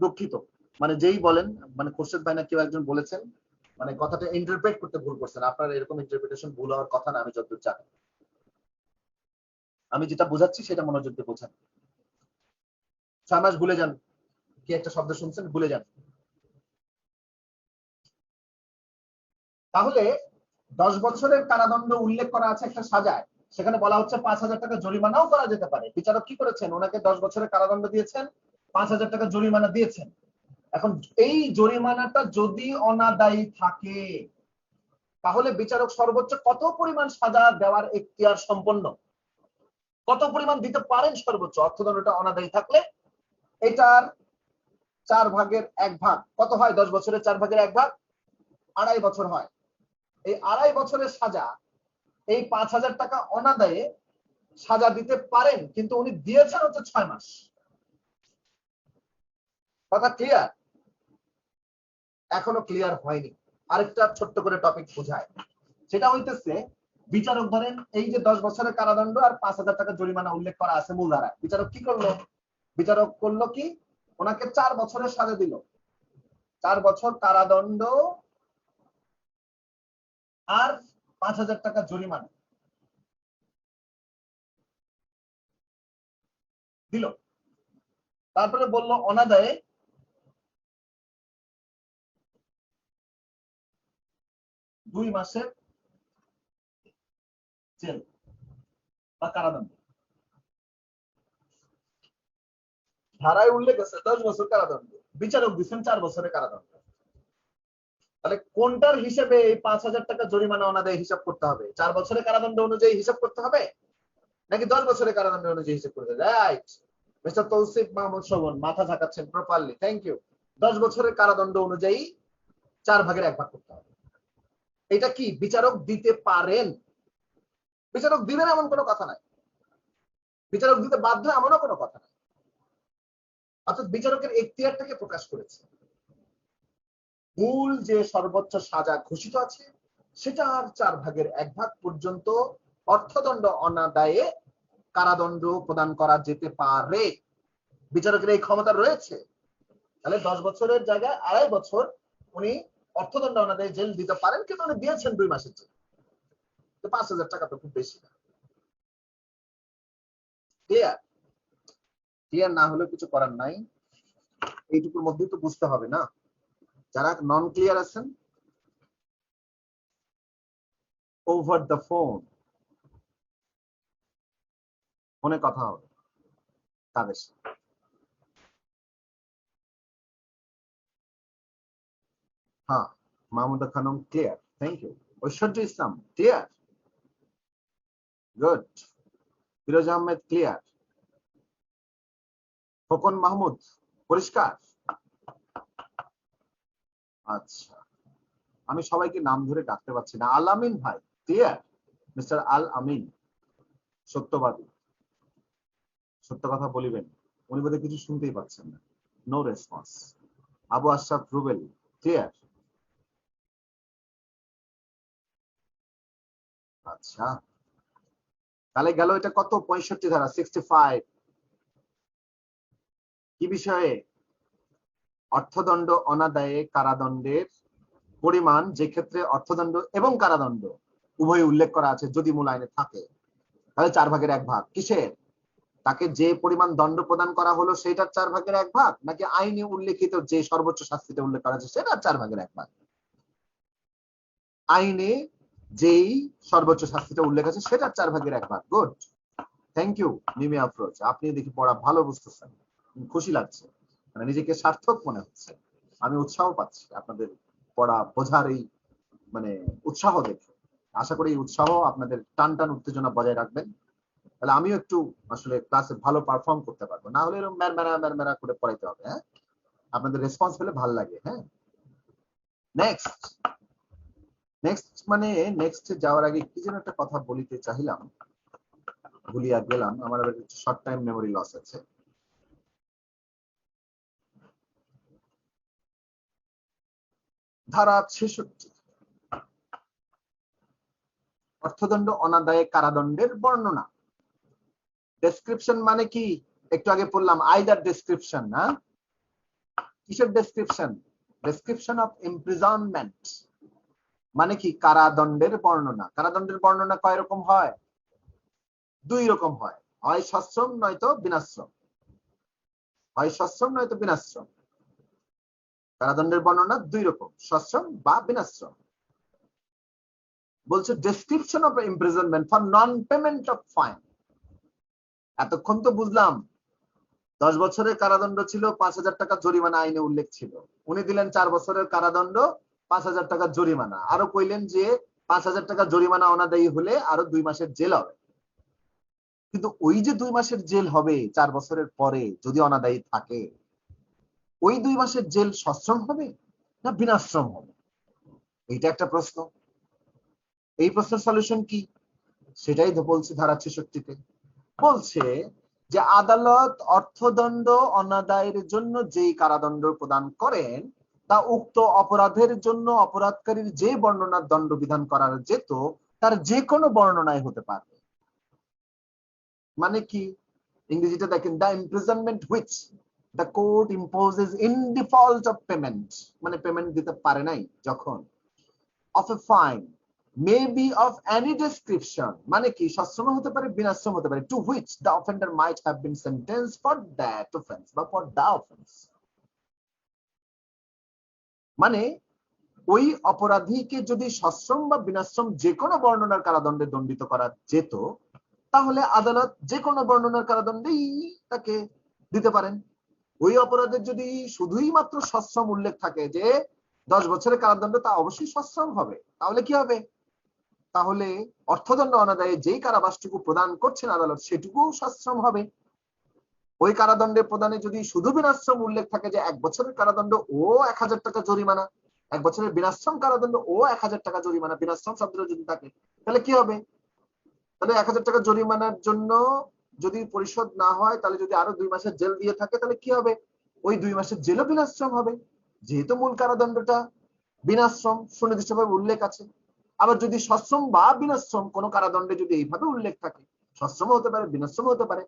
Speaker 1: দুঃখিত, মানে যেই বলেন, মানে খোরশেদ ভাই না কেউ একজন বলেছেন, মানে কথাটা ইন্টারপ্রেট করতে ভুল করছেন। আপনার এরকম ইন্টারপ্রিটেশন ভুল হওয়ার কথা না, আমি যতদূর জানি। আমি যেটা বোঝাচ্ছি সেটা মনোযোগ দিয়ে বোঝান। 6 মাস ভুলে যান, কি একটা শব্দ শুনছেন, ভুলে যান। তাহলে 10 বছরের কারাদণ্ড উল্লেখ করা আছে একটা সাজায়, সেখানে বলা হচ্ছে 5,000 টাকা জরিমানাও করা যেতে পারে। বিচারক কি করেছেন, ওনাকে 10 বছরের কারাদণ্ড দিয়েছেন, 5,000 টাকা জরিমানা দিয়েছেন। এখন এই জরিমানাটা যদি অনাদায়ী থাকে তাহলে বিচারক সর্বোচ্চ কত পরিমাণ সাজা দেওয়ার এখতিয়ার সম্পন্ন, কত পরিমাণ দিতে পারেন সর্বোচ্চ অর্থদণ্ডটা অনাদায়ী থাকলে? এটার 4/1 কত হয়? 10 বছরের 4/1 2.5 বছর হয়। এই 2.5 বছরের সাজা এই 5,000 টাকা অনাদায়ে সাজা দিতে পারেন, কিন্তু উনি দিয়েছেন হচ্ছে 6 মাস। কথা ক্লিয়ার? এখনো ক্লিয়ার হয়নি। আরেকটা ছোট্ট করে টপিক বোঝায়, সেটা হইতেছে বিচারক ধরেন এই যে 10 বছরের কারাদণ্ড আর 5,000 টাকা জরিমানা উল্লেখ করা আছে মূল ধারায়। বিচারক কি করলো? বিচারক করলো কি, ওনাকে 4 বছরের সাজা দিল, 4 বছর কারাদণ্ড আর 5,000 টাকা জরিমানা দিল। তারপরে বলল অনাদায়ে 2 মাসের জেল বা কারাদণ্ড। ধারায় উল্লেখ আছে 10 বছর কারাদণ্ড, বিচারক দিচ্ছেন 4 বছরের কারাদণ্ড। তাহলে কোনটার হিসেবে এই 5,000 টাকা জরিমানা অনাদায়ী হিসাব করতে হবে? 4 বছরের কারাদণ্ড অনুযায়ী হিসাব করতে হবে নাকি 10 বছরের কারাদণ্ড অনুযায়ী হিসাব করতে হবে? রাইট, মিস্টার তৌসিফ মাহমুদ শোভন মাথা ঝাঁকাচ্ছেন প্রপারলি, থ্যাংক ইউ। 10 বছরের কারাদণ্ড অনুযায়ী 4/1 করতে হবে। এটা কি বিচারক দিতে পারেন? বিচারক দিবেন এমন কোনো কথা নাই, বিচারক দিতে বাধ্য এমনও কোনো কথা নাই। অর্থাৎ বিচারকের এখতিয়ারটাকে প্রকাশ করেছে। মূল যে সর্বোচ্চ সাজা ঘোষিত আছে সেটার 4/1 পর্যন্ত অর্থদণ্ড অনাদায়ে কারাদণ্ড প্রদান করা যেতে পারে। বিচারকের এই ক্ষমতা রয়েছে। তাহলে 10 বছরের জায়গায় 2.5 বছর উনি অর্থদণ্ড অনাদায়ে জেল দিতে পারেন, কিন্তু উনি দিয়েছেন 2 মাসের জেল। তো 5,000 টাকা তো খুব বেশি না। ক্লিয়ার? ক্লিয়ার না হলে কিছু করার নাই, এইটুকুর মধ্যেই তো বুঝতে হবে না। যারা নন ক্লিয়ার আছেন ওভার দ্য ফোনে কথা হবে তাদের সাথে। হ্যাঁ, Mahmuda Khanam clear, thank you. Aishwarya Islam clear, good. Firoz Ahmed clear, Khokon Mahmud পরিষ্কার। আচ্ছা, আমি সবাইকে নাম ধরে ডাকতে পারছি না। আল আমিন ভাই ক্লিয়ার, মিস্টার আল আমিন সত্যবাদী, সত্য কথা বলিবেন, উনি বোধহয় কিছু শুনতেই পাচ্ছেন না, no response. Abu Ashraf Rubel clear. আচ্ছা, তাহলে গেল এটা কত? 65 ধারা 65 কি বিষয়ে? অর্থদণ্ড অনাদায়ে কারাদণ্ডের পরিমাণ, যে ক্ষেত্রে অর্থদণ্ড এবং কারাদণ্ড উভয় উল্লেখ করা আছে যদি মূল আইনে থাকে। তাহলে 4/1 কিসের? তাকে যে পরিমাণ দণ্ড প্রদান করা হলো সেটার 4/1 নাকি আইনে উল্লেখিত যে সর্বোচ্চ শাস্তিতে উল্লেখ করা আছে সেটার 4/1? আইনে যেই সর্বোচ্চ শাস্তিটা উল্লেখ আছে সেটার 4/1। গুড, থ্যাংক ইউ মিমি আফরোজ, আপনি দেখি পড়া ভালো বুঝতেছেন, খুশি লাগছে, মানে নিজেকে সার্থক মনে হচ্ছে। আমি উৎসাহ পাচ্ছি আপনাদের পড়া বোঝার এই মানে উৎসাহ দেখে। আশা করি এই উৎসাহ আপনাদের টান টান উত্তেজনা বজায় রাখবেন, তাহলে আমিও একটু আসলে ক্লাসে ভালো পারফর্ম করতে পারবো। না হলে এরকম ম্যারমেরা করে পড়াইতে হবে। হ্যাঁ, আপনাদের রেসপন্স পেলে ভালো লাগে। হ্যাঁ, নেক্সট মানে নেক্সট যাওয়ার আগে কি যেন একটা কথা বলিতে চাইলাম, ভুলিয়া গেলাম। আমার আবার একটু শর্ট টাইম মেমোরি লস আছে। ধারা 66 অর্থদণ্ড অনাদায়ে কারাদণ্ডের বর্ণনা। ডেসক্রিপশন মানে কি? একটু আগে পড়লাম আইদার ডেসক্রিপশন। না, কিসের ডেসক্রিপশন? ডেসক্রিপশন অফ ইমপ্রিজনমেন্ট মানে কি? কারাদণ্ডের বর্ণনা। কারাদণ্ডের বর্ণনা কয় রকম হয়? 2 রকম হয়, হয় সশ্রম নয়তো বিনাশ্রম। হয় সশ্রম নয়তো বিনাশ্রম। কারাদণ্ডের বর্ণনা 2 রকম, সশ্রম বা বিনাশ্রম। বলছে description of imprisonment for non payment of fine. এতক্ষণ তো বুঝলাম 10 বছরের কারাদণ্ড ছিল, 5,000 টাকা জরিমানা আইনে উল্লেখ ছিল। উনি দিলেন 4 বছরের কারাদণ্ড, 5,000 টাকা জরিমানা, আরো কইলেন যে 5,000 টাকা জরিমানা অনাদায়ী হলে আরো 2 মাসের জেল হবে। কিন্তু ওই যে 2 মাসের জেল হবে 4 বছরের পরে যদি অনাদায়ী থাকে, ওই 2 মাসের জেল সশ্রম হবে না বিনাশ্রম হবে? এইটা একটা প্রশ্ন। এই প্রশ্নের সলিউশন কি সেটাই তো বলছে ধারা 66-তে। বলছে যে আদালত অর্থদণ্ড অনাদায়ের জন্য যেই কারাদণ্ড প্রদান করেন তা উক্ত অপরাধের জন্য অপরাধকারীর যে বর্ণনার দণ্ড বিধান করার যেত তার যে কোনো বর্ণনায় হতে পারে। মানে কি? ইংরেজিতে দেখেন, the imprisonment which the court imposes in default of payment, মানে পেমেন্ট দিতে পারে নাই যখন, of a fine may be of any description, মানে কি সশ্রম হতে পারে বিনাশ্রম হতে পারে, to which the offender might have been sentenced for that offense বা for the offense। মানে ওই অপরাধীকে যদি সশ্রম বা বিনাশ্রম যে কোনো বর্ণনার কারাদণ্ডে দণ্ডিত করা যেত, তাহলে আদালত যে কোনো বর্ণনার কারাদণ্ডেই তাকে দিতে পারেন। ওই অপরাধের যদি শুধুই মাত্র সশ্রম উল্লেখ থাকে যে 10 বছরের কারাদণ্ড, তা অবশ্যই সশ্রম হবে। তাহলে কি হবে? তাহলে অর্থদণ্ড অনাদায়ে যেই কারাবাসটুকু প্রদান করছেন আদালত সেটুকু সশ্রম হবে। ওই কারাদণ্ডে প্রদানে যদি শুধু বিনাশ্রম উল্লেখ থাকে যে 1 বছরের কারাদণ্ড ও 1,000 টাকা জরিমানা, 1 বছরের বিনাশ্রম কারাদণ্ড ও 1,000 টাকা জরিমানা, বিনাশ্রম শব্দটা যদি থাকে, তাহলে কি হবে? তাহলে 1,000 টাকা জরিমানার জন্য যদি পরিশোধ না হয়, তাহলে যদি আরো 2 মাসের জেল দিয়ে থাকে, তাহলে কি হবে? ওই 2 মাসের জেলও বিনাশ্রম হবে, যেহেতু মূল কারাদণ্ডটা বিনাশ্রম সুনির্দিষ্টভাবে উল্লেখ আছে। আবার যদি সশ্রম বা বিনাশ্রম কোনো কারাদণ্ডে যদি এইভাবে উল্লেখ থাকে, সশ্রম হতে পারে বিনাশ্রম হতে পারে,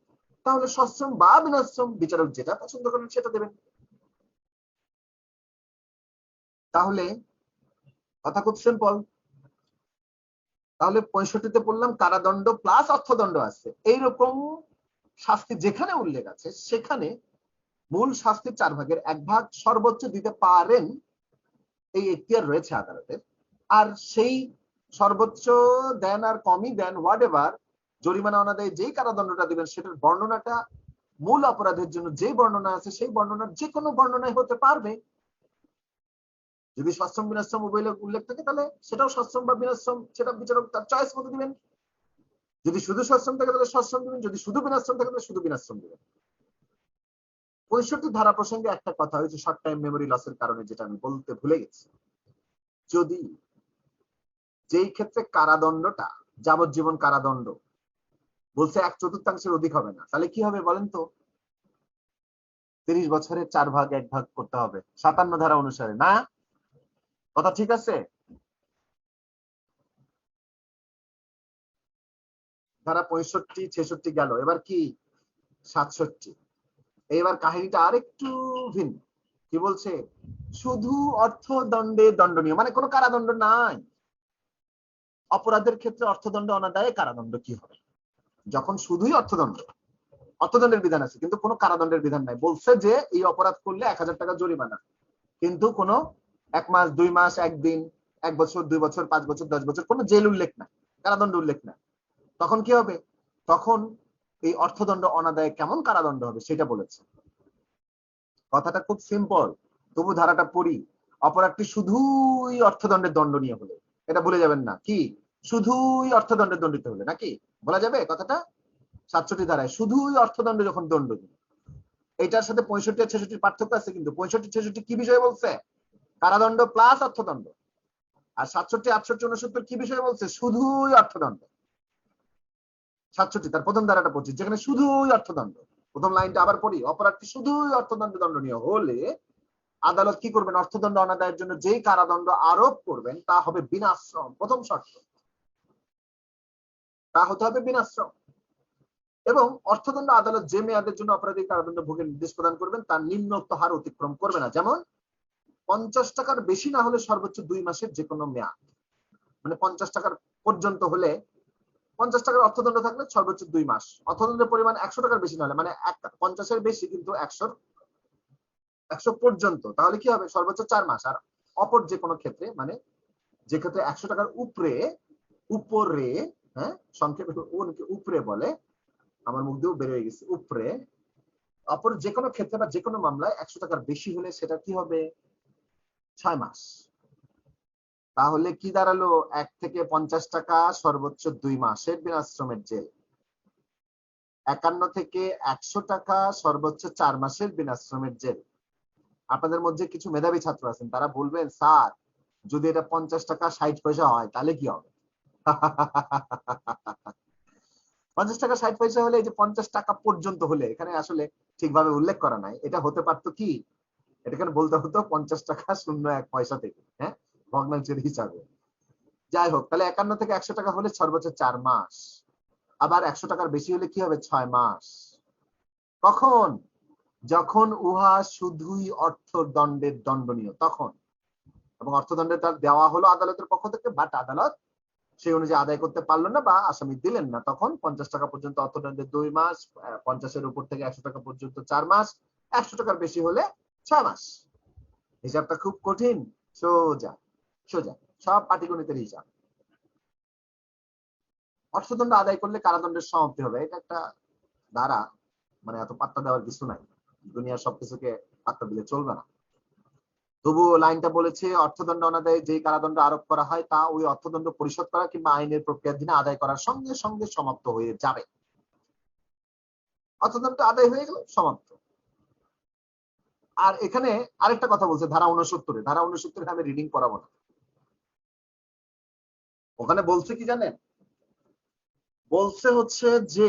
Speaker 1: তাহলে সশ্রম বা বিনাশ্রম বিচারক যেটা পছন্দ করেন সেটা দেবেন। তাহলে কথা খুব সিম্পল। তাহলে 65-তে পড়লাম কারাদণ্ড প্লাস অর্থদণ্ড আছে, এইরকম শাস্তি যেখানে উল্লেখ আছে সেখানে মূল শাস্তির 4 ভাগের 1 ভাগ সর্বোচ্চ দিতে পারেন, এই এখতিয়ার রয়েছে আদালতের। আর সেই সর্বোচ্চ দেন আর কমই দেন, হোয়াট এভার, জরিমানা অনাদায়ে যেই কারাদণ্ডটা দিবেন সেটার বর্ণনাটা মূল অপরাধের জন্য যে বর্ণনা আছে সেই বর্ণনার যে কোনো বর্ণনায় হতে পারবে। যদি সশ্রম বিনাশ্রম উভয় উল্লেখ থাকে তাহলে সেটাও সশ্রম বা বিনাশ্রম, সেটা বিচারক তার চয়েস মতো দিবেন। যদি শুধু সশ্রম থাকে তাহলে সশ্রম দিবেন, যদি শুধু বিনাশ্রম থাকে তাহলে শুধু বিনাশ্রম দিবেন। 65 ধারা প্রসঙ্গে একটা কথা হয়েছে শর্ট টাইম মেমোরি লসের কারণে, যেটা আমি বলতে ভুলে গেছি। যদি যেই ক্ষেত্রে কারাদণ্ডটা যাবজ্জীবন কারাদণ্ড বলছে 1/4 অধিক হবে না, তাহলে কি হবে বলেন তো? 30 বছরের 4 ভাগ 1 ভাগ করতে হবে 57 ধারা অনুসারে, না? কথা ঠিক আছে? ধারা 65 66 গেল, এবার কি 67। এবার কাহিনীটা আরেকটু ভিন্ন। কি বলছে? শুধু অর্থদণ্ডে দণ্ডনীয়, মানে কোনো কারাদণ্ড নাই। অপরাধের ক্ষেত্রে অর্থদণ্ড অনাদায়ে কারাদণ্ড কি হবে? যখন শুধুই অর্থদণ্ডের বিধান আছে কিন্তু কোনো কারাদণ্ডের বিধান নাই। বলছে যে এই অপরাধ করলে 1,000 টাকা জরিমানা, কিন্তু কোনো 1 মাস 2 মাস 1 দিন 1 বছর 2 বছর 5 বছর 10 বছর কোনো জেল উল্লেখ নাই, কারাদণ্ড উল্লেখ নাই। তখন কি হবে? তখন এই অর্থদণ্ড অনাদায়ে কেমন কারাদণ্ড হবে সেটা বলেছে। কথাটা খুব সিম্পল, তবু ধারাটা পড়ি। অপরাধটি শুধুই অর্থদণ্ডের দণ্ডনীয় হলে, এটা ভুলে যাবেন না। কি? শুধুই অর্থদণ্ডে দণ্ডিত হলে, নাকি বলা যাবে কথাটা? 67 ধারায় শুধুই অর্থদণ্ড যখন দণ্ডনীয়। এটার সাথে 65 আর 66 পার্থক্য আছে, কিন্তু 65 66 কি বিষয় বলছে? কারাদণ্ড প্লাস অর্থদণ্ড। আর 67 68 69 কি বিষয় বলছে? শুধুই অর্থদণ্ড। 67 তার প্রথম ধারাটা পড়ছি, যেখানে শুধুই অর্থদণ্ড। প্রথম লাইনটা আবার পড়ি, অপরাধটি শুধুই অর্থদণ্ড দণ্ডনীয় হলে আদালত কি করবেন? অর্থদণ্ড অনাদায়ের জন্য যেই কারাদণ্ড আরোপ করবেন তা হবে বিনাশ্রম। প্রথম শর্ত, তা হতে হবে বিনাশ্রম। এবং অর্থদণ্ড আদালত যে মেয়াদের জন্য অপরাধী কারাদণ্ড ভোগের নির্দেশ প্রদান করবেন তার নিম্নোক্ত হার অতিক্রম করবে না। যেমন 50 টাকার বেশি না হলে সর্বোচ্চ 2 মাসের যে কোনো মেয়াদ, মানে 50 টাকার পর্যন্ত হলে, 50 টাকার অর্থদণ্ড থাকলে সর্বোচ্চ 2 মাস। অর্থদণ্ডের পরিমাণ 100 টাকার বেশি না হলে, মানে 50-এর বেশি কিন্তু 100 পর্যন্ত, তাহলে কি হবে? সর্বোচ্চ 4 মাস। আর অপর যে কোনো ক্ষেত্রে, মানে যে ক্ষেত্রে 100 টাকার উপরে উপরে, হ্যাঁ সংক্ষেপে ওকে উপরে বলে, আমার মুখ দিয়েও বের হয়ে গেছে, উপরে অপর যে কোনো ক্ষেত্রে বা যে কোনো মামলায় 100 টাকার বেশি হলে সেটা কি হবে 6 মাস। তাহলে কি দাঁড়ালো 1 থেকে 50 টাকা সর্বোচ্চ 2 মাসের বিনাশ্রমের জেল, 51 থেকে 100 টাকা সর্বোচ্চ 4 মাসের বিনাশ্রমের জেল। আপনাদের মধ্যে কিছু মেধাবী ছাত্র আছেন, তারা বলবেন স্যার যদি এটা 50 টাকা 60 পয়সা হয় তাহলে কি হবে? 50 টাকা 60 পয়সা হলে, এই যে 50 টাকা পর্যন্ত হলে, এখানে আসলে ঠিকভাবে উল্লেখ করা নাই, এটা হতে পারতো কি, এটা এখানে বলতে হতো 50 টাকা 01 পয়সা থেকে, হ্যাঁ ভগ্নাংশের হিসাবে। যাই হোক, তাহলে 51 থেকে 100 টাকা হলে সর্বোচ্চ 4 মাস, আবার 100 টাকার বেশি হলে কি হবে 6 মাস। কখন? যখন উহা শুধুই অর্থদণ্ডের দণ্ডনীয়, তখন। এবং অর্থদণ্ডের তার দেওয়া হলো আদালতের পক্ষ থেকে, বাট আদালত সেই অনুযায়ী আদায় করতে পারলো না বা আসামি দিলেন না, তখন 50 টাকা পর্যন্ত অর্থদণ্ডের 2 মাস, 50-এর উপর থেকে 100 টাকা পর্যন্ত 4 মাস, 100 টাকার বেশি হলে 6 মাস। হিসাবটা খুব কঠিন, সোজা সোজা, সব পাটিগণিতের হিসাব। অর্থদণ্ড আদায় করলে কারাদণ্ডের সমাপ্তি হবে, এটা একটা ধারা, মানে এত পাত্তা দেওয়ার কিছু নাই, দুনিয়ার সবকিছুকে পাত্তা দিলে চলবে না। তবুও লাইনটা বলেছে অর্থদণ্ড অনাদায়ে যেই কারাদণ্ড আরোপ করা হয় তা ওই অর্থদণ্ড পরিশোধ করা কিংবা আইনের প্রক্রিয়াধীনে আদায় করার সঙ্গে সঙ্গে সমাপ্ত হয়ে যাবে। অর্থদণ্ড আদায় হয়ে গেল, সমাপ্ত। আর এখানে আরেকটা কথা বলছে ধারা 69, ধারা 69 আমি রিডিং করাবো না। ওখানে বলছে কি জানেন, বলছে হচ্ছে যে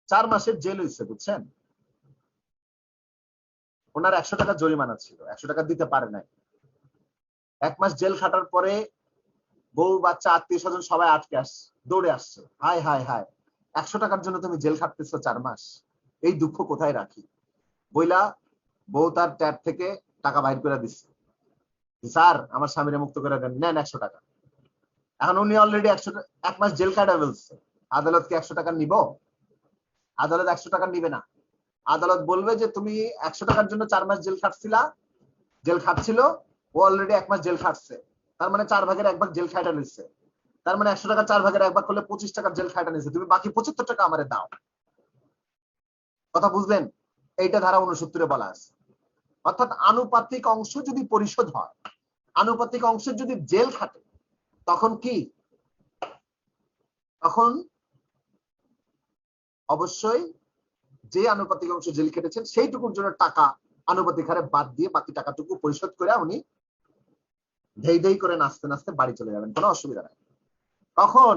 Speaker 1: 4 মাসের জেল হয়েছে, বুঝছেন? ওনার 100 টাকা জরিমানা ছিল, 100 টাকা দিতে পারে নাই। 1 মাস জেল খাটার পরে বউ বাচ্চা আত্মীয় স্বজন সবাই আটকে আসছে, দৌড়ে আসছে, হায় হায় হায় 100 টাকার জন্য তুমি জেল খাটতেছো 4 মাস, এই দুঃখ কোথায় রাখি। বইলা বউ তার ট্যাব থেকে টাকা বাইর করে দিচ্ছে, স্যার আমার স্বামীরে মুক্ত করে দেন, নেন 100 টাকা। এখন উনি অলরেডি 1 মাস জেল কাটা ফেলছে, আদালত কি 100 টাকা নিব? আদালত 100 টাকা নিবে না। আদালত বলবে যে তুমি 100 টাকার জন্য 4 মাস জেল খাটছিল, ও অলরেডি 1 মাস জেল খাটছে, তার মানে 4 ভাগের 1 ভাগ জেল খাটা নিচ্ছে, তার মানে 100 টাকা 4 ভাগের 1 ভাগ করলে 25 টাকার জেল খাটা নিচ্ছে, তুমি বাকি 75 টাকা আমারে দাও। কথা বুঝলেন? এইটা ধারা 69 বলা আছে। অর্থাৎ আনুপাতিক অংশ যদি পরিশোধ হয়, আনুপাতিক অংশ যদি জেল খাটে, তখন কি, তখন অবশ্যই যে আনুপাতিক অংশ জেল কেটেছেন সেইটুকুর জন্য টাকা আনুপাতিক হারে বাদ দিয়ে বাকি টাকাটুকু পরিশোধ করে উনি ধেই ধেই করে নাচতে নাচতে বাড়ি চলে যাবেন, কোনো অসুবিধা নাই। কখন?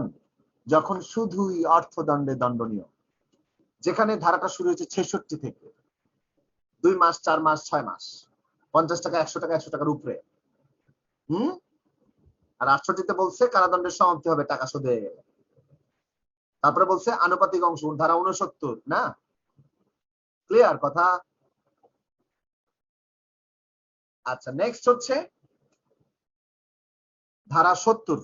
Speaker 1: যখন শুধুই অর্থদণ্ডে দণ্ডনীয়, যেখানে ধারাটা শুরু হয়েছে 66 থেকে, 2 মাস 4 মাস 6 মাস, 50 টাকা 100 টাকা 100 টাকার উপরে। আর 68-তে বলছে কারাদণ্ডের সমাপ্তি হবে টাকা শোধে। তারপরে বলছে আনুপাতিক অংশ, ধারা 69 না? ক্লিয়ার কথা? আচ্ছা, নেক্সট হচ্ছে ধারা 70।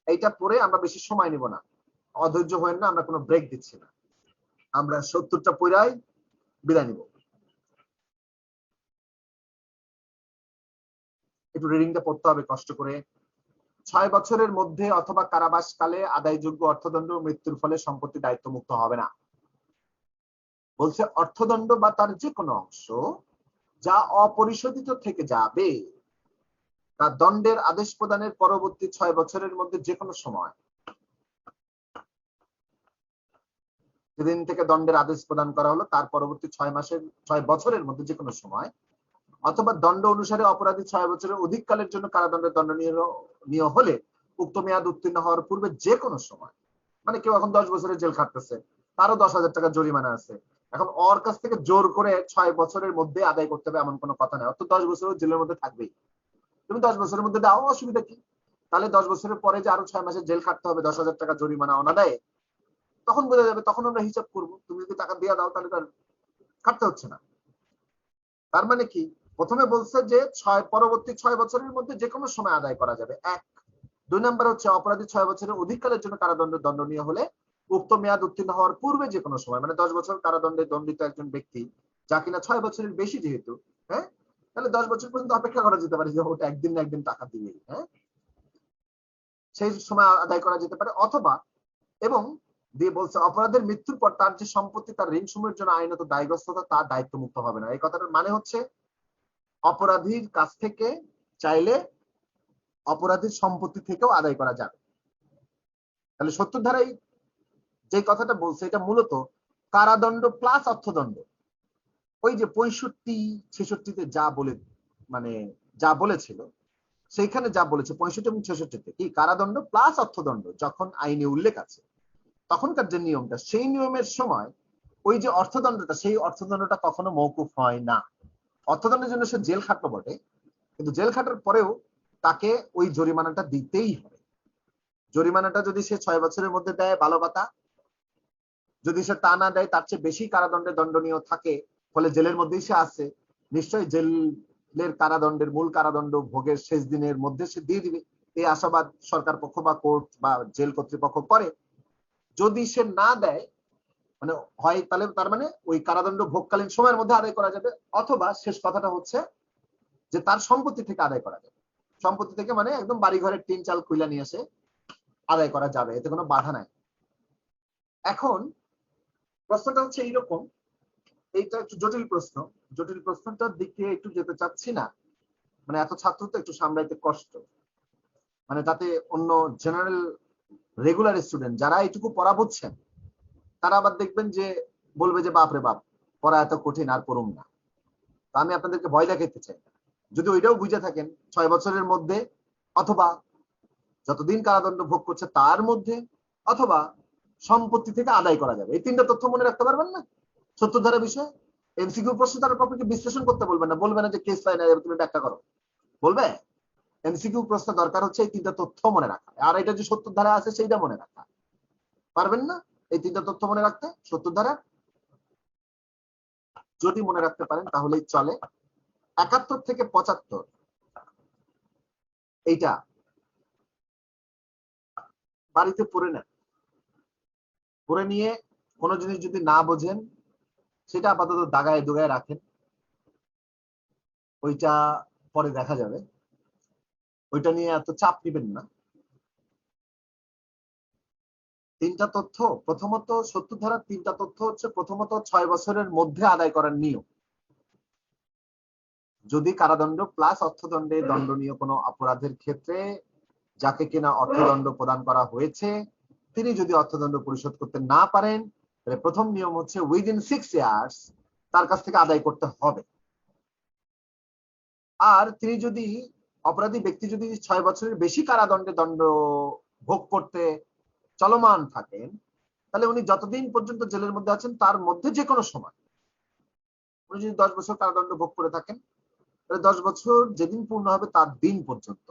Speaker 1: এইটা পরে আমরা বেশি সময় নিব না, অধৈর্য হয়েন না, আমরা কোনো ব্রেক দিচ্ছি না, আমরা 70টা পড়াই বিদায় নিব। একটু রিডিংটা পড়তে হবে কষ্ট করে। 6 বছরের মধ্যে অথবা কারাবাসকালে আদায়যোগ্য অর্থদণ্ড মৃত্যুর ফলে সম্পত্তি দায়িত্বমুক্ত হবে না। বলছে অর্থদণ্ড বা তার যে কোনো অংশ যা অপরিশোধিত থেকে যাবে তা দণ্ডের আদেশ প্রদানের পরবর্তী 6 বছরের মধ্যে যে কোনো সময়, যেদিন থেকে দণ্ডের আদেশ প্রদান করা হলো তার পরবর্তী 6 বছরের মধ্যে যে কোনো সময়, অথবা দণ্ড অনুসারে অপরাধী 6 বছরের অধিক কালের জন্য কারাদণ্ডের দণ্ডনীয় হলে উক্ত মেয়াদ উত্তীর্ণ হওয়ার পূর্বে যে কোনো সময়। মানে কেউ এখন 10 বছরের জেল খাটতেছে, তারও 10,000 টাকা জরিমানা আছে, এখন ওর কাছ থেকে জোর করে 6 বছরের মধ্যে আদায় করতে হবে এমন কোনো কথা নাই, অর্থাৎ 10 বছরের জেলের মধ্যে থাকবেই। তুমি 10 বছরের মধ্যে দাও, অসুবিধা কি? তাহলে 10 বছরের পরে যে আরো 6 মাসের জেল খাটতে হবে 10,000 টাকা জরিমানা অনাদায়ে, তখন বোঝা যাবে, তখন আমরা হিসাব করবো। তুমি যদি টাকা দিয়ে দাও তাহলে তার খাটতে হচ্ছে না। তার মানে কি, প্রথমে বলছে যে পরবর্তী 6 বছরের মধ্যে যে কোনো সময় আদায় করা যাবে, 1। 2 নম্বর হচ্ছে অপরাধী 6 বছরের অধিক কালের জন্য কারাদণ্ডের দণ্ডনীয় হলে উক্ত মেয়াদ উত্তীর্ণ হওয়ার পূর্বে যে কোনো সময়, মানে 10 বছর কারাদণ্ডে দণ্ডিত একজন ব্যক্তি যা কিনা 6 বছরের বেশি, যেহেতু হ্যাঁ, তাহলে 10 বছর পর্যন্ত অপেক্ষা করা যেতে পারে যে ওটা একদিন না একদিন টাকা দিবে, হ্যাঁ। সেই সময় আদায় করা যেতে পারে, অথবা এবং দিয়ে বলছে অপরাধের মৃত্যুর পর তার যে সম্পত্তি তার ঋণ সমূহের জন্য আইনত দায়গ্রস্ততা তার দায়িত্ব মুক্ত হবে না। এই কথাটার মানে হচ্ছে অপরাধীর কাছ থেকে চাইলে অপরাধীর সম্পত্তি থেকেও আদায় করা যাবে। তাহলে ৭০ ধারায় যে কথাটা বলছে এটা মূলত কারাদণ্ড প্লাস অর্থদণ্ড। ওই যে ৬৫-৬৬-তে যা বলেছিল সেইখানে যা বলেছে ৬৫ এবং ৬৬-তে কি কারাদণ্ড প্লাস অর্থদণ্ড যখন আইনে উল্লেখ আছে, তখনকার যে নিয়মটা সেই নিয়মের সময় ওই যে অর্থদণ্ডটা সেই অর্থদণ্ডটা কখনো মওকুফ হয় না। অর্থদণ্ডের জন্য সে জেল খাটলো বটে, কিন্তু জেল খাটার পরেও তাকে ওই জরিমানাটা দিতেই হবে। জরিমানাটা যদি সে ৬ বছরের মধ্যে দেয় ভালো কথা, যদি সে তা না দেয় তার চেয়ে বেশি কারাদণ্ডে দণ্ডনীয় থাকে, ফলে জেলের মধ্যেই সে আছে, নিশ্চয়ই জেলের কারাদণ্ডের মূল কারাদণ্ড ভোগের শেষ দিনের মধ্যে সে দিয়ে দিবে, এই আশাবাদ সরকার পক্ষ বা কোর্ট বা জেল কর্তৃপক্ষ করে। যদি সে না দেয় মানে হয় তাহলে তার মানে ওই কারাদণ্ড ভোগকালীন সময়ের মধ্যে আদায় করা যাবে, অথবা শেষ কথাটা হচ্ছে যে তার সম্পত্তি থেকে আদায় করা যাবে। সম্পত্তি থেকে মানে একদম বাড়ি ঘরের টিন চাল খুইলা নিয়ে এসে আদায় করা যাবে, এতে কোনো বাধা নাই। এখন প্রশ্নটা হচ্ছে এইরকম, এইটা একটু জটিল প্রশ্ন, জটিল প্রশ্নটার দিকে একটু যেতে চাচ্ছি না, মানে এত ছাত্র তো একটু সামলাইতে কষ্ট, মানে তাতে অন্য জেনারেল রেগুলার স্টুডেন্ট যারা এইটুকু পড়া বুঝছেন তারা আবার দেখবেন যে বলবে যে বাপরে বাপ পড়া এত কঠিন আর পড়ুম না। তো আমি আপনাদেরকে ভয় দেখাইতে চাই, যদি ওইটাও বুঝে থাকেন ৬ বছরের মধ্যে, অথবা যতদিন কারাদণ্ড ভোগ করছে তার মধ্যে, অথবা সম্পত্তি থেকে আদায় করা যাবে, এই তিনটা তথ্য মনে রাখতে পারবেন না ৭০ ধারা বিষয়। এমসিকিউ প্রশ্ন তার আপনাকে বিশ্লেষণ করতে বলবেন না, বলবে না যে কেস লাইন তুমি ব্যাখ্যা করো, বলবে এমসিকিউ প্রশ্ন দরকার হচ্ছে এই তিনটা তথ্য মনে রাখা, আর এটা যে ৭০ ধারা আছে সেইটা মনে রাখা। পারবেন না এই তিনটা তথ্য মনে রাখতে ৭০ ধারা? যদি মনে রাখতে পারেন তাহলেই চলে। ৭১ থেকে ৭৫ এইটা বাড়িতে পড়ে নেন, পড়ে নিয়ে কোনো জিনিস যদি না বোঝেন সেটা আপাতত দাগায় দুগায় রাখেন, ওইটা পরে দেখা যাবে, ওইটা নিয়ে এত চাপ নেবেন না। তিনটা তথ্য, প্রথমত ৭০ ধারার তিনটা তথ্য হচ্ছে, প্রথমত ৬ বছরের মধ্যে আদায় করার নিয়ম। যদি কারাদণ্ড প্লাস অর্থদণ্ডে দণ্ডনীয় কোনো অপরাধের ক্ষেত্রে যাকে কিনা অর্থদণ্ড প্রদান করা হয়েছে তিনি যদি অর্থদণ্ড পরিশোধ করতে না পারেন, তাহলে প্রথম নিয়ম হচ্ছে উইদিন 6 ইয়ার্স তার কাছ থেকে আদায় করতে হবে। আর তিনি যদি অপরাধী ব্যক্তি যদি ৬ বছরের বেশি কারাদণ্ডে দণ্ড ভোগ করতে চলমান থাকেন, তাহলে উনি যতদিন পর্যন্ত জেলের মধ্যে আছেন তার মধ্যে যে কোনো সময়, উনি যদি 10 বছর কারাদণ্ড ভোগ করে থাকেন তাহলে 10 বছর যেদিন পূর্ণ হবে তার দিন পর্যন্ত,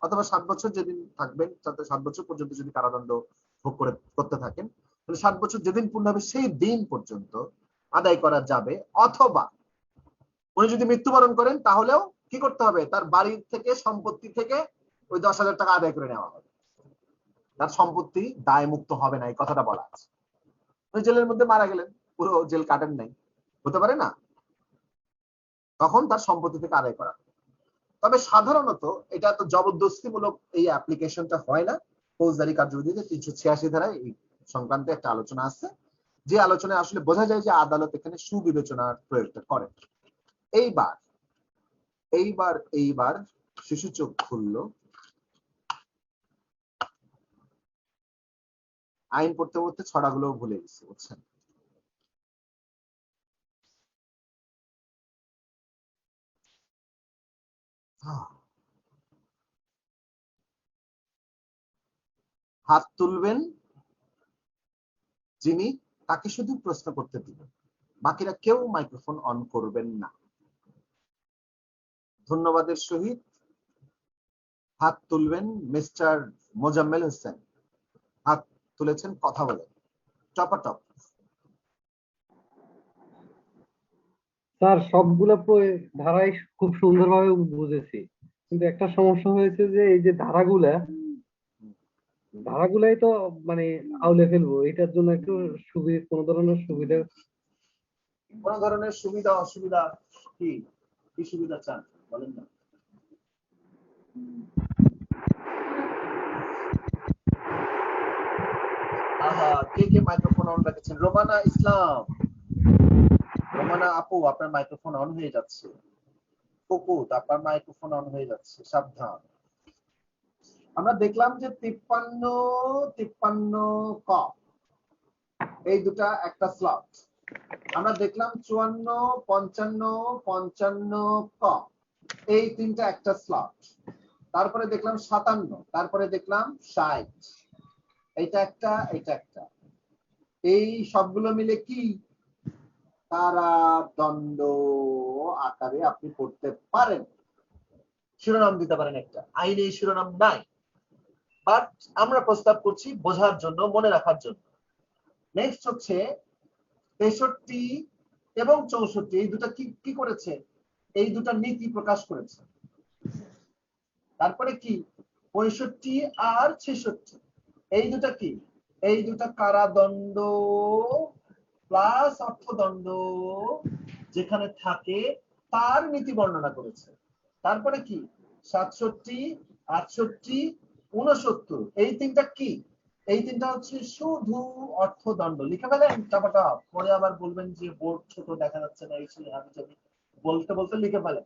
Speaker 1: অথবা 7 বছর যেদিন থাকবেন তাতে 7 বছর পর্যন্ত যদি কারাদণ্ড ভোগ করতে থাকেন তাহলে 7 বছর যেদিন পূর্ণ হবে সেই দিন পর্যন্ত আদায় করা যাবে। অথবা উনি যদি মৃত্যুবরণ করেন তাহলেও কি করতে হবে, তার বাড়ি থেকে সম্পত্তি থেকে ওই 10,000 টাকা আদায় করে নেওয়া হবে, তার সম্পত্তি দায় মুক্ত হবে না, এই কথাটা বলা আছে। উনি জেলের মধ্যে মারা গেলেন, পুরো জেল কাটেন নাই, হতে পারে না, তখন তার সম্পত্তি থেকে আদায় করা। তবে সাধারণত এটা তো জবরদস্তিমূলক এই অ্যাপ্লিকেশনটা হয় না, ফৌজদারি কার্যবিধিতে ৩৮৬ ধারায় এই সংক্রান্ত একটা আলোচনা আছে, যে আলোচনায় আসলে বোঝা যায় যে আদালত এখানে সুবিবেচনার প্রয়োগটা করে। এইবার শিশু চোখ খুললো, আইন পড়তে পড়তে ছড়াগুলো ভুলে গেছে, বুঝছেন। হাত তুলবেন যিনি, তাকে শুধু প্রশ্ন করতে দিবেন, বাকিরা কেউ মাইক্রোফোন অন করবেন না। ধন্যবাদের সহিত হাত তুলবেন মিস্টার মোজাম্মেল হোসেন, হাত তুলেছেন, কথা বলেন টপাটপ।
Speaker 15: স্যার সবগুলো ধারাই খুব সুন্দরভাবে বুঝেছি, কিন্তু একটা সমস্যা হয়েছে যে এই যে ধারাগুলাই তো মানে আউলে ফেলবো, এটার জন্য একটু কোনো ধরনের সুবিধা
Speaker 1: অসুবিধা কি সুবিধা চান বলেন না। কে কে মাইক্রোফোন অন রেখেছেন? রোমানা ইসলাম, রোমানা আপু আপনার মাইক্রোফোন অন হয়ে যাচ্ছে। কুকুত আপনার মাইক্রোফোন অন হয়ে যাচ্ছে, সাবধান। আমরা দেখলাম যে 53 ক এই দুটা একটা স্লট। আমরা দেখলাম 54 55 ক এই তিনটা একটা স্লট। তারপরে দেখলাম 57, তারপরে দেখলাম 60, এইটা একটা, এইটা একটা। এই সবগুলো মিলে কি কারাদণ্ড আকারে আপনি পড়তে পারেন। শিরোনাম দিতে পারেন একটা, আইনে শিরোনাম নাই, বাট আমরা প্রস্তাব করছি বোঝার জন্য, মনে রাখার জন্য। নেক্সট হচ্ছে 63 এবং 64, এই দুটা কি করেছে? এই দুটা নীতি প্রকাশ করেছে। তারপরে কি 65 আর 66, এই দুটা কি? এই দুটা কারাদণ্ড প্লাস অর্থদণ্ড যেখানে থাকে তার নীতি বর্ণনা করেছে। তারপরে কি 67, 68, 69, এই তিনটা কি? এই তিনটা হচ্ছে শুধু অর্থদণ্ড। লিখে ফেলেন টাপাটা, পরে আবার বলবেন যে বোর্ড ছোট দেখা যাচ্ছে না, এই আমি বলতে বলতে লিখে ফেলেন।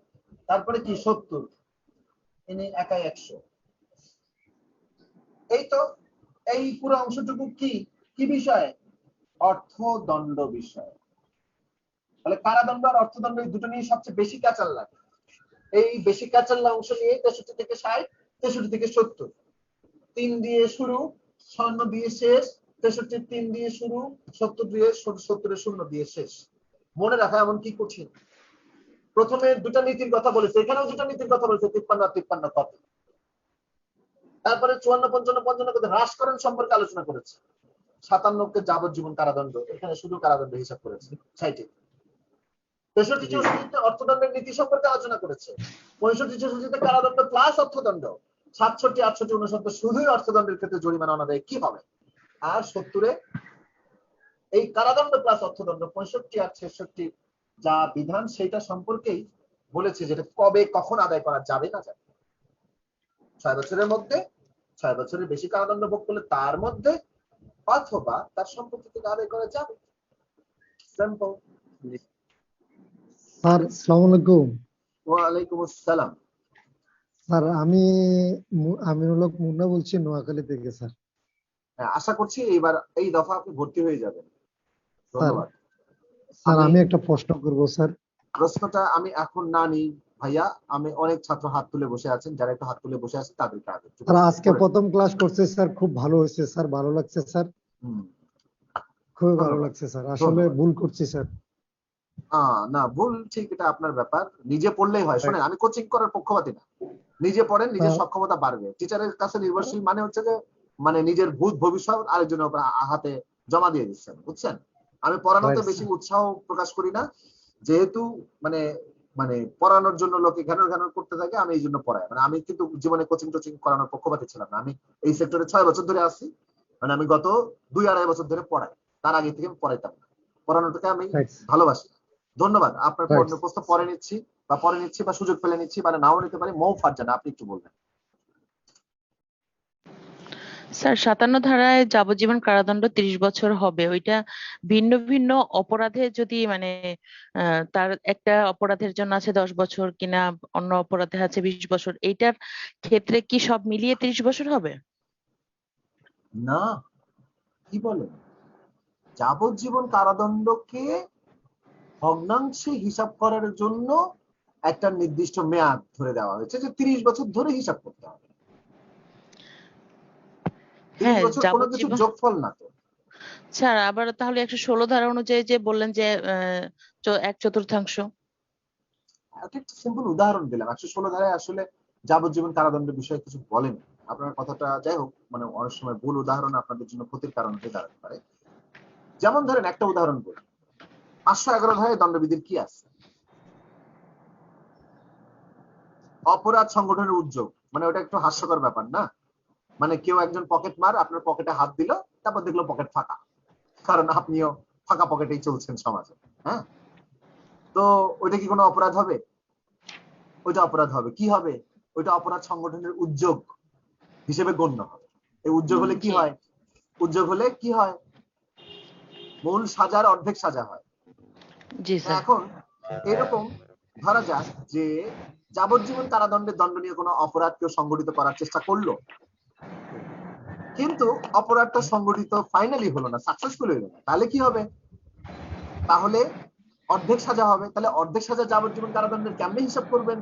Speaker 1: তারপরে কি 70, ইনি একাই 100। এই তো, এই পুরো অংশটুকু কি কি বিষয়? অর্থদণ্ড বিষয়। তাহলে কারাদণ্ড আর অর্থদণ্ড এই দুটো নিয়ে সবচেয়ে বেশি ক্যাচাল লাগে। এই বেশি ক্যাচাল অংশ নিয়ে 63 থেকে 60, 63 থেকে 70, 3 দিয়ে শুরু, 56 দিয়ে শেষ, 63 3 দিয়ে শুরু, 70 দিয়ে 70 শূন্য দিয়ে শেষ। মনে রাখা এমন কি কঠিন? প্রথমে দুটা নীতির কথা বলেছে, এখানেও দুটা নীতির কথা বলেছে 53 আর 53 কত। তারপরে 54 55 55 কত হ্রাসকরণ সম্পর্কে আলোচনা করেছে। 57কে যাবজ্জীবন কারাদণ্ড, এখানে শুধু কারাদণ্ড হিসাব করেছে। 60 63 64 অর্থদণ্ডের নীতি সম্পর্কে আলোচনা করেছে। 65 66 কারাদণ্ড প্লাস অর্থদণ্ড। 67 68 69 শুধুই অর্থদণ্ডের ক্ষেত্রে জরিমানা অনাদায় কি হবে। আর 70 এই কারাদণ্ড প্লাস অর্থদণ্ড। 65 আর 66 যা বিধান সেটা সম্পর্কেই বলেছে, যেটা কবে কখন আদায় করা যাবে না যাবে। 6 বছরের মধ্যে, 6 বছরের বেশি কারাদণ্ড ভোগ করলে তার মধ্যে, অথবা তার সম্পত্তি থেকে আদায় করা যাবে। সিম্পল।
Speaker 10: স্যার আসসালামু আলাইকুম।
Speaker 1: ওয়ালাইকুম আসসালাম।
Speaker 10: স্যার আমি আমিনুল হক মুন্না বলছি নোয়াখালী থেকে স্যার।
Speaker 1: হ্যাঁ, আশা করছি এইবার এই দফা আপনি ভর্তি হয়ে যাবেন। ধন্যবাদ।
Speaker 10: স্যার আমি একটা প্রশ্ন করব স্যার।
Speaker 1: প্রশ্নটা আমি এখন না নিই ভাইয়া, আমি অনেক ছাত্র হাত তুলে বসে আছেন, যারা একটু হাত তুলে বসে আছে তাদেরকে আগে।
Speaker 10: স্যার আজকে প্রথম ক্লাস করছে স্যার, খুব ভালো হয়েছে স্যার, ভালো লাগছে স্যার, খুবই ভালো লাগছে স্যার। আসলে ভুল করছি স্যার।
Speaker 1: না ভুল ঠিক, এটা আপনার ব্যাপার, নিজে পড়লেই হয়। শোনেন, আমি কোচিং করার পক্ষপাতী না, নিজে পড়েন, নিজের সক্ষমতা বাড়বে। টিচারের কাছে নির্ভরশীল মানে হচ্ছে যে মানে নিজের ভূত ভবিষ্যৎ আরেকজনের উপর হাতে জমা দিয়ে দিচ্ছেন, বুঝছেন? আমি পড়ানোতে বেশি উৎসাহ প্রকাশ করি না, যেহেতু মানে মানে পড়ানোর জন্য লোকে ঘ্যানর ঘ্যানর করতে থাকে, আমি এই জন্য পড়াই। মানে আমি কিন্তু জীবনে কোচিং টোচিং করানোর পক্ষপাতী ছিলাম না। আমি এই সেক্টরে 6 বছর ধরে আছি, মানে আমি গত 2-2.5 বছর ধরে পড়াই, তার আগে থেকে আমি পড়াইতাম না। পড়ানোটাকে আমি ভালোবাসি। ধন্যবাদ। আপনার প্রশ্ন পরে নিচ্ছি বা সুযোগ পেলে নিচ্ছি, মানে নাও নিতে পারি। মৌ ফারজানা, আপনি একটু বলবেন।
Speaker 16: স্যার 57 ধারায় যাবজ্জীবন কারাদণ্ড 30 বছর হবে, ওইটা ভিন্ন ভিন্ন অপরাধে যদি মানে তার একটা অপরাধের জন্য আছে 10 বছর কিনা, অন্য অপরাধে আছে 20 বছর, এইটার ক্ষেত্রে কি সব মিলিয়ে 30 বছর হবে?
Speaker 1: না, কি বলেন? যাবজ্জীবন কারাদণ্ডকে ভগ্নাংশে হিসাব করার জন্য একটা নির্দিষ্ট মেয়াদ ধরে দেওয়া হয়েছে, যে 30 বছর ধরে হিসাব করতে হবে। 30 বছর কোনো কিছু যোগফল না তো
Speaker 16: স্যার। আবার তাহলে 116 ধারা অনুযায়ী যে বললেন যে 1/4,
Speaker 1: একটা সিম্পল উদাহরণ দিলাম। 116 ধারায় আসলে যাবজ্জীবন কারাদণ্ডের বিষয়ে কিছু বলেন। আপনার কথাটা যাই হোক, মানে অনেক সময় ভুল উদাহরণ আপনাদের জন্য ক্ষতির কারণ হতে দাঁড়াতে পারে। যেমন ধরেন একটা উদাহরণ বলি, 511 ধারায় দণ্ডবিধির কি আছে? অপরাধ সংগঠনের উদ্যোগ, মানে ওটা একটু হাস্যকর ব্যাপার না? মানে কেউ একজন পকেট মার আপনার পকেটে হাত দিল, তারপর দেখলো পকেট ফাঁকা, কারণ আপনিও ফাঁকা পকেটেই চলছেন সমাজে। হ্যাঁ, তো ওইটা কি কোনো অপরাধ হবে? ওইটা অপরাধ হবে। কি হবে? ওইটা অপরাধ সংগঠনের উদ্যোগ হিসেবে গণ্য হবে। এই উদ্যোগ হলে কি হয়? উদ্যোগ হলে কি হয়? মূল সাজার অর্ধেক সাজা হয়।
Speaker 16: জি স্যার।
Speaker 1: এখন এরকম ধরা যাক যে যাবজ্জীবন কারাদণ্ডের দণ্ডনীয় কোনো অপরাধ কেউ সংগঠিত করার চেষ্টা করলো, কিন্তু অপরাধটা সংগঠিত ফাইনালি হলো না, সাকসেসফুল হলো না, তাহলে কি হবে? তাহলে অর্ধেক সাজা হবে। তাহলে অর্ধেক সাজা যাবজ্জীবন কারাদণ্ডের কেমনে হিসাব করবেন?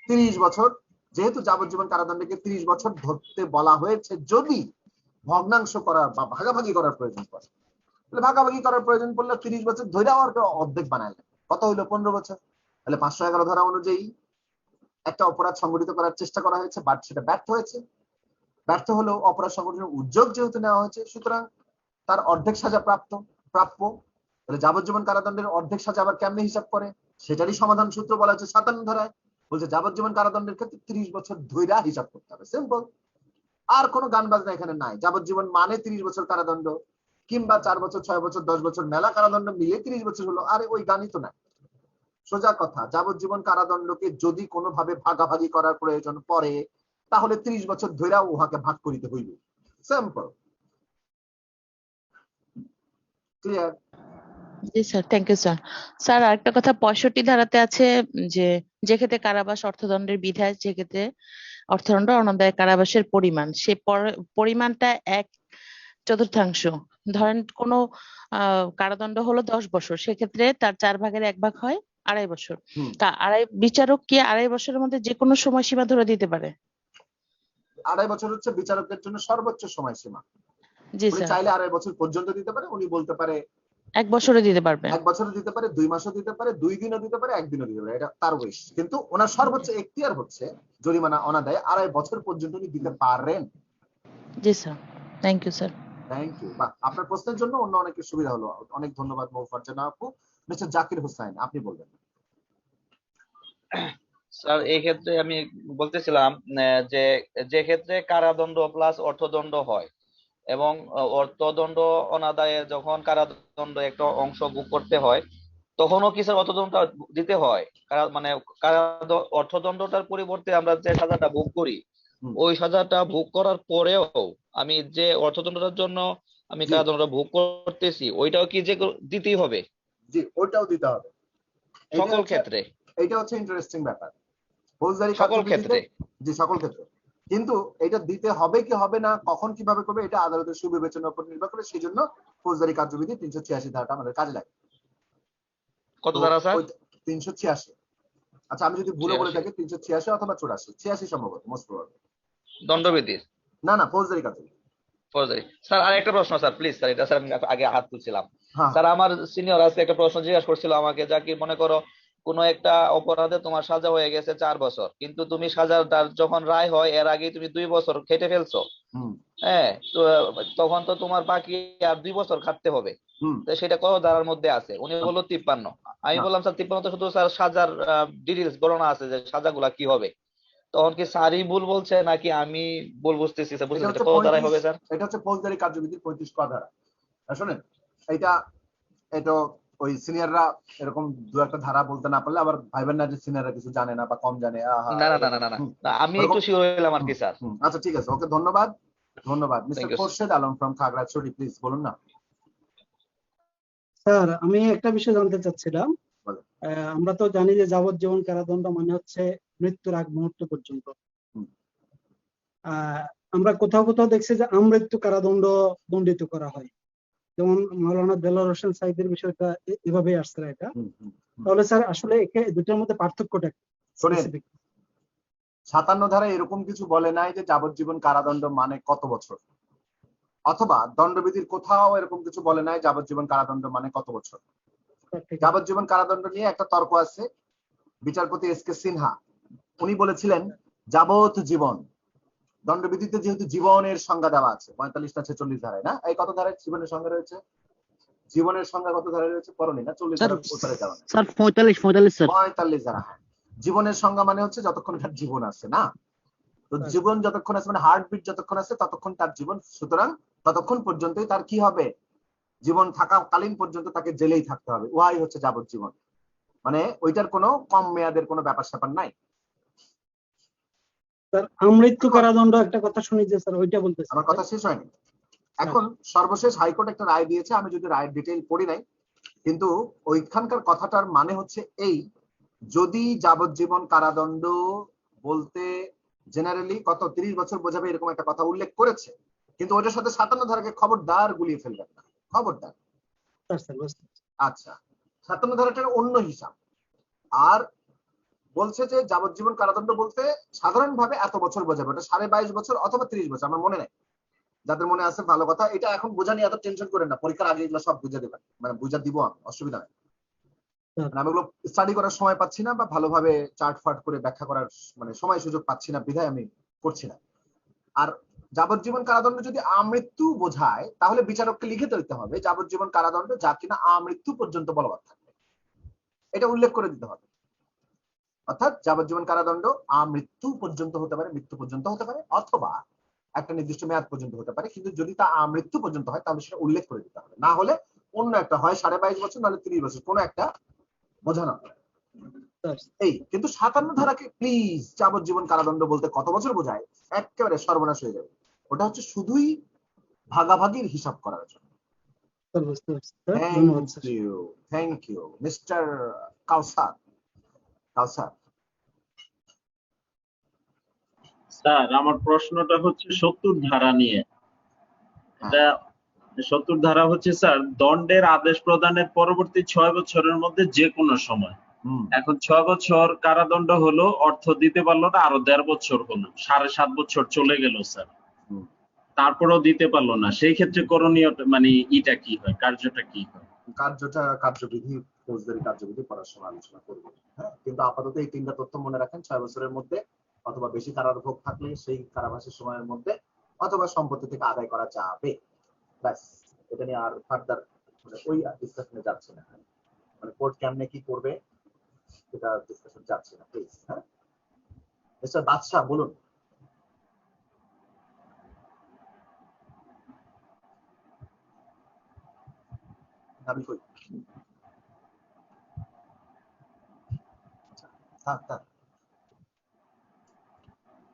Speaker 1: 30 বছর, যেহেতু যাবজ্জীবন কারাদণ্ডকে 30 বছর ধরতে বলা হয়েছে যদি ভগ্নাংশ করার বা ভাগাভাগি করার প্রয়োজন পড়ে। তাহলে ভাগাভাগি করার প্রয়োজন পড়লে 30 বছর ধরে আর অর্ধেক বানাইলেন, কত হইলো? 15 বছর। তাহলে 511 ধারা অনুযায়ী একটা অপরাধ সংগঠিত করার চেষ্টা করা হয়েছে, বাট সেটা ব্যর্থ হয়েছে। ব্যর্থ হলেও অপরাধ সংগঠনের উদ্যোগ যেহেতু নেওয়া হয়েছে, সুতরাং তার অর্ধেক সাজা প্রাপ্য। তাহলে যাবজ্জীবন কারাদণ্ডের অর্ধেক সাজা আবার কেমনে হিসাব করে, সেটারই সমাধান সূত্র বলা হচ্ছে 57 ধারায়। বলছে যাবজ্জীবন কারাদণ্ডের ক্ষেত্রে 30 বছর ধইরা হিসাব করতে হবে, সিম্পল। আর কোনো গান বাজনা এখানে নাই। যাবজ্জীবন মানে 30 বছর কারাদণ্ড, কিংবা 4 বছর 6 বছর 10 বছর মেলা কারাদণ্ড মিলে 30 বছর হলো, আরে ওই গানই তো নাই। সোজা কথা, যাবজ্জীবন কারাদণ্ডকে যদি কোনোভাবে ভাগাভাগি করার প্রয়োজন পড়ে তাহলে 30 বছর ধইরা উহাকে ভাগ করিতে হইবে, সিম্পল, ক্লিয়ার?
Speaker 16: জি sir, thank you sir. Sir আরেকটা কথা, 65 ধারাতে আছে যে ক্ষেত্রে কারাবাস অর্থদণ্ডের বিধায়, যে ক্ষেত্রে অর্থদণ্ড অনাদায় কারাবাসের পরিমাণ, সে পরিমাণটা 1/4 ধরেন কোনো কারাদণ্ড হলো 10 বছর, সেক্ষেত্রে তার 4 ভাগের 1 ভাগ হয় 2.5 বছর। তা বিচারক কি 2.5 বছরের মধ্যে যে কোনো সময়সীমা ধরে দিতে পারে?
Speaker 1: 2.5 বছর হচ্ছে বিচারকের জন্য সর্বোচ্চ সময়সীমা।
Speaker 16: জি
Speaker 1: উনি
Speaker 16: স্যার।
Speaker 1: চাইলে 2.5 বছর পর্যন্ত দিতে পারে, উনি বলতে পারে
Speaker 16: 1 বছরে দিতে পারবে।
Speaker 1: 1 বছরও দিতে পারে, 2 মাসও দিতে পারে, 2 দিনও দিতে পারে, 1 দিনও দিতে পারে, এটা তার উইশ। কিন্তু ওনার সর্বোচ্চ এখতিয়ার হচ্ছে জরিমানা অনাদায়ে 2.5 বছর পর্যন্ত উনি দিতে পারেন।
Speaker 16: জি sir, thank you sir.
Speaker 1: Thank you. আপনার প্রশ্নের জন্য অন্য অনেকের সুবিধা হলো, অনেক ধন্যবাদ মৌফারজানা আপু। মিস্টার জাকির হোসেন, আপনি বলবেন।
Speaker 3: স্যার এই ক্ষেত্রে আমি বলতেছিলাম যে ক্ষেত্রে কারাদণ্ড প্লাস অর্থদণ্ড হয় এবং অর্থদণ্ড অনাদায়ে যখন কারাদণ্ড একটা অংশ ভোগ করতে হয়, তখনও কি স্যার অর্থদণ্ড দিতে হয়? মানে অর্থদণ্ডটার পরিবর্তে আমরা যে সাজাটা ভোগ করি, ওই সাজাটা ভোগ করার পরেও আমি যে অর্থদণ্ডটার জন্য আমি কারাদণ্ডটা ভোগ করতেছি, ওইটাও কি যে দিতেই হবে?
Speaker 1: জি, ওইটাও দিতে হবে
Speaker 3: সকল ক্ষেত্রে?
Speaker 1: এইটা হচ্ছে ইন্টারেস্টিং ব্যাপার। ফৌজদারি
Speaker 3: সকল ক্ষেত্রে?
Speaker 1: জি, সকল ক্ষেত্রে। কিন্তু এটা দিতে হবে কি হবে না, কখন কিভাবে করবে, এটা আদালতের সুবিবেচনার উপর নির্ভর করে। সেই জন্য ফৌজদারি কার্যবিধি 386 ধারাটা আমাদের কাজে লাগে।
Speaker 3: কত ধারা স্যার?
Speaker 1: 386। আচ্ছা, আমি যদি ভুলে বলে থাকি 386 অথবা 84, 86 সম্ভবত, মোস্ট প্রবাবলি।
Speaker 3: দণ্ডবিধির?
Speaker 1: না, ফৌজদারি কার্যবিধি।
Speaker 3: ফৌজদারি। স্যার আরেকটা প্রশ্ন স্যার, প্লিজ স্যার, এটা স্যার আমি আগে হাত তুলছিলাম। স্যার আমার সিনিয়র আজকে একটা প্রশ্ন জিজ্ঞাসা করছিল আমাকে, জাকির, মনে করো কোনো একটা অপরাধে তোমার সাজা হয়ে গেছে 4 বছর, কিন্তু তুমি সাজাটার যখন রায় হয় এর আগেই তুমি 2 বছর খেটে ফেলছো, হ্যাঁ, তো তখন তো তোমার বাকি আর 2 বছর খাটতে হবে। তো সেটা কত ধারার মধ্যে আছে? উনি বললো 53। আমি বললাম স্যার 53 তো শুধু স্যার সাজার ডিটেইলস গণনা আছে যে সাজাগুলা কি হবে। তখন কি স্যারই ভুল বলছে নাকি আমি ভুল বুঝতেছি? স্যার বুঝতে কত ধারায় হবে স্যার?
Speaker 1: এটা হচ্ছে ফৌজদারি কার্যবিধির 35 ক ধারা। শুনেন, এটা ওই সিনিয়ররা এরকম দু একটা ধারা বলতে না পারলে আবার ভাইবেন না যে সিনিয়ররা কিছু জানে না বা কম জানে।
Speaker 3: না, আমি একটু শিওর হইলাম আর কি স্যার।
Speaker 1: আচ্ছা, ঠিক আছে, ওকে, ধন্যবাদ। Mister Khorshed Alam from Khagrachhari, please বলুন না।
Speaker 17: স্যার আমি একটা বিষয় জানতে চাচ্ছিলাম। আমরা তো জানি যে যাবজ্জীবন কারাদণ্ড মানে হচ্ছে মৃত্যুর আগ মুহূর্ত পর্যন্ত। আমরা কোথাও কোথাও দেখছি যে আমৃত্যু কারাদণ্ড দণ্ডিত করা হয়, যেমন মাওলানা দেলোয়ার হোসেন সাঈদের বিষয়টা এভাবেই আসছে এটা। তাহলে স্যার আসলে দুটোর মধ্যে পার্থক্যটা কি?
Speaker 1: 57 ধারায় এরকম কিছু বলে নাই যে যাবজ্জীবন কারাদণ্ড মানে কত বছর, অথবা দণ্ডবিধির কোথাও এরকম কিছু বলে নাই যাবজ্জীবন কারাদণ্ড মানে কত বছর। যাবজ্জীবন কারাদণ্ড নিয়ে একটা তর্ক আছে। বিচারপতি এস.কে. সিনহা উনি বলেছিলেন যাবজ্জীবন, দণ্ডবিধিতে যেহেতু জীবনের সংজ্ঞা দেওয়া আছে 45 না 46 ধারায়, না এই কত ধারায় জীবনের সংজ্ঞা রয়েছে? জীবনের সংজ্ঞা কত ধারায় রয়েছে পড়নি না? 40 ধারা উপরে যাওয়া
Speaker 12: স্যার 45 স্যার।
Speaker 1: 45 ধারা। হ্যাঁ, জীবনের সংজ্ঞা মানে হচ্ছে যতক্ষণ তার জীবন আছে, না? তো জীবন যতক্ষণ আছে মানে হার্টবিট যতক্ষণ আছে ততক্ষণ তার জীবন, সুতরাং ততক্ষণ পর্যন্তই তার কি হবে, জীবন থাকাকালীন পর্যন্ত তাকে জেলেই থাকতে হবে। ওয়াই হচ্ছে যাবজ্জীবন, মানে ওইটার কোনো কম মেয়াদের কোনো ব্যাপার স্যাপার নাই।
Speaker 17: স্যার আমৃত্যু কারাদণ্ড একটা কথা শুনি যে স্যার ওইটা বলতেছি।
Speaker 1: আমার কথা শেষ হয়নি। এখন সর্বশেষ হাইকোর্ট একটা রায় দিয়েছে, আমি যদি রায়ের ডিটেইল পড়ি নাই, কিন্তু ওইখানকার কথাটার মানে হচ্ছে এই, যদি যাবজ্জীবন কারাদণ্ড বলতে জেনারেলি কত 30 বছর বোঝাবে এরকম একটা কথা উল্লেখ করেছে, কিন্তু ওটার সাথে 57 ধারাকে খবরদার গুলিয়ে ফেলবেন না, খবরদার। আচ্ছা, 57 ধারাটার অন্য হিসাব। আর বলছে যে যাবজ্জীবন কারাদণ্ড বলতে সাধারণভাবে এত বছর বোঝাবে, ওটা 22.5 বছর অথবা 30 বছর, আমার মনে নাই। যাদের মনে আছে ভালো কথা, এটা এখন বোঝা নিয়ে এত টেনশন করেন না, পরীক্ষার আগে এগুলো সব বুঝে দেবেন, মানে বুঝা দিব আমি, অসুবিধা নেই। আমি এগুলো স্টাডি করার সময় পাচ্ছি না, বা ভালোভাবে চার্ট ফাট করে ব্যাখ্যা করার মানে সময় সুযোগ পাচ্ছি না, বিধায় আমি করছি না। আর যাবজ্জীবন কারাদণ্ড যদি আমৃত্যু বোঝায়, তাহলে বিচারককে লিখে দিতে হবে যাবজ্জীবন কারাদণ্ড যা কিনা আমৃত্যু পর্যন্ত বলবৎ থাকবে, এটা উল্লেখ করে দিতে হবে। অর্থাৎ যাবজ্জীবন কারাদণ্ড আমৃত্যু পর্যন্ত হতে পারে, মৃত্যু পর্যন্ত হতে পারে, অথবা একটা নির্দিষ্ট মেয়াদ পর্যন্ত হতে পারে, কিন্তু যদি তা আমৃত্যু পর্যন্ত হয় তাহলে সেটা উল্লেখ করে দিতে হবে, না হলে অন্য একটা হয় 22.5 বছর, নাহলে 30 বছর, কোনো একটা বোঝানো হবে। এই কিন্তু 57 ধারাকে প্লিজ যাবজ্জীবন কারাদণ্ড বলতে কত বছর বোঝায়, একেবারে সর্বনাশ হয়ে যাবে। ওটা হচ্ছে শুধুই ভাগাভাগির হিসাব করার জন্য। Thank you mister Kausar. Kausar
Speaker 18: sir, আমার প্রশ্নটা হচ্ছে 70 ধারা নিয়ে। এটা 70 ধারা হচ্ছে স্যার, দণ্ডের আদেশ প্রদানের পরবর্তী 6 বছরের মধ্যে যে কোনো সময়। এখন 6 বছর কারাদণ্ড হলো, অর্থ দিতে পারলো না, আরো 1.5 বছর হলো, 7.5 বছর চলে গেল স্যার, তারপরেও দিতে পারলো না, সেই ক্ষেত্রে করণীয় মানে ইটা কি হয়, কার্যটা কি হয়?
Speaker 1: কার্যবিধি, ফৌজদারি কার্যবিধি পড়ার সময় আলোচনা করবো। হ্যাঁ, কিন্তু আপাতত এই 3টা তথ্য মনে রাখেন, 6 বছরের মধ্যে অথবা বেশি কারাভোগ থাকলে সেই কারাবাসের সময়ের মধ্যে, অথবা সম্পত্তি থেকে আদায় করা যাবে। ব্যাস, এটা নিয়ে আর ফার্দার মানে ওই ডিসকাশনে যাচ্ছে না, মানে কোর্ট কেমনে কি করবে সেটা ডিসকাশন যাচ্ছে না, প্লিজ। হ্যাঁ, মিস্টার বাদশা বলুন। আমি কই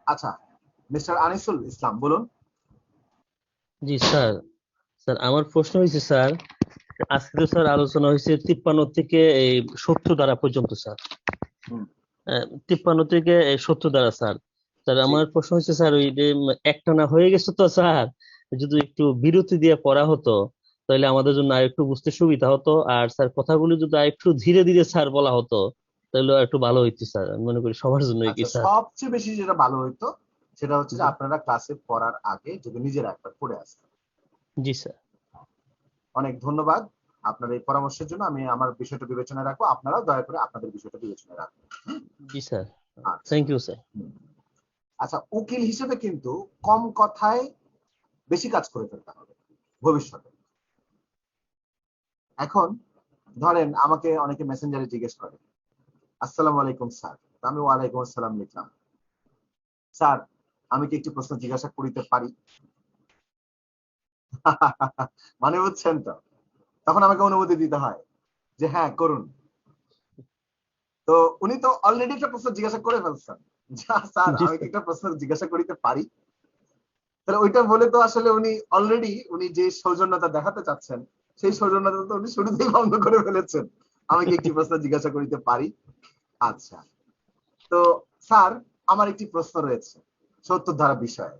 Speaker 1: আচ্ছা, মিস্টার আনিসুল ইসলাম বলুন।
Speaker 19: জি স্যার, স্যার আমার প্রশ্ন হয়েছে স্যার, আজকে তো স্যার আলোচনা হয়েছে 53 থেকে এই 70 ধারা পর্যন্ত স্যার, 53 থেকে 70 ধারা স্যার। স্যার আমার প্রশ্ন হচ্ছে স্যার, ওই যে একটানা হয়ে গেছে তো স্যার, যদি একটু বিরতি দিয়ে পড়া হতো তাহলে আমাদের জন্য আর একটু বুঝতে সুবিধা হতো, আর স্যার কথাগুলো যদি আর একটু ধীরে ধীরে স্যার বলা হতো তাহলে একটু ভালো হইতো স্যার, আমি মনে করি সবার জন্য কি স্যার।
Speaker 1: সবচেয়ে বেশি যেটা ভালো হইতো সেটা হচ্ছে যে আপনারা ক্লাসে পড়ার আগে যদি নিজেরা একবার পড়ে আসতেন।
Speaker 19: জি স্যার,
Speaker 1: অনেক ধন্যবাদ আপনার এই পরামর্শের জন্য। আমি আমার বিষয়টা বিবেচনায় রাখবো, আপনারাও দয়া করে আপনাদের বিষয়টা বিবেচনায় রাখবেন।
Speaker 19: জি স্যার, থ্যাংক ইউ স্যার।
Speaker 1: আচ্ছা, উকিল হিসেবে কিন্তু কম কথায় বেশি কাজ করে ফেলতে হবে ভবিষ্যতে। এখন ধরেন আমাকে অনেকে মেসেঞ্জারে জিজ্ঞেস করে, আসসালামু আলাইকুম স্যার, আমি ওয়ালাইকুম আসসালাম লিখলাম, স্যার আমি কি একটি প্রশ্ন জিজ্ঞাসা করিতে পারি? মানে বুঝছেন তো, তখন আমাকে অনুমতি দিতে হয় যে হ্যাঁ করুন। তো উনি তো অলরেডি একটা প্রশ্ন জিজ্ঞাসা করে ফেলছেন, স্যার আমি কি একটা প্রশ্ন জিজ্ঞাসা করিতে পারি? তাহলে ওইটা বলে তো আসলে উনি অলরেডি উনি যে সৌজন্যতা দেখাতে চাচ্ছেন সেই সৌজন্যতা তো উনি শুরুতেই বন্ধ করে ফেলেছেন, আমি কি একটি প্রশ্ন জিজ্ঞাসা করিতে পারি? আচ্ছা, তো স্যার আমার একটি প্রশ্ন রয়েছে 70 ধারা বিষয়ে।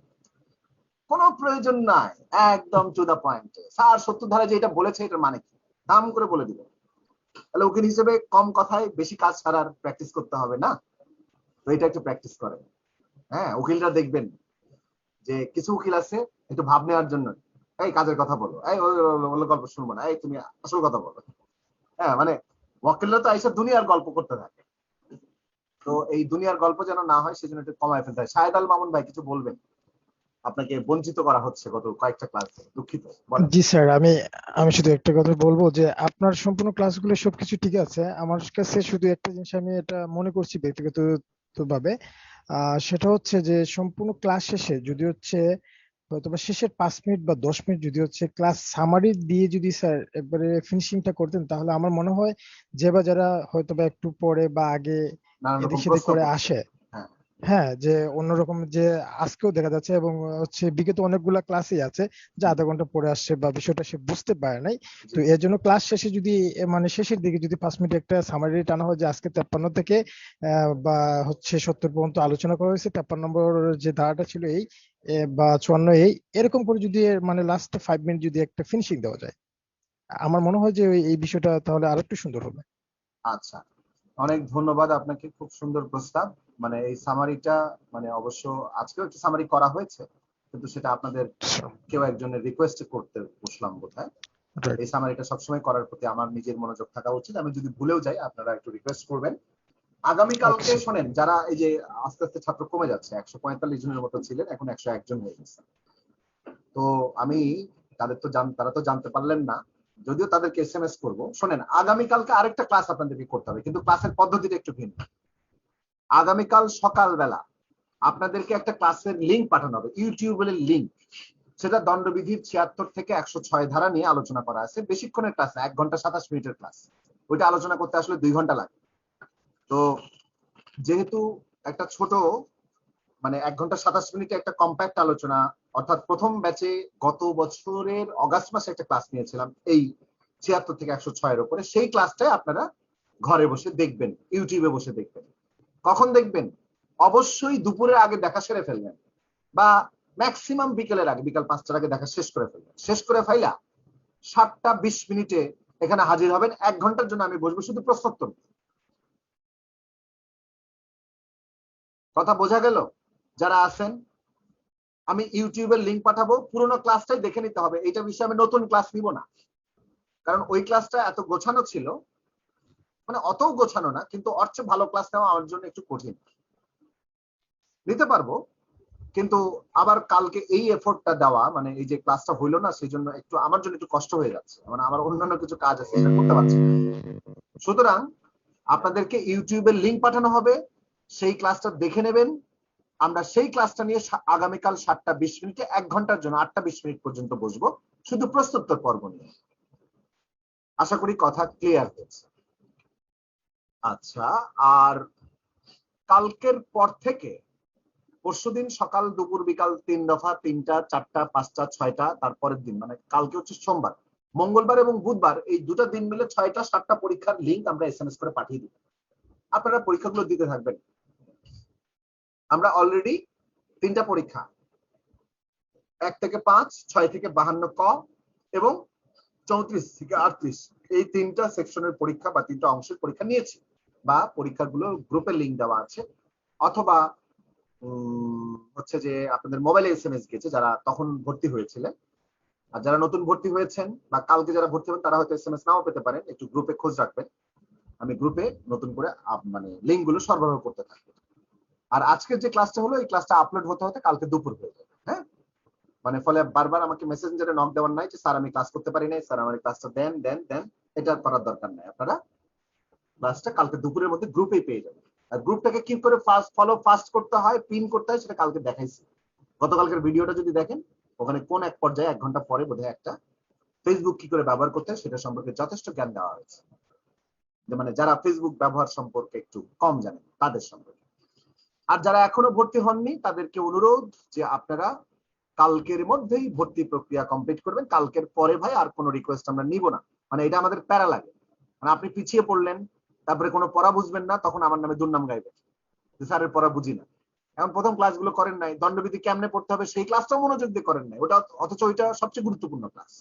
Speaker 1: কোনো প্রয়োজন নাই, একদম টু দা পয়েন্টে। স্যার 70 ধারা যে এটা বলেছে এটার মানে কি, দাম করে বলে দিবেন। তাহলে উকিল হিসেবে কম কথায় বেশি কাজ ছাড়ার প্র্যাকটিস করতে হবে না? তো এটা একটু প্র্যাকটিস করেন। হ্যাঁ, উকিলরা দেখবেন যে কিছু উকিল আছে একটু ভাব নেওয়ার জন্য, এই কাজের কথা বলো, এই ওগুলো গল্প শুনবো না, এই তুমি আসল কথা বলো। হ্যাঁ, মানে ওয়াকিলরা তো এইসব দুনিয়ার গল্প করতে থাকে, তো এই দুনিয়ার গল্প যেন না হয় সেজন্য একটু কমায় ফেলতে হয়। শাহেদ আল মামুন ভাই কিছু বলবেন? আপনাকে বঞ্চিত করা হচ্ছে গত কয়েকটা ক্লাস থেকে, দুঃখিত।
Speaker 20: জি স্যার, আমি শুধু একটা কথা বলবো যে আপনার সম্পূর্ণ ক্লাসগুলো সবকিছু ঠিক আছে, আমার কাছে শুধু একটা জিনিস আমি এটা মনে করছি ব্যক্তিগত ভাবে, সেটা হচ্ছে যে সম্পূর্ণ ক্লাস শেষে যদি হচ্ছে হয়তোবা শেষের 5 মিনিট বা 10 মিনিট যদি হচ্ছে ক্লাস সামারি দিয়ে যদি স্যার একবারে ফিনিশিংটা করতেন, তাহলে আমার মনে হয় যে বা যারা হয়তোবা একটু পরে বা আগে এদিক সেদিক করে আসে, হ্যাঁ, যে অন্যরকম যে আজকেও দেখা যাচ্ছে এবং হচ্ছে বিগত অনেকগুলা ক্লাসই আছে যে আধা ঘন্টা পড়ে আসছে বা বিষয়টা সে বুঝতে পারে নাই। তো এর জন্য ক্লাস শেষে যদি মানে শেষের দিকে যদি 5 মিনিট একটা সামারি টানা হয় যে আজকে 53 থেকে বা হচ্ছে 70 পর্যন্ত আলোচনা করা হয়েছে, 53 নম্বর যে ধারাটা ছিল এই বা 54 এই, এরকম করে যদি মানে লাস্ট 5 মিনিট যদি একটা ফিনিশিং দেওয়া যায়, আমার মনে হয় যে এই বিষয়টা তাহলে আরেকটু সুন্দর হবে।
Speaker 1: আচ্ছা, অনেক ধন্যবাদ আপনাকে, খুব সুন্দর প্রস্তাব। মানে এই সামারিটা মানে অবশ্য আজকেও একটা সামারি করা হয়েছে, কিন্তু সেটা আপনাদের কেউ একজনের রিকোয়েস্ট করতে বসলাম বোধহয়। এই সামারিটা সবসময় করার প্রতি আমার নিজের মনোযোগ থাকা উচিত, আমি যদি ভুলেও যাই আপনারা একটু রিকোয়েস্ট করবেন। আগামীকালকে শোনেন, যারা এই যে আস্তে আস্তে ছাত্র কমে যাচ্ছে, 145 জনের মতো ছিলেন, এখন 101 জন হয়ে গেছে। তো আমি তারা তো জানতে পারলেন না, যদিও তাদেরকে SMS করব। শোনেন, আগামীকালকে আরেকটা ক্লাস আপনাদেরকে করতে হবে, কিন্তু ক্লাসের পদ্ধতিটা একটু ভিন্ন। আগামীকাল সকালবেলা আপনাদেরকে একটা ক্লাসের লিংক পাঠানো হবে, ইউটিউবের লিংক। সেটা দণ্ডবিধির 76 থেকে 106 ধারা নিয়ে আলোচনা করা আছে। বেশিক্ষণের ক্লাস, 1 ঘন্টা 27 মিনিটের ক্লাস। ওইটা আলোচনা করতে আসলে 2 ঘন্টা লাগে। তো যেহেতু একটা ছোট মানে 1 ঘন্টা 27 মিনিটে একটা কম্প্যাক্ট আলোচনা, অর্থাৎ প্রথম ব্যাচে গত বছরের অগাস্ট মাসে একটা ক্লাস নিয়েছিলাম এই 76 থেকে 106 এর উপরে, সেই ক্লাসটাই আপনারা ঘরে বসে দেখবেন, ইউটিউবে বসে দেখবেন। কখন দেখবেন? অবশ্যই দুপুরের আগে দেখা সেরে ফেলবেন, বা ম্যাক্সিমাম বিকেলের আগে, বিকাল 5টার আগে দেখা শেষ করে ফেলবেন। শেষ করে ফাইলা 7টা 20 মিনিটে এখানে হাজির হবেন। 1 ঘন্টার জন্য আমি বসবো শুধু প্রশ্নোত্তর। কথা বোঝা গেল? যারা আছেন, আমি ইউটিউবের লিংক পাঠাবো, পুরোনো ক্লাসটাই দেখে নিতে হবে। এইটা বিষয়ে আমি নতুন ক্লাস নিব না, কারণ ওই ক্লাসটা এত গোছানো ছিল, মানে অতও গোছানো না, কিন্তু ওর চেয়ে ভালো ক্লাস নেওয়া আমার জন্য একটু কঠিন। নিতে পারবো, কিন্তু আবার কালকে এই এফোর্টটা দেওয়া, মানে এই যে ক্লাসটা হইলো না, সেই জন্য একটু আমার জন্য একটু কষ্ট হয়ে যাচ্ছে, মানে আমার অন্যান্য কিছু কাজ আছে, সেটা করতে পারছি না। সুতরাং আপনাদেরকে ইউটিউবের লিংক পাঠানো হবে, সেই ক্লাসটা দেখে নেবেন। আমরা সেই ক্লাসটা নিয়ে আগামীকাল 7টা 20 মিনিটে 1 ঘন্টার জন্য 8টা 20 মিনিট পর্যন্ত বসবো, শুধু প্রশ্নোত্তর পর্ব নিয়ে। আশা করি কথা ক্লিয়ার হয়েছে। আচ্ছা, আর কালকের পর থেকে পরশুদিন সকাল দুপুর বিকাল 3 দফা, 3টা 4টা 5টা 6টা, তারপরের দিন মানে কালকে হচ্ছে সোমবার, মঙ্গলবার এবং বুধবার, এই দুটা দিন মিলে 6টা 7টা পরীক্ষার লিংক আমরা SMS করে পাঠিয়ে দিব। আপনারা পরীক্ষাগুলো দিতে থাকবেন। আমরা অলরেডি 3টা পরীক্ষা, 1 থেকে 5, 6 থেকে 52 ক এবং 34 থেকে 38, এই 3টা সেকশনের পরীক্ষা বা 3টা অংশের পরীক্ষা নিয়েছি, বা পরীক্ষাগুলো গ্রুপে লিংক দেওয়া আছে, অথবা হচ্ছে যে আপনাদের মোবাইলে SMS গেছে যারা তখন ভর্তি হয়েছিলেন। আর যারা নতুন ভর্তি হয়েছেন বা কালকে যারা ভর্তি হবেন তারা হয়তো SMS নাও পেতে পারেন, একটু গ্রুপে খোঁজ রাখবেন। আমি গ্রুপে নতুন করে মানে লিঙ্কগুলো সরবরাহ করতে থাকবো। আর আজকের যে ক্লাসটা হলো, এই ক্লাসটা আপলোড হতে হতে কালকে দুপুর হয়ে যাবে। হ্যাঁ, মানে ফলে বারবার আমাকে মেসেঞ্জারে নক দেওয়ার নাই যে স্যার আমি ক্লাস করতে পারি নাই, স্যার আমার ক্লাসটা দেন দেন দেন, এটা করার দরকার নাই। আপনারা ক্লাসটা কালকে দুপুরের মধ্যে গ্রুপেই পেয়ে যাবেন। আর গ্রুপটাকে কি করে ফাস্ট করতে হয়, পিন করতে হয়, সেটা কালকে দেখাইছি। গতকালকের ভিডিওটা যদি দেখেন, ওখানে কোন এক পর্যায়ে 1 ঘন্টা পরে বোধহয় একটা ফেসবুক কি করে ব্যবহার করতে হয় সেটা সম্পর্কে যথেষ্ট জ্ঞান দেওয়া হয়েছে, যে মানে যারা ফেসবুক ব্যবহার সম্পর্কে একটু কম জানেন তাদের সম্পর্কে। আর যারা এখনো ভর্তি হননি তাদেরকে অনুরোধ যে আপনারা কালকের মধ্যেই ভর্তি প্রক্রিয়া কমপ্লিট করবেন। কালকের পরে ভাই আর কোনো রিকোয়েস্ট আমরা নিব না, মানে এটা আমাদের প্যারা লাগে। মানে আপনি পিছিয়ে পড়লেন, তারপরে কোনো পড়া বুঝবেন না, তখন আমার নামে দুর্নাম গাইবেন যে স্যারের পড়া বুঝি না। এখন প্রথম ক্লাসগুলো করেন নাই, দণ্ডবিধি কেমনে পড়তে হবে সেই ক্লাসটাও মনোযোগ দিয়ে করেন নাই, ওটা অথচ ওইটা সবচেয়ে গুরুত্বপূর্ণ ক্লাস।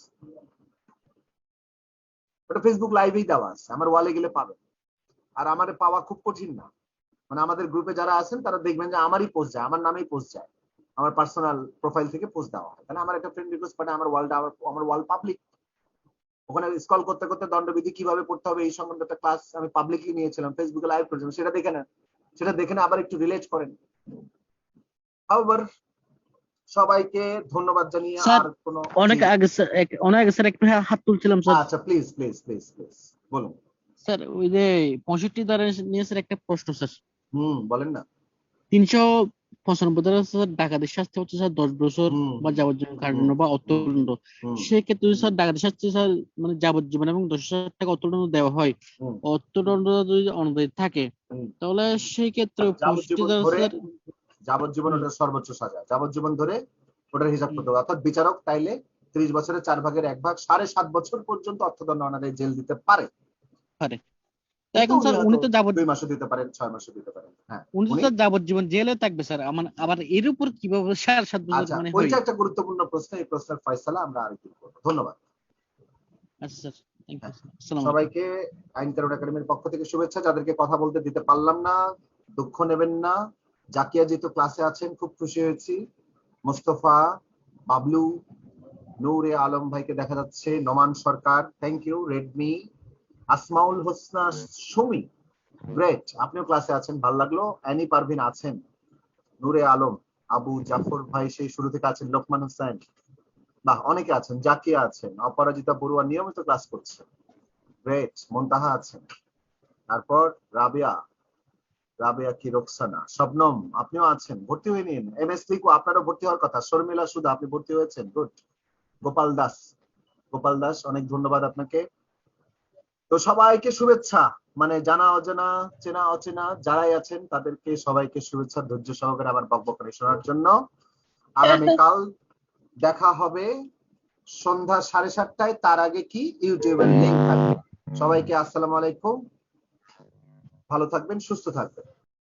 Speaker 1: ওটা ফেসবুক লাইভেই দেওয়া আছে, আমার ওয়ালে গেলে পাবেন। আর আমার পাওয়া খুব কঠিন না, মানে আমাদের গ্রুপে যারা আছেন তারা দেখবেন যে আমারই পোস্ট যায়, আমার নামেই পোস্ট যায়, আমার পার্সোনাল প্রোফাইল থেকে পোস্ট দেওয়া হয়। কারণ আমার একটা ফ্রেন্ড রিকোয়েস্ট পাঠায়, আমার ওয়াল পাবলিক, ওখানে স্ক্রল করতে করতে দণ্ডবিধি কিভাবে পড়তে হবে এই সম্বন্ধে একটা ক্লাস আমি পাবলিকলি নিয়েছিলাম, ফেসবুকে লাইভ করেছিলাম, সেটা দেখে নেন, সেটা দেখে না আবার একটু রিলেট করেন। আবার সবাইকে ধন্যবাদ জানিয়ে আর কোনো
Speaker 12: অনেক আগে স্যার একটু হাত তুলছিলাম স্যার।
Speaker 1: আচ্ছা, প্লিজ প্লিজ প্লিজ প্লিজ বলুন
Speaker 12: স্যার। ওই যে 65 ধারা নিয়ে স্যার একটা প্রশ্ন স্যার।
Speaker 1: বলেন না।
Speaker 12: 395 ধারা স্যার ডাকাতের শাস্তি হচ্ছে স্যার 10 বছর বা যাবজ্জীবন কারাদণ্ড বা অর্থদণ্ড। সেক্ষেত্রে স্যার ডাকাতের শাস্তি স্যার মানে যাবজ্জীবন এবং 10,000 টাকা অর্থদণ্ড দেওয়া হয়, অর্থদণ্ড যদি অনদায়ী থাকে, তাহলে সেই ক্ষেত্রে 65 ধারা স্যার
Speaker 1: যাবজ্জীবন ওটার সর্বোচ্চ সাজা, যাবজ্জীবন ধরে ওটার হিসাব করতে হবে। অর্থাৎ বিচারক তাইলে 30 বছরের 4 ভাগের 1 ভাগ 7.5 বছর পর্যন্ত অর্থদণ্ড অনাদায়ে জেল দিতে পারে।
Speaker 12: এখন স্যার উনি তো
Speaker 1: 2 মাসও দিতে পারেন, 6 মাসও দিতে পারেন। হ্যাঁ,
Speaker 12: উনি তো যাবজ্জীবন জেলে থাকবে স্যার। আবার এর উপর কিভাবে 7.5 বছর
Speaker 1: আচ্ছা,
Speaker 12: মানে
Speaker 1: ওইটা একটা গুরুত্বপূর্ণ প্রশ্ন, এই প্রশ্নের ফয়সালা আমরা আরেকদিন করব। ধন্যবাদ।
Speaker 12: আচ্ছা স্যার, থ্যাংক ইউ। আসসালামু আলাইকুম।
Speaker 1: সবাইকে আইন কানুন একাডেমির পক্ষ থেকে শুভেচ্ছা। যাদেরকে কথা বলতে দিতে পারলাম না দুঃখ নেবেন না। জাকিয়া জি তো ক্লাসে আছেন, খুব খুশি হয়েছি। মোস্তফা, বাবলু, নূরে আলম ভাইকে দেখা যাচ্ছে, Noman Sarkar, thank you. Redmi, Asmaul Husna Sumi, great, আপনিও ক্লাসে আছেন, ভালো লাগলো। অ্যানি পারভিন আছেন, নূরে আলম, আবু জাফর ভাই সেই শুরু থেকে আছেন, লোকমান হোসেন, বাহ, অনেকে আছেন। জাকিয়া আছেন, অপরাজিতা বড়ুয়া নিয়মিত ক্লাস করছেন, গ্রেট। মুনতাহা আছেন, তারপর রাবিয়া কি রোকসানা, শবনম আপনিও আছেন, ভর্তি হয়ে নিন। এম এস লিকু আপনারও ভর্তি হওয়ার কথা। শর্মিলা সুধা আপনি ভর্তি হয়েছেন, গুড। গোপাল দাস অনেক ধন্যবাদ আপনাকে। তো সবাইকে শুভেচ্ছা, মানে জানা অজানা চেনা অচেনা যারাই আছেন তাদেরকে সবাইকে শুভেচ্ছা, ধৈর্য সহকারে আবার বকবকানি শোনার জন্য। আগামীকাল দেখা হবে সন্ধ্যা 7:30টায়। তার আগে কি ইউটিউবের লিংক থাকবে। সবাইকে আসসালামু আলাইকুম, ভালো থাকবেন, সুস্থ থাকবেন।